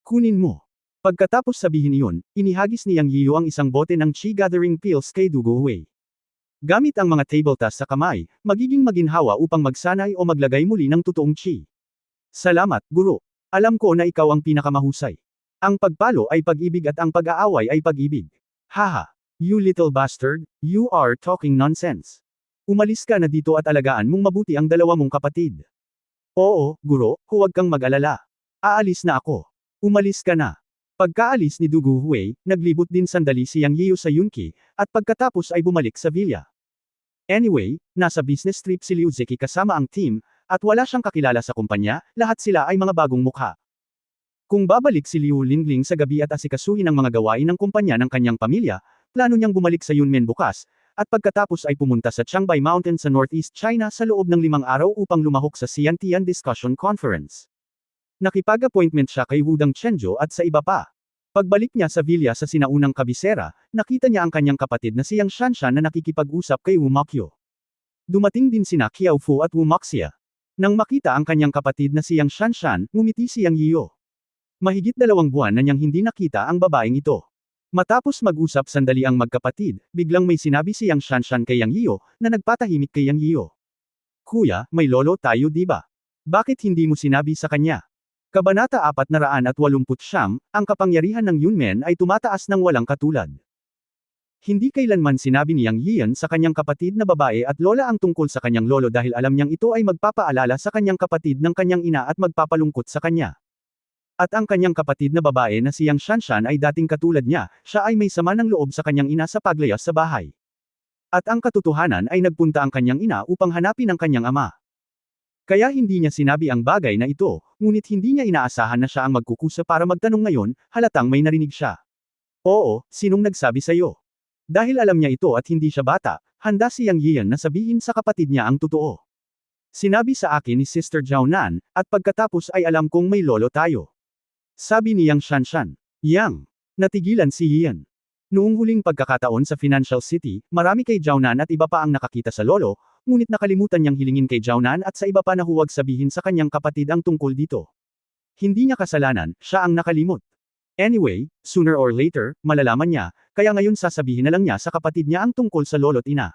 Speaker 1: Kunin mo. Pagkatapos sabihin iyon, inihagis ni Yang Yiyu ang isang bote ng Chi Gathering Pills kay Dugu Hui. Gamit ang mga table tas sa kamay, magiging maginhawa upang magsanay o maglagay muli ng totoong chi. Salamat, Guro. Alam ko na ikaw ang pinakamahusay. Ang pagpalo ay pag-ibig at ang pag-aaway ay pag-ibig. Haha. You little bastard, you are talking nonsense. Umalis ka na dito at alagaan mong mabuti ang dalawa mong kapatid. Oo, Guro, huwag kang mag-alala. Aalis na ako. Umalis ka na. Pagkaalis ni Dugu Hui, naglibot din sandali si Yang Yiyu sa Yunqi, at pagkatapos ay bumalik sa villa. Anyway, nasa business trip si Liu Zeki kasama ang team, at wala siyang kakilala sa kumpanya, lahat sila ay mga bagong mukha. Kung babalik si Liu Lingling sa gabi at asikasuhin ang mga gawain ng kumpanya ng kanyang pamilya, plano niyang bumalik sa Yunmen bukas, at pagkatapos ay pumunta sa Changbei Mountain sa Northeast China sa loob ng 5 araw upang lumahok sa Xiantian Discussion Conference. Nakipag-appointment siya kay Wudang Chenju at sa iba pa. Pagbalik niya sa villa sa sinaunang kabisera, nakita niya ang kanyang kapatid na si Yang Shanshan na nakikipag-usap kay Wu Mokyo. Dumating din sina Qiao Fu at Wu Moxia. Nang makita ang kanyang kapatid na si Yang Shanshan, ngumiti si Yang Yiyu. Mahigit 2 buwan na niyang hindi nakita ang babaeng ito. Matapos mag-usap sandali ang magkapatid, biglang may sinabi si Yang Shanshan kay Yang Yiyu, na nagpatahimik kay Yang Yiyu. Kuya, may lolo tayo diba? Bakit hindi mo sinabi sa kanya? Kabanata 489, ang kapangyarihan ng Yunmen ay tumataas ng walang katulad. Hindi kailanman sinabi ni Yang Yian sa kanyang kapatid na babae at lola ang tungkol sa kanyang lolo dahil alam niyang ito ay magpapaalala sa kanyang kapatid ng kanyang ina at magpapalungkot sa kanya. At ang kanyang kapatid na babae na si Yang Shanshan ay dating katulad niya, siya ay may sama ng loob sa kanyang ina sa paglayas sa bahay. At ang katotohanan ay nagpunta ang kanyang ina upang hanapin ang kanyang ama. Kaya hindi niya sinabi ang bagay na ito, ngunit hindi niya inaasahan na siya ang magkukusa para magtanong ngayon, halatang may narinig siya. Oo, sinong nagsabi sa'yo? Dahil alam niya ito at hindi siya bata, handa si Yang Yian na sabihin sa kapatid niya ang totoo. Sinabi sa akin ni Sister Jiaonan, at pagkatapos ay alam kong may lolo tayo. Sabi ni Yang Shanshan. Yang. Natigilan si Yian. Noong huling pagkakataon sa Financial City, marami kay Jiaonan at iba pa ang nakakita sa lolo, ngunit nakalimutan niyang hilingin kay Jiaonan at sa iba pa na huwag sabihin sa kanyang kapatid ang tungkol dito. Hindi niya kasalanan, siya ang nakalimot. Anyway, sooner or later, malalaman niya, kaya ngayon sasabihin na lang niya sa kapatid niya ang tungkol sa lolo't ina.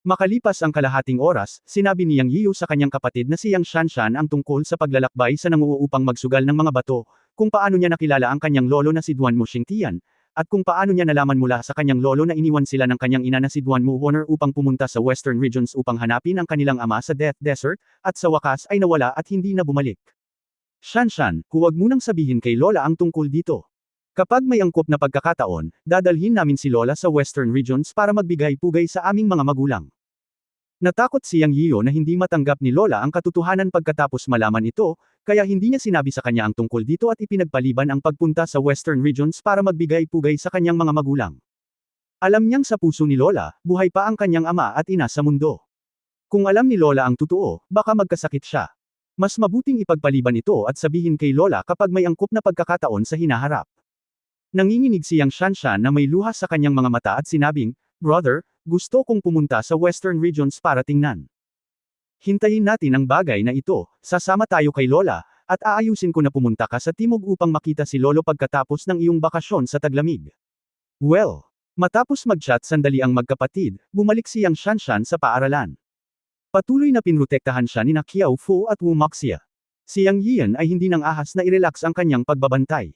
Speaker 1: Makalipas ang kalahating oras, sinabi ni Yang Yiu sa kanyang kapatid na si Yang Shanshan ang tungkol sa paglalakbay sa nanguupang magsugal ng mga bato, kung paano niya nakilala ang kanyang lolo na si Duan Mu Xingtian, at kung paano niya nalaman mula sa kanyang lolo na iniwan sila ng kanyang ina na si Duan Mu Honor upang pumunta sa Western Regions upang hanapin ang kanilang ama sa Death Desert, at sa wakas ay nawala at hindi na bumalik. Shanshan, huwag munang sabihin kay Lola ang tungkol dito. Kapag may angkop na pagkakataon, dadalhin namin si Lola sa Western Regions para magbigay-pugay sa aming mga magulang. Natakot si Yang Yiu na hindi matanggap ni Lola ang katotohanan pagkatapos malaman ito, kaya hindi niya sinabi sa kanya ang tungkol dito at ipinagpaliban ang pagpunta sa Western Regions para magbigay-pugay sa kanyang mga magulang. Alam niyang sa puso ni Lola, buhay pa ang kanyang ama at ina sa mundo. Kung alam ni Lola ang totoo, baka magkasakit siya. Mas mabuting ipagpaliban ito at sabihin kay Lola kapag may angkop na pagkakataon sa hinaharap. Nanginginig si Yang Shanshan na may luha sa kanyang mga mata at sinabing, "Brother, gusto kong pumunta sa Western Regions para tingnan. Hintayin natin ang bagay na ito, sasama tayo kay Lola, at aayusin ko na pumunta ka sa Timog upang makita si Lolo pagkatapos ng iyong bakasyon sa taglamig." Well, matapos mag-chat sandali ang magkapatid, bumalik si Yang Shanshan sa paaralan. Patuloy na pinrotektahan siya ni Qiao Fu at Wu Maxia. Si Yang Yian ay hindi nang ahas na i-relax ang kanyang pagbabantay.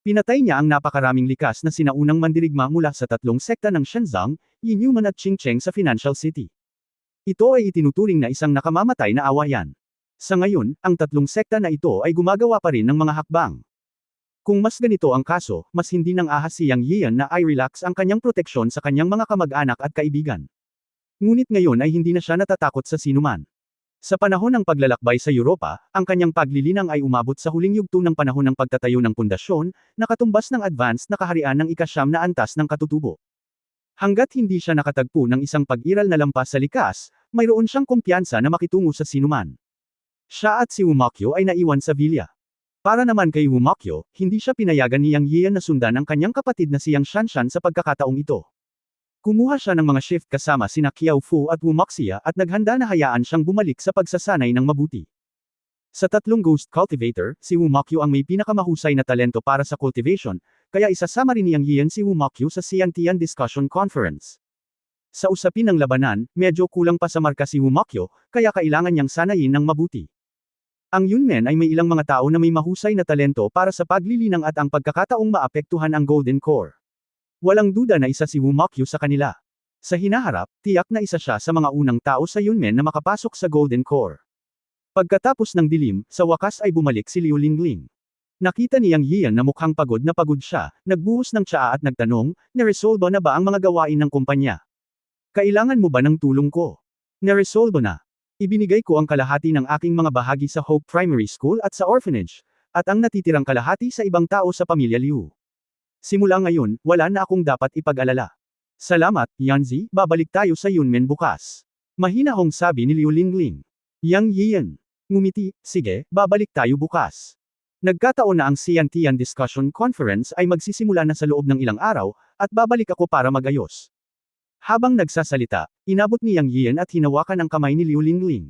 Speaker 1: Pinatay niya ang napakaraming likas na sinaunang mandirigma mula sa tatlong sekta ng Shenzong, Yinyuman at Qingcheng sa Financial City. Ito ay itinuturing na isang nakamamatay na awayan. Sa ngayon, ang tatlong sekta na ito ay gumagawa pa rin ng mga hakbang. Kung mas ganito ang kaso, mas hindi nang ahas si Yang Yian na i-relax ang kanyang proteksyon sa kanyang mga kamag-anak at kaibigan. Ngunit ngayon ay hindi na siya natatakot sa sinuman. Sa panahon ng paglalakbay sa Europa, ang kanyang paglilinang ay umabot sa huling yugto ng panahon ng pagtatayo ng pundasyon, na katumbas ng advanced na kaharian ng ika-9 na antas ng katutubo. Hanggat hindi siya nakatagpo ng isang pag-iral na lampas sa likas, mayroon siyang kumpiyansa na makitungo sa sinuman. Siya at si Wumakyo ay naiwan sa villa. Para naman kay Wumakyo, hindi siya pinayagan ni Yang Yian na sundan ang kanyang kapatid na si Yang Shanshan sa pagkakataong ito. Kumuha siya ng mga shift kasama sina Qiao Fu at Wu Maxia at naghanda na hayaan siyang bumalik sa pagsasanay ng mabuti. Sa tatlong ghost cultivator, si Wu Makyu ang may pinakamahusay na talento para sa cultivation, kaya isasama rin ni Yang Yian si Wu Makyu sa Xiantian Discussion Conference. Sa usapin ng labanan, medyo kulang pa sa marka si Wu Makyu, kaya kailangan niyang sanayin ng mabuti. Ang Yunmen ay may ilang mga tao na may mahusay na talento para sa paglilinang at ang pagkakataong maapektuhan ang Golden Core. Walang duda na isa si Wu Makyu sa kanila. Sa hinaharap, tiyak na isa siya sa mga unang tao sa Yunmen na makapasok sa Golden Core. Pagkatapos ng dilim, sa wakas ay bumalik si Liu Lingling. Nakita ni Yang Yian na mukhang pagod siya, nagbuhos ng tsaa at nagtanong, "Naresolba na ba ang mga gawain ng kumpanya? Kailangan mo ba ng tulong ko?" "Naresolba na. Ibinigay ko ang kalahati ng aking mga bahagi sa Hope Primary School at sa orphanage, at ang natitirang kalahati sa ibang tao sa pamilya Liu. Simula ngayon, wala na akong dapat ipag-alala." "Salamat, Yanzi, babalik tayo sa Yunmen bukas." Mahinahong sabi ni Liu Lingling. Yang Yian ngumiti, "Sige, babalik tayo bukas." Nagkataon na ang Xiantian Discussion Conference ay magsisimula na sa loob ng ilang araw, at babalik ako para magayos. Habang nagsasalita, inabot ni Yang Yian at hinawakan ang kamay ni Liu Lingling.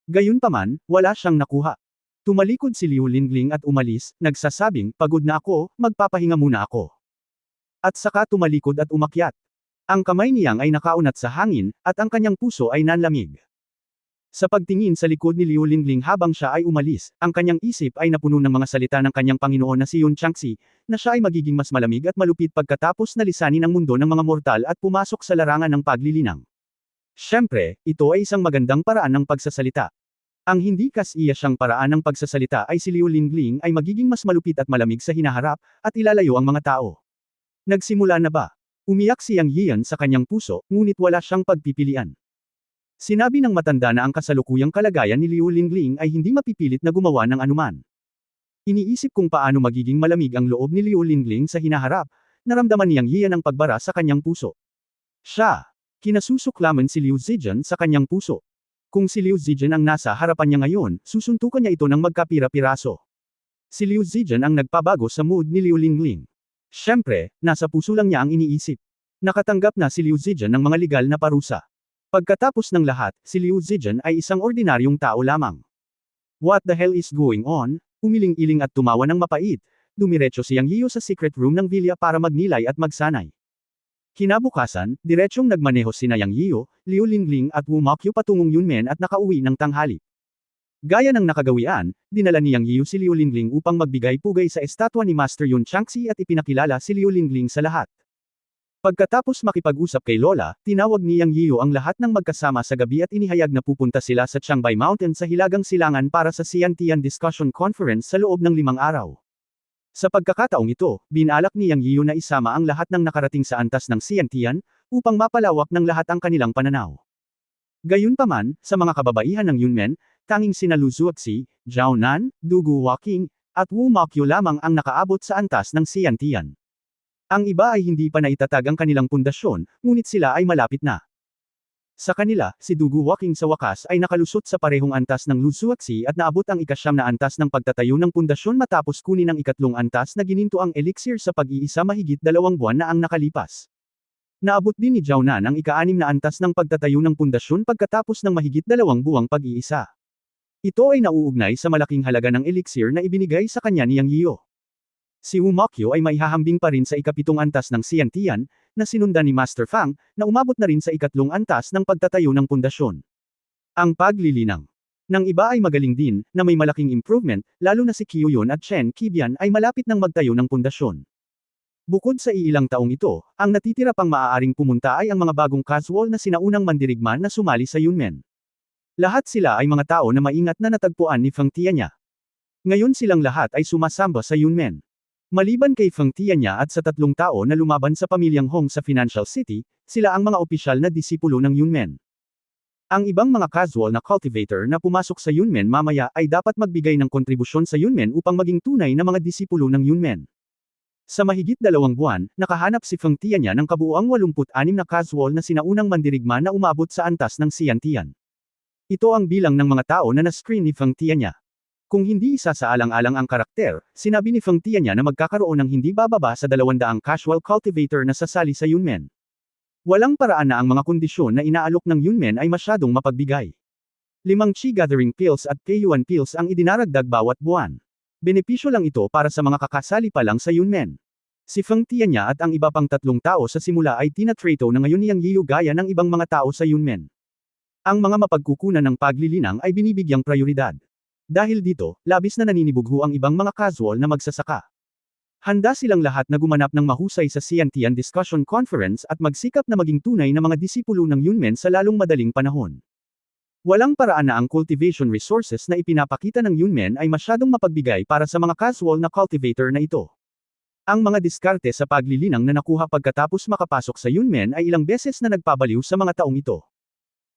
Speaker 1: Gayunpaman, wala siyang nakuha. Tumalikod si Liu Lingling at umalis, nagsasabing, "Pagod na ako, magpapahinga muna ako." At saka tumalikod at umakyat. Ang kamay niyang ay nakaunat sa hangin, at ang kanyang puso ay nanlamig. Sa pagtingin sa likod ni Liu Lingling habang siya ay umalis, ang kanyang isip ay napuno ng mga salita ng kanyang Panginoon na si Yun Changxi, na siya ay magiging mas malamig at malupit pagkatapos na lisanin ang mundo ng mga mortal at pumasok sa larangan ng paglilinang. Siyempre, ito ay isang magandang paraan ng pagsasalita. Ang hindi kas-iya siyang paraan ng pagsasalita ay si Liu Lingling ay magiging mas malupit at malamig sa hinaharap, at ilalayo ang mga tao. Nagsimula na ba? Umiyak si Yang Yian sa kanyang puso, ngunit wala siyang pagpipilian. Sinabi ng matanda na ang kasalukuyang kalagayan ni Liu Lingling ay hindi mapipilit na gumawa ng anuman. Iniisip kung paano magiging malamig ang loob ni Liu Lingling sa hinaharap, naramdaman ni Yang Yian ang pagbara sa kanyang puso. Siya! Kinasusuklaman si Liu Zijian sa kanyang puso. Kung si Liu Zijian ang nasa harapan niya ngayon, susuntukan niya ito ng magkapira-piraso. Si Liu Zijian ang nagpabago sa mood ni Liu Lingling. Siyempre, nasa puso lang niya ang iniisip. Nakatanggap na si Liu Zijian ng mga legal na parusa. Pagkatapos ng lahat, si Liu Zijian ay isang ordinaryong tao lamang. What the hell is going on? Umiling-iling at tumawa ng mapait, dumiretso si Yang Yiu sa secret room ng villa para magnilay at magsanay. Kinabukasan, diretsyong nagmaneho sina Yang Yiu, Liu Lingling at Wu Mokyu patungong Yunmen at nakauwi ng tanghali. Gaya ng nakagawian, dinala ni Yang Yiu si Liu Lingling upang magbigay pugay sa estatwa ni Master Yun Changxi at ipinakilala si Liu Lingling sa lahat. Pagkatapos makipag-usap kay Lola, tinawag ni Yang Yiu ang lahat ng magkasama sa gabi at inihayag na pupunta sila sa Changbei Mountain sa Hilagang Silangan para sa Xiantian Discussion Conference sa loob ng 5 araw. Sa pagkakataong ito, binalak ni Yang Yiu na isama ang lahat ng nakarating sa antas ng Xiantian, upang mapalawak ng lahat ang kanilang pananaw. Gayunpaman, sa mga kababaihan ng Yunmen, tanging sina Lu Zuoxi, Zhao Nan, Du Guoqing, at Wu Mokyu lamang ang nakaabot sa antas ng Xiantian. Ang iba ay hindi pa naitatag ang kanilang pundasyon, ngunit sila ay malapit na. Sa kanila, si Du Guoqing sa wakas ay nakalusot sa parehong antas ng Lu Zuoxi at naabot ang ika-9 na antas ng pagtatayo ng pundasyon matapos kunin ang ika-3 antas na gininto ang elixir sa pag-iisa mahigit 2 buwan na ang nakalipas. Naabot din ni Zhao Nan ang ika-6 na antas ng pagtatayo ng pundasyon pagkatapos ng mahigit 2 buwang pag-iisa. Ito ay nauugnay sa malaking halaga ng elixir na ibinigay sa kanya ni Yang Yiu. Si Wu Mokyu ay maihahambing pa rin sa ika-7 antas ng Xiantian, na sinundan ni Master Fang, na umabot na rin sa ika-3 antas ng pagtatayo ng pundasyon. Ang paglilinang ng iba ay magaling din, na may malaking improvement, lalo na si Qiuyun at Chen Qibian ay malapit ng magtayo ng pundasyon. Bukod sa iilang taong ito, ang natitira pang maaaring pumunta ay ang mga bagong casual na sinaunang mandirigman na sumali sa Yunmen. Lahat sila ay mga tao na maingat na natagpuan ni Feng Tianya. Ngayon silang lahat ay sumasamba sa Yunmen. Maliban kay Feng Tianya at sa 3 tao na lumaban sa pamilyang Hong sa Financial City, sila ang mga opisyal na disipulo ng Yunmen. Ang ibang mga casual na cultivator na pumasok sa Yunmen mamaya ay dapat magbigay ng kontribusyon sa Yunmen upang maging tunay na mga disipulo ng Yunmen. Sa mahigit 2 buwan, nakahanap si Feng Tianya ng kabuuang 86 na casual na sinaunang mandirigma na umabot sa antas ng Xiantian. Ito ang bilang ng mga tao na na-screen ni Feng Tianya. Kung hindi isa sa alang-alang ang karakter, sinabi ni Feng Tianya na magkakaroon ng hindi bababa sa 200 casual cultivator na sasali sa Yunmen. Walang paraan na ang mga kondisyon na inaalok ng Yunmen ay masyadong mapagbigay. 5 Qi Gathering Pills at Peiyuan Pills ang idinaragdag bawat buwan. Benepisyo lang ito para sa mga kakasali pa lang sa Yunmen. Si Feng Tianya at ang iba pang 3 tao sa simula ay tinatrato na ngayon ni Yang Yiu gaya ng ibang mga tao sa Yunmen. Ang mga mapagkukunan ng paglilinang ay binibigyang prioridad. Dahil dito, labis na naninibugho ang ibang mga casual na magsasaka. Handa silang lahat na gumanap ng mahusay sa Xiantian Discussion Conference at magsikap na maging tunay na mga disipulo ng Yunmen sa lalong madaling panahon. Walang paraan na ang cultivation resources na ipinapakita ng Yunmen ay masyadong mapagbigay para sa mga casual na cultivator na ito. Ang mga diskarte sa paglilinang na nakuha pagkatapos makapasok sa Yunmen ay ilang beses na nagpabaliw sa mga taong ito.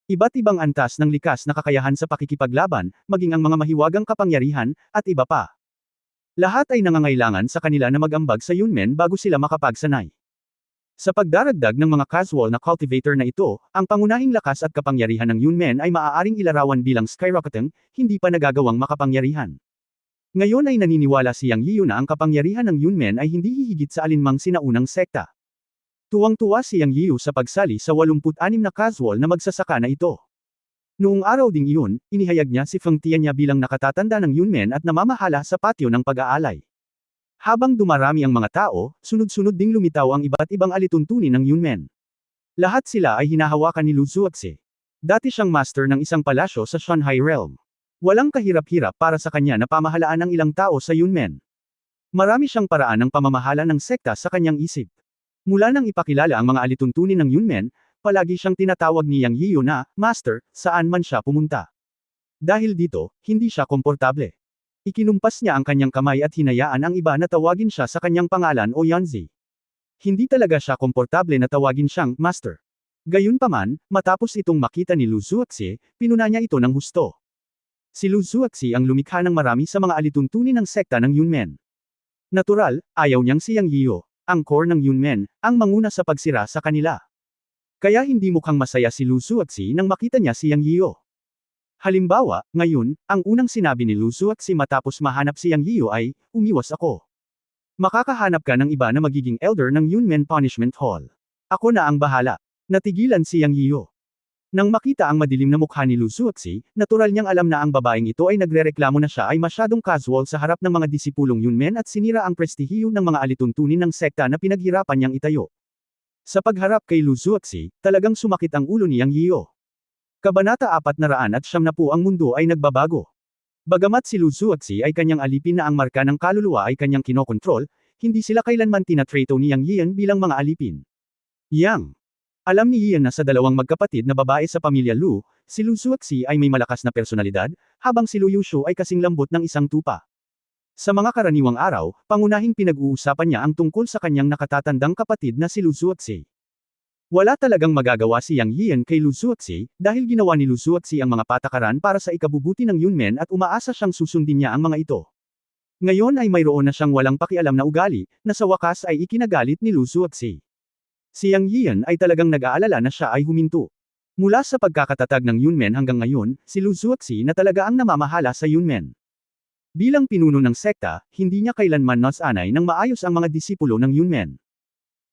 Speaker 1: Iba't ibang antas ng likas na kakayahan sa pakikipaglaban, maging ang mga mahiwagang kapangyarihan, at iba pa. Lahat ay nangangailangan sa kanila na mag-ambag sa Yunmen bago sila makapagsanay. Sa pagdaragdag ng mga casual na cultivator na ito, ang pangunahing lakas at kapangyarihan ng Yunmen ay maaaring ilarawan bilang skyrocketing, hindi pa nagagawang makapangyarihan. Ngayon ay naniniwala si Yang Yiu na ang kapangyarihan ng Yunmen ay hindi hihigit sa alinmang sinaunang sekta. Tuwang-tuwa si Yang Yiu sa pagsali sa 86 na casual na magsasaka na ito. Noong araw ding iyon, inihayag niya si Feng Tianya bilang nakatatanda ng Yunmen at namamahala sa patio ng pag-aalay. Habang dumarami ang mga tao, sunod-sunod ding lumitaw ang iba't ibang alituntunin ng Yunmen. Lahat sila ay hinahawakan ni Lu Zuoxi. Dati siyang master ng isang palasyo sa Shanghai Realm. Walang kahirap-hirap para sa kanya na pamahalaan ang ilang tao sa Yunmen. Marami siyang paraan ng pamamahala ng sekta sa kanyang isip. Mula nang ipakilala ang mga alituntunin ng Yunmen, palagi siyang tinatawag ni Yang Yiyo na master saan man siya pumunta. Dahil dito, hindi siya komportable. Ikinumpas niya ang kanyang kamay at hinayaan ang iba na tawagin siya sa kanyang pangalan o Yanzi. Hindi talaga siya komportable na tawagin siyang master. Gayunpaman, matapos itong makita ni Lu Zuoxi, pinuna niya ito ng husto. Si Lu Zuoxi ang lumikha ng marami sa mga alituntunin ng sekta ng Yunmen. Natural, ayaw niyang si Yang Yiyo, ang core ng Yunmen, ang manguna sa pagsira sa kanila. Kaya hindi mukhang masaya si Lu Zuoxi nang makita niya si Yang Yiyo. Halimbawa, ngayon, ang unang sinabi ni Lu Zuoxi matapos mahanap si Yang Yiyo ay, umiwas ako. Makakahanap ka ng iba na magiging elder ng Yunmen Punishment Hall. Ako na ang bahala. Natigilan si Yang Yiyo. Nang makita ang madilim na mukha ni Lu Zuoxi, natural niyang alam na ang babaeng ito ay nagrereklamo na siya ay masyadong casual sa harap ng mga disipulong Yunmen at sinira ang prestihiyo ng mga alituntunin ng sekta na pinaghirapan niyang itayo. Sa pagharap kay Lu Zuoxi, talagang sumakit ang ulo ni Yang Yiyo. Kabanata 490 ang mundo ay nagbabago. Bagamat si Lu Zuoxi ay kanyang alipin na ang marka ng kaluluwa ay kanyang kinokontrol, hindi sila kailanman tinatrato ni Yang Yiyan bilang mga alipin. Yang alam ni Yian na sa dalawang magkapatid na babae sa pamilya Lu, si Lu Zuoxi ay may malakas na personalidad, habang si Lu Yushu ay kasing lambot ng isang tupa. Sa mga karaniwang araw, pangunahing pinag-uusapan niya ang tungkol sa kanyang nakatatandang kapatid na si Lu Zuoxi. Wala talagang magagawa si Yang Yian kay Lu Zuoxi, dahil ginawa ni Lu Zuoxi ang mga patakaran para sa ikabubuti ng Yunmen at umaasa siyang susundin niya ang mga ito. Ngayon ay mayroon na siyang walang pakialam na ugali, na sa wakas ay ikinagalit ni Lu Zuoxi. Si Yang Yian ay talagang nag-aalala na siya ay huminto. Mula sa pagkakatatag ng Yunmen hanggang ngayon, si Lu Zuoxi na talaga ang namamahala sa Yunmen. Bilang pinuno ng sekta, hindi niya kailanman nasanay ng maayos ang mga disipulo ng Yunmen.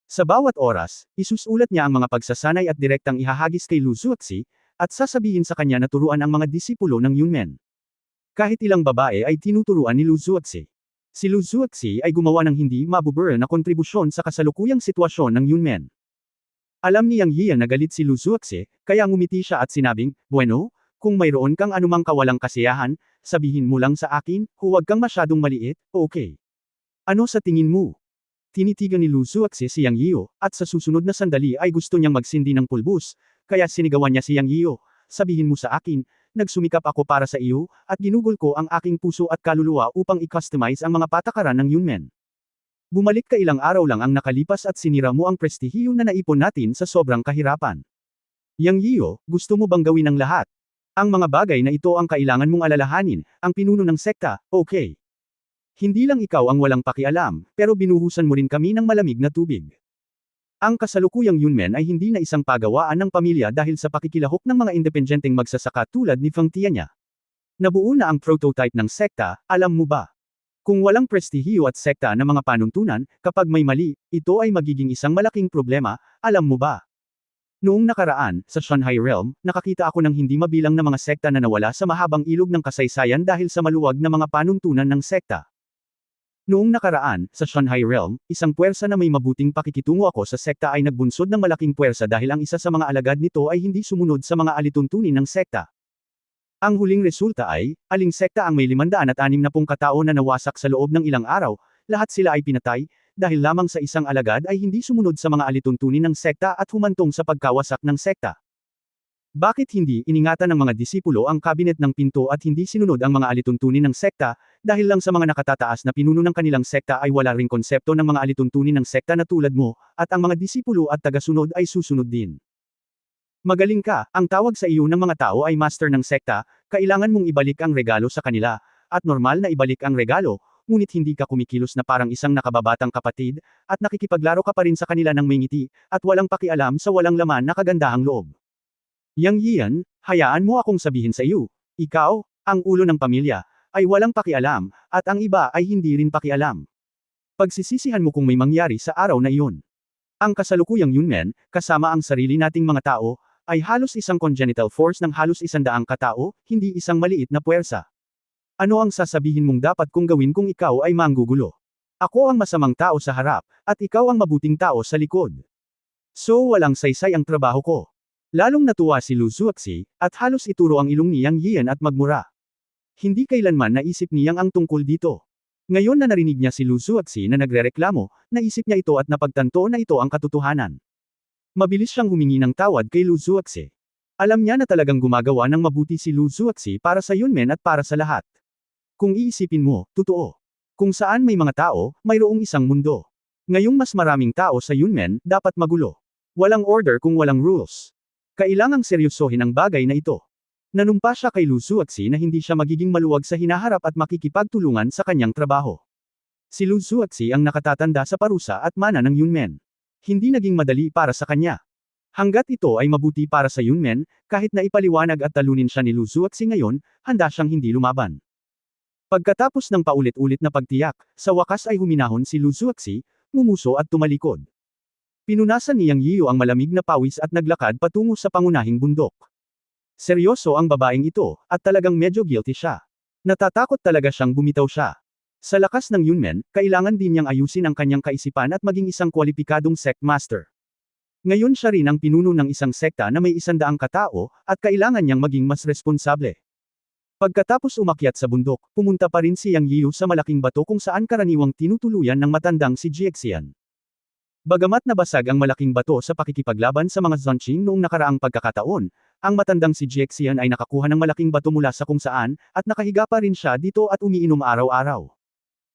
Speaker 1: Sa bawat oras, isusulat niya ang mga pagsasanay at direktang ihahagis kay Lu Zuoxi, at sasabihin sa kanya na turuan ang mga disipulo ng Yunmen. Kahit ilang babae ay tinuturuan ni Lu Zuoxi. Si Lu Zuoxi ay gumawa ng hindi mabubura na kontribusyon sa kasalukuyang sitwasyon ng Yunmen. Alam ni Yang Yian na galit si Lu Zuoxi, kaya ngumiti siya at sinabing, "Bueno, kung mayroon kang anumang kawalang kasiyahan, sabihin mo lang sa akin, huwag kang masyadong maliit, okay? Ano sa tingin mo?" Tinitigan ni Lu Zuoxi si Yang Yiyo, at sa susunod na sandali ay gusto niyang magsindi ng pulbus, kaya sinigawan niya si Yang Yiyo, "Sabihin mo sa akin, nagsumikap ako para sa iyo, at ginugol ko ang aking puso at kaluluwa upang i-customize ang mga patakaran ng Yunmen. Bumalik ka ilang araw lang ang nakalipas at sinira mo ang prestihiyo na naipon natin sa sobrang kahirapan. Yang Yiyo, gusto mo bang gawin ang lahat? Ang mga bagay na ito ang kailangan mong alalahanin, ang pinuno ng sekta, okay? Hindi lang ikaw ang walang pakialam, pero binuhusan mo rin kami ng malamig na tubig. Ang kasalukuyang Yunmen ay hindi na isang pagawaan ng pamilya dahil sa pakikilahok ng mga independenteng magsasaka tulad ni Feng Tianya. Nabuo na ang prototype ng sekta, alam mo ba? Kung walang prestihiyo at sekta na mga panuntunan, kapag may mali, ito ay magiging isang malaking problema, alam mo ba? Noong nakaraan, sa Shanghai Realm, nakakita ako ng hindi mabilang na mga sekta na nawala sa mahabang ilog ng kasaysayan dahil sa maluwag na mga panuntunan ng sekta. Noong nakaraan, sa Shanghai Realm, isang puwersa na may mabuting pakikitungo ako sa sekta ay nagbunsod ng malaking puwersa dahil ang isa sa mga alagad nito ay hindi sumunod sa mga alituntunin ng sekta. Ang huling resulta ay, aling sekta ang may 560 katao na nawasak sa loob ng ilang araw, lahat sila ay pinatay, dahil lamang sa isang alagad ay hindi sumunod sa mga alituntunin ng sekta at humantong sa pagkawasak ng sekta. Bakit hindi iningatan ng mga disipulo ang kabinet ng pinto at hindi sinunod ang mga alituntunin ng sekta, dahil lang sa mga nakatataas na pinuno ng kanilang sekta ay wala ring konsepto ng mga alituntunin ng sekta na tulad mo, at ang mga disipulo at tagasunod ay susunod din. Magaling ka, ang tawag sa iyo ng mga tao ay master ng sekta, kailangan mong ibalik ang regalo sa kanila, at normal na ibalik ang regalo, ngunit hindi ka kumikilos na parang isang nakababatang kapatid, at nakikipaglaro ka pa rin sa kanila ng may ngiti, at walang pakialam sa walang laman na kagandahang loob. Yang Yian, hayaan mo akong sabihin sa iyo, ikaw, ang ulo ng pamilya, ay walang pakialam, at ang iba ay hindi rin pakialam. Pagsisisihan mo kung may mangyari sa araw na iyon. Ang kasalukuyang Yunmen, kasama ang sarili nating mga tao, ay halos isang congenital force ng halos 100 katao, hindi isang maliit na puwersa. Ano ang sasabihin mong dapat kong gawin kung ikaw ay manggugulo? Ako ang masamang tao sa harap, at ikaw ang mabuting tao sa likod. So walang saysay ang trabaho ko. Lalong natuwa si Lu Zuoxi, at halos ituro ang ilong niyang Yian at magmura. Hindi kailanman naisip niyang ang tungkol dito. Ngayon na narinig niya si Lu Zuoxi na nagrereklamo, naisip niya ito at napagtanto na ito ang katotohanan. Mabilis siyang humingi ng tawad kay Lu Zuoxi. Alam niya na talagang gumagawa ng mabuti si Lu Zuoxi para sa Yunmen at para sa lahat. Kung iisipin mo, totoo. Kung saan may mga tao, mayroong isang mundo. Ngayong mas maraming tao sa Yunmen, dapat magulo. Walang order kung walang rules. Kailangang seryosohin ang bagay na ito. Nanumpa siya kay Lu Zuoxi na hindi siya magiging maluwag sa hinaharap at makikipagtulungan sa kanyang trabaho. Si Lu Zuoxi ang nakatatanda sa parusa at mana ng Yunmen. Hindi naging madali para sa kanya. Hanggat ito ay mabuti para sa Yunmen, kahit na ipaliwanag at talunin siya ni Lu Zuoxi ngayon, handa siyang hindi lumaban. Pagkatapos ng paulit-ulit na pagtiyak, sa wakas ay huminahon si Lu Zuoxi, ngumuso at tumalikod. Pinunasan niyang Yiyo ang malamig na pawis at naglakad patungo sa pangunahing bundok. Seryoso ang babaeng ito, at talagang medyo guilty siya. Natatakot talaga siyang bumitaw siya. Sa lakas ng Yunmen, kailangan din niyang ayusin ang kanyang kaisipan at maging isang kwalipikadong sect master. Ngayon siya rin ang pinuno ng isang sekta na may 100 katao, at kailangan niyang maging mas responsable. Pagkatapos umakyat sa bundok, pumunta pa rin si Yang Yiyo sa malaking bato kung saan karaniwang tinutuluyan ng matandang si Jiexian. Bagamat nabasag ang malaking bato sa pakikipaglaban sa mga Zonqing noong nakaraang pagkakataon, ang matandang si Jiexian ay nakakuha ng malaking bato mula sa kung saan, at nakahiga pa rin siya dito at umiinom araw-araw.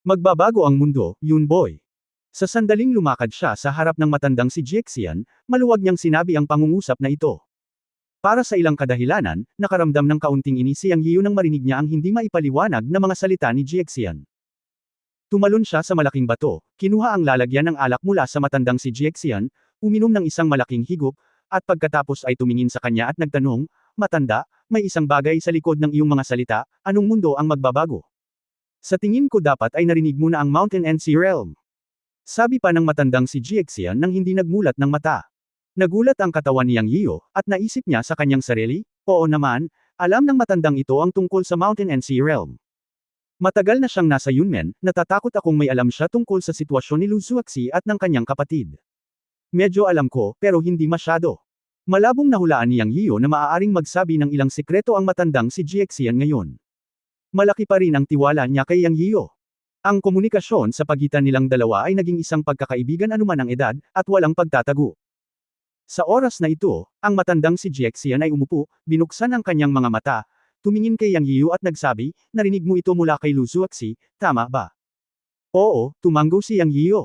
Speaker 1: Magbabago ang mundo, Yun Boy. Sa sandaling lumakad siya sa harap ng matandang si Jiexian, maluwag niyang sinabi ang pangungusap na ito. Para sa ilang kadahilanan, nakaramdam ng kaunting inis si Yang Yiyo nang marinig niya ang hindi maipaliwanag na mga salita ni Jiexian. Tumalon siya sa malaking bato, kinuha ang lalagyan ng alak mula sa matandang si Jiexian, uminom ng isang malaking higop, at pagkatapos ay tumingin sa kanya at nagtanong, "Matanda, may isang bagay sa likod ng iyong mga salita, anong mundo ang magbabago? Sa tingin ko dapat ay narinig mo na ang Mountain and Sea Realm." Sabi pa ng matandang si Jiexian nang hindi nagmulat ng mata. Nagulat ang katawan ni Yang Yiyo, at naisip niya sa kanyang sarili, "Oo naman, alam ng matandang ito ang tungkol sa Mountain and Sea Realm. Matagal na siyang nasa Yunmen, natatakot akong may alam siya tungkol sa sitwasyon ni Lu Zuoxi at ng kanyang kapatid. Medyo alam ko, pero hindi masyado." Malabong nahulaan ni Yang Yiyo na maaaring magsabi ng ilang sikreto ang matandang si Jiexian ngayon. Malaki pa rin ang tiwala niya kay Yang Yiyo. Ang komunikasyon sa pagitan nilang dalawa ay naging isang pagkakaibigan anuman ang edad, at walang pagtatago. Sa oras na ito, ang matandang si Jiexian ay umupo, binuksan ang kanyang mga mata, tumingin kay Yang Yiyo at nagsabi, "Narinig mo ito mula kay Lu Zuoxi, tama ba?" "Oo," tumanggo si Yang Yiyo.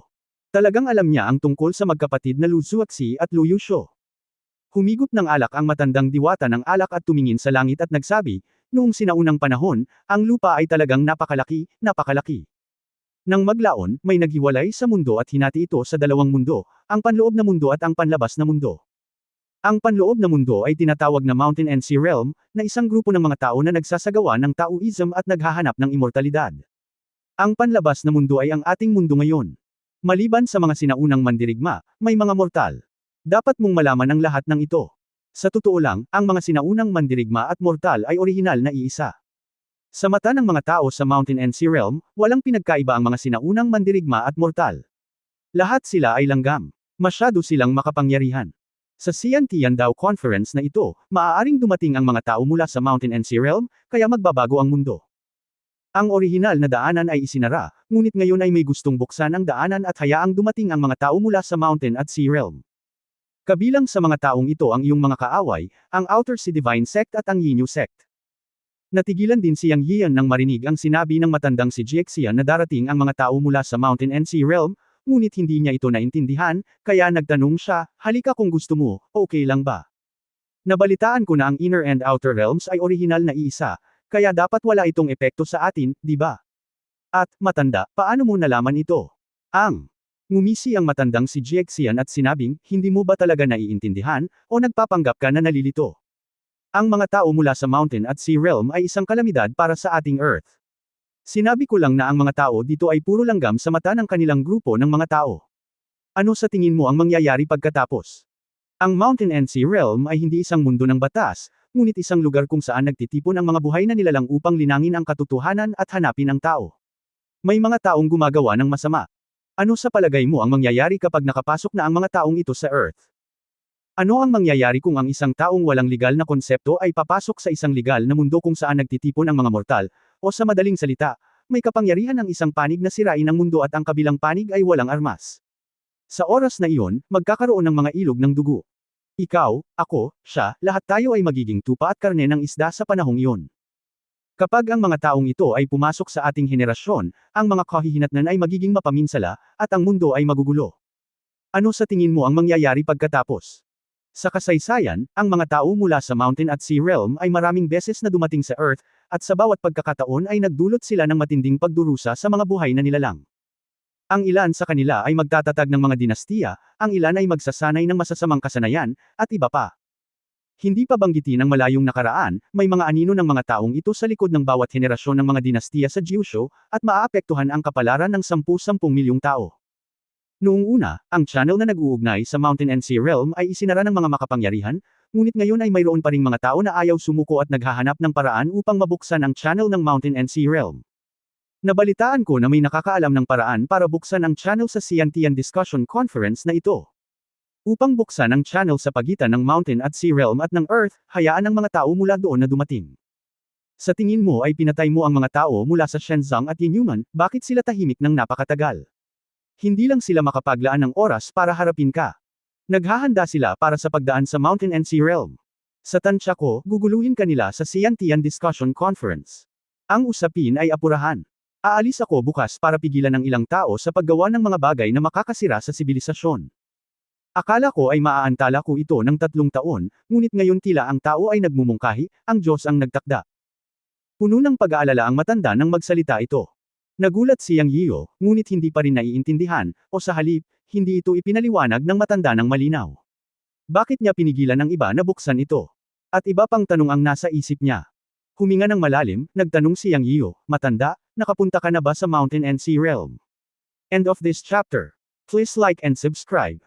Speaker 1: Talagang alam niya ang tungkol sa magkapatid na Lu Zuoxi at Lu Yusho. Humigop ng alak ang matandang diwata ng alak at tumingin sa langit at nagsabi, "Noong sinaunang panahon, ang lupa ay talagang napakalaki, napakalaki. Nang maglaon, may naghiwalay sa mundo at hinati ito sa dalawang mundo, ang panloob na mundo at ang panlabas na mundo. Ang panloob na mundo ay tinatawag na Mountain and Sea Realm, na isang grupo ng mga tao na nagsasagawa ng Taoism at naghahanap ng immortalidad. Ang panlabas na mundo ay ang ating mundo ngayon. Maliban sa mga sinaunang mandirigma, may mga mortal. Dapat mong malaman ang lahat ng ito. Sa totoo lang, ang mga sinaunang mandirigma at mortal ay orihinal na iisa. Sa mata ng mga tao sa Mountain and Sea Realm, walang pinagkaiba ang mga sinaunang mandirigma at mortal. Lahat sila ay langgam. Masyado silang makapangyarihan. Sa Xiantian Dao Conference na ito, maaaring dumating ang mga tao mula sa Mountain and Sea Realm, kaya magbabago ang mundo. Ang orihinal na daanan ay isinara, ngunit ngayon ay may gustong buksan ang daanan at hayaang dumating ang mga tao mula sa Mountain at Sea Realm. Kabilang sa mga taong ito ang iyong mga kaaway, ang Outer Sea Divine Sect at ang Yinyu Sect. Natigilan din si Yang Yian nang marinig ang sinabi ng matandang si Jiexian na darating ang mga tao mula sa Mountain and Sea Realm, ngunit hindi niya ito naintindihan, kaya nagtanong siya, "Halika kung gusto mo, okay lang ba? Nabalitaan ko na ang Inner and Outer Realms ay orihinal na iisa, kaya dapat wala itong epekto sa atin, di ba? At, matanda, paano mo nalaman ito?" Ngumisi ang matandang si Jiexian at sinabing, "Hindi mo ba talaga naiintindihan, o nagpapanggap ka na nalilito? Ang mga tao mula sa Mountain at Sea Realm ay isang kalamidad para sa ating Earth. Sinabi ko lang na ang mga tao dito ay puro langgam sa mata ng kanilang grupo ng mga tao. Ano sa tingin mo ang mangyayari pagkatapos? Ang Mountain and Sea Realm ay hindi isang mundo ng batas, ngunit isang lugar kung saan nagtitipon ang mga buhay na nilalang upang linangin ang katotohanan at hanapin ang tao. May mga taong gumagawa ng masama. Ano sa palagay mo ang mangyayari kapag nakapasok na ang mga taong ito sa Earth? Ano ang mangyayari kung ang isang taong walang legal na konsepto ay papasok sa isang legal na mundo kung saan nagtitipon ang mga mortal, o sa madaling salita, may kapangyarihan ang isang panig na sirain ang mundo at ang kabilang panig ay walang armas. Sa oras na iyon, magkakaroon ng mga ilog ng dugo. Ikaw, ako, siya, lahat tayo ay magiging tupa at karne ng isda sa panahong iyon. Kapag ang mga taong ito ay pumasok sa ating henerasyon, ang mga kahihinatnan ay magiging mapaminsala, at ang mundo ay magugulo. Ano sa tingin mo ang mangyayari pagkatapos? Sa kasaysayan, ang mga tao mula sa Mountain at Sea Realm ay maraming beses na dumating sa Earth, at sa bawat pagkakataon ay nagdulot sila ng matinding pagdurusa sa mga buhay na nilalang. Ang ilan sa kanila ay magtatatag ng mga dinastiya, ang ilan ay magsasanay ng masasamang kasanayan, at iba pa. Hindi pa banggitin ang malayong nakaraan, may mga anino ng mga taong ito sa likod ng bawat henerasyon ng mga dinastiya sa Kyushu, at maaapektuhan ang kapalaran ng 10-10 milyong tao. Noong una, ang channel na nag-uugnay sa Mountain and Sea Realm ay isinara ng mga makapangyarihan, ngunit ngayon ay mayroon pa ring mga tao na ayaw sumuko at naghahanap ng paraan upang mabuksan ang channel ng Mountain and Sea Realm. Nabalitaan ko na may nakakaalam ng paraan para buksan ang channel sa Xiantian Discussion Conference na ito. Upang buksan ang channel sa pagitan ng Mountain at Sea Realm at ng Earth, hayaan ang mga tao mula doon na dumating. Sa tingin mo ay pinatay mo ang mga tao mula sa Shenzong at Yinyuman, bakit sila tahimik ng napakatagal? Hindi lang sila makapaglaan ng oras para harapin ka. Naghahanda sila para sa pagdaan sa Mountain and Sea Realm. Sa tansya ko, guguluhin kanila sa Xiantian Discussion Conference. Ang usapin ay apurahan. Aalis ako bukas para pigilan ng ilang tao sa paggawa ng mga bagay na makakasira sa sibilisasyon. Akala ko ay maaantala ko ito ng 3 taon, ngunit ngayon tila ang tao ay nagmumungkahi, ang Diyos ang nagtakda. Puno ng pag-aalala ang matanda nang magsalita ito. Nagulat si Yang Yiyo, ngunit hindi pa rin naiintindihan, o sa halip, hindi ito ipinaliwanag ng matanda ng malinaw. Bakit niya pinigilan ng iba na buksan ito? At iba pang tanong ang nasa isip niya. Huminga ng malalim, nagtanong si Yang Yiyo, matanda, nakapunta ka na ba sa Mountain and Sea Realm? End of this chapter. Please like and subscribe.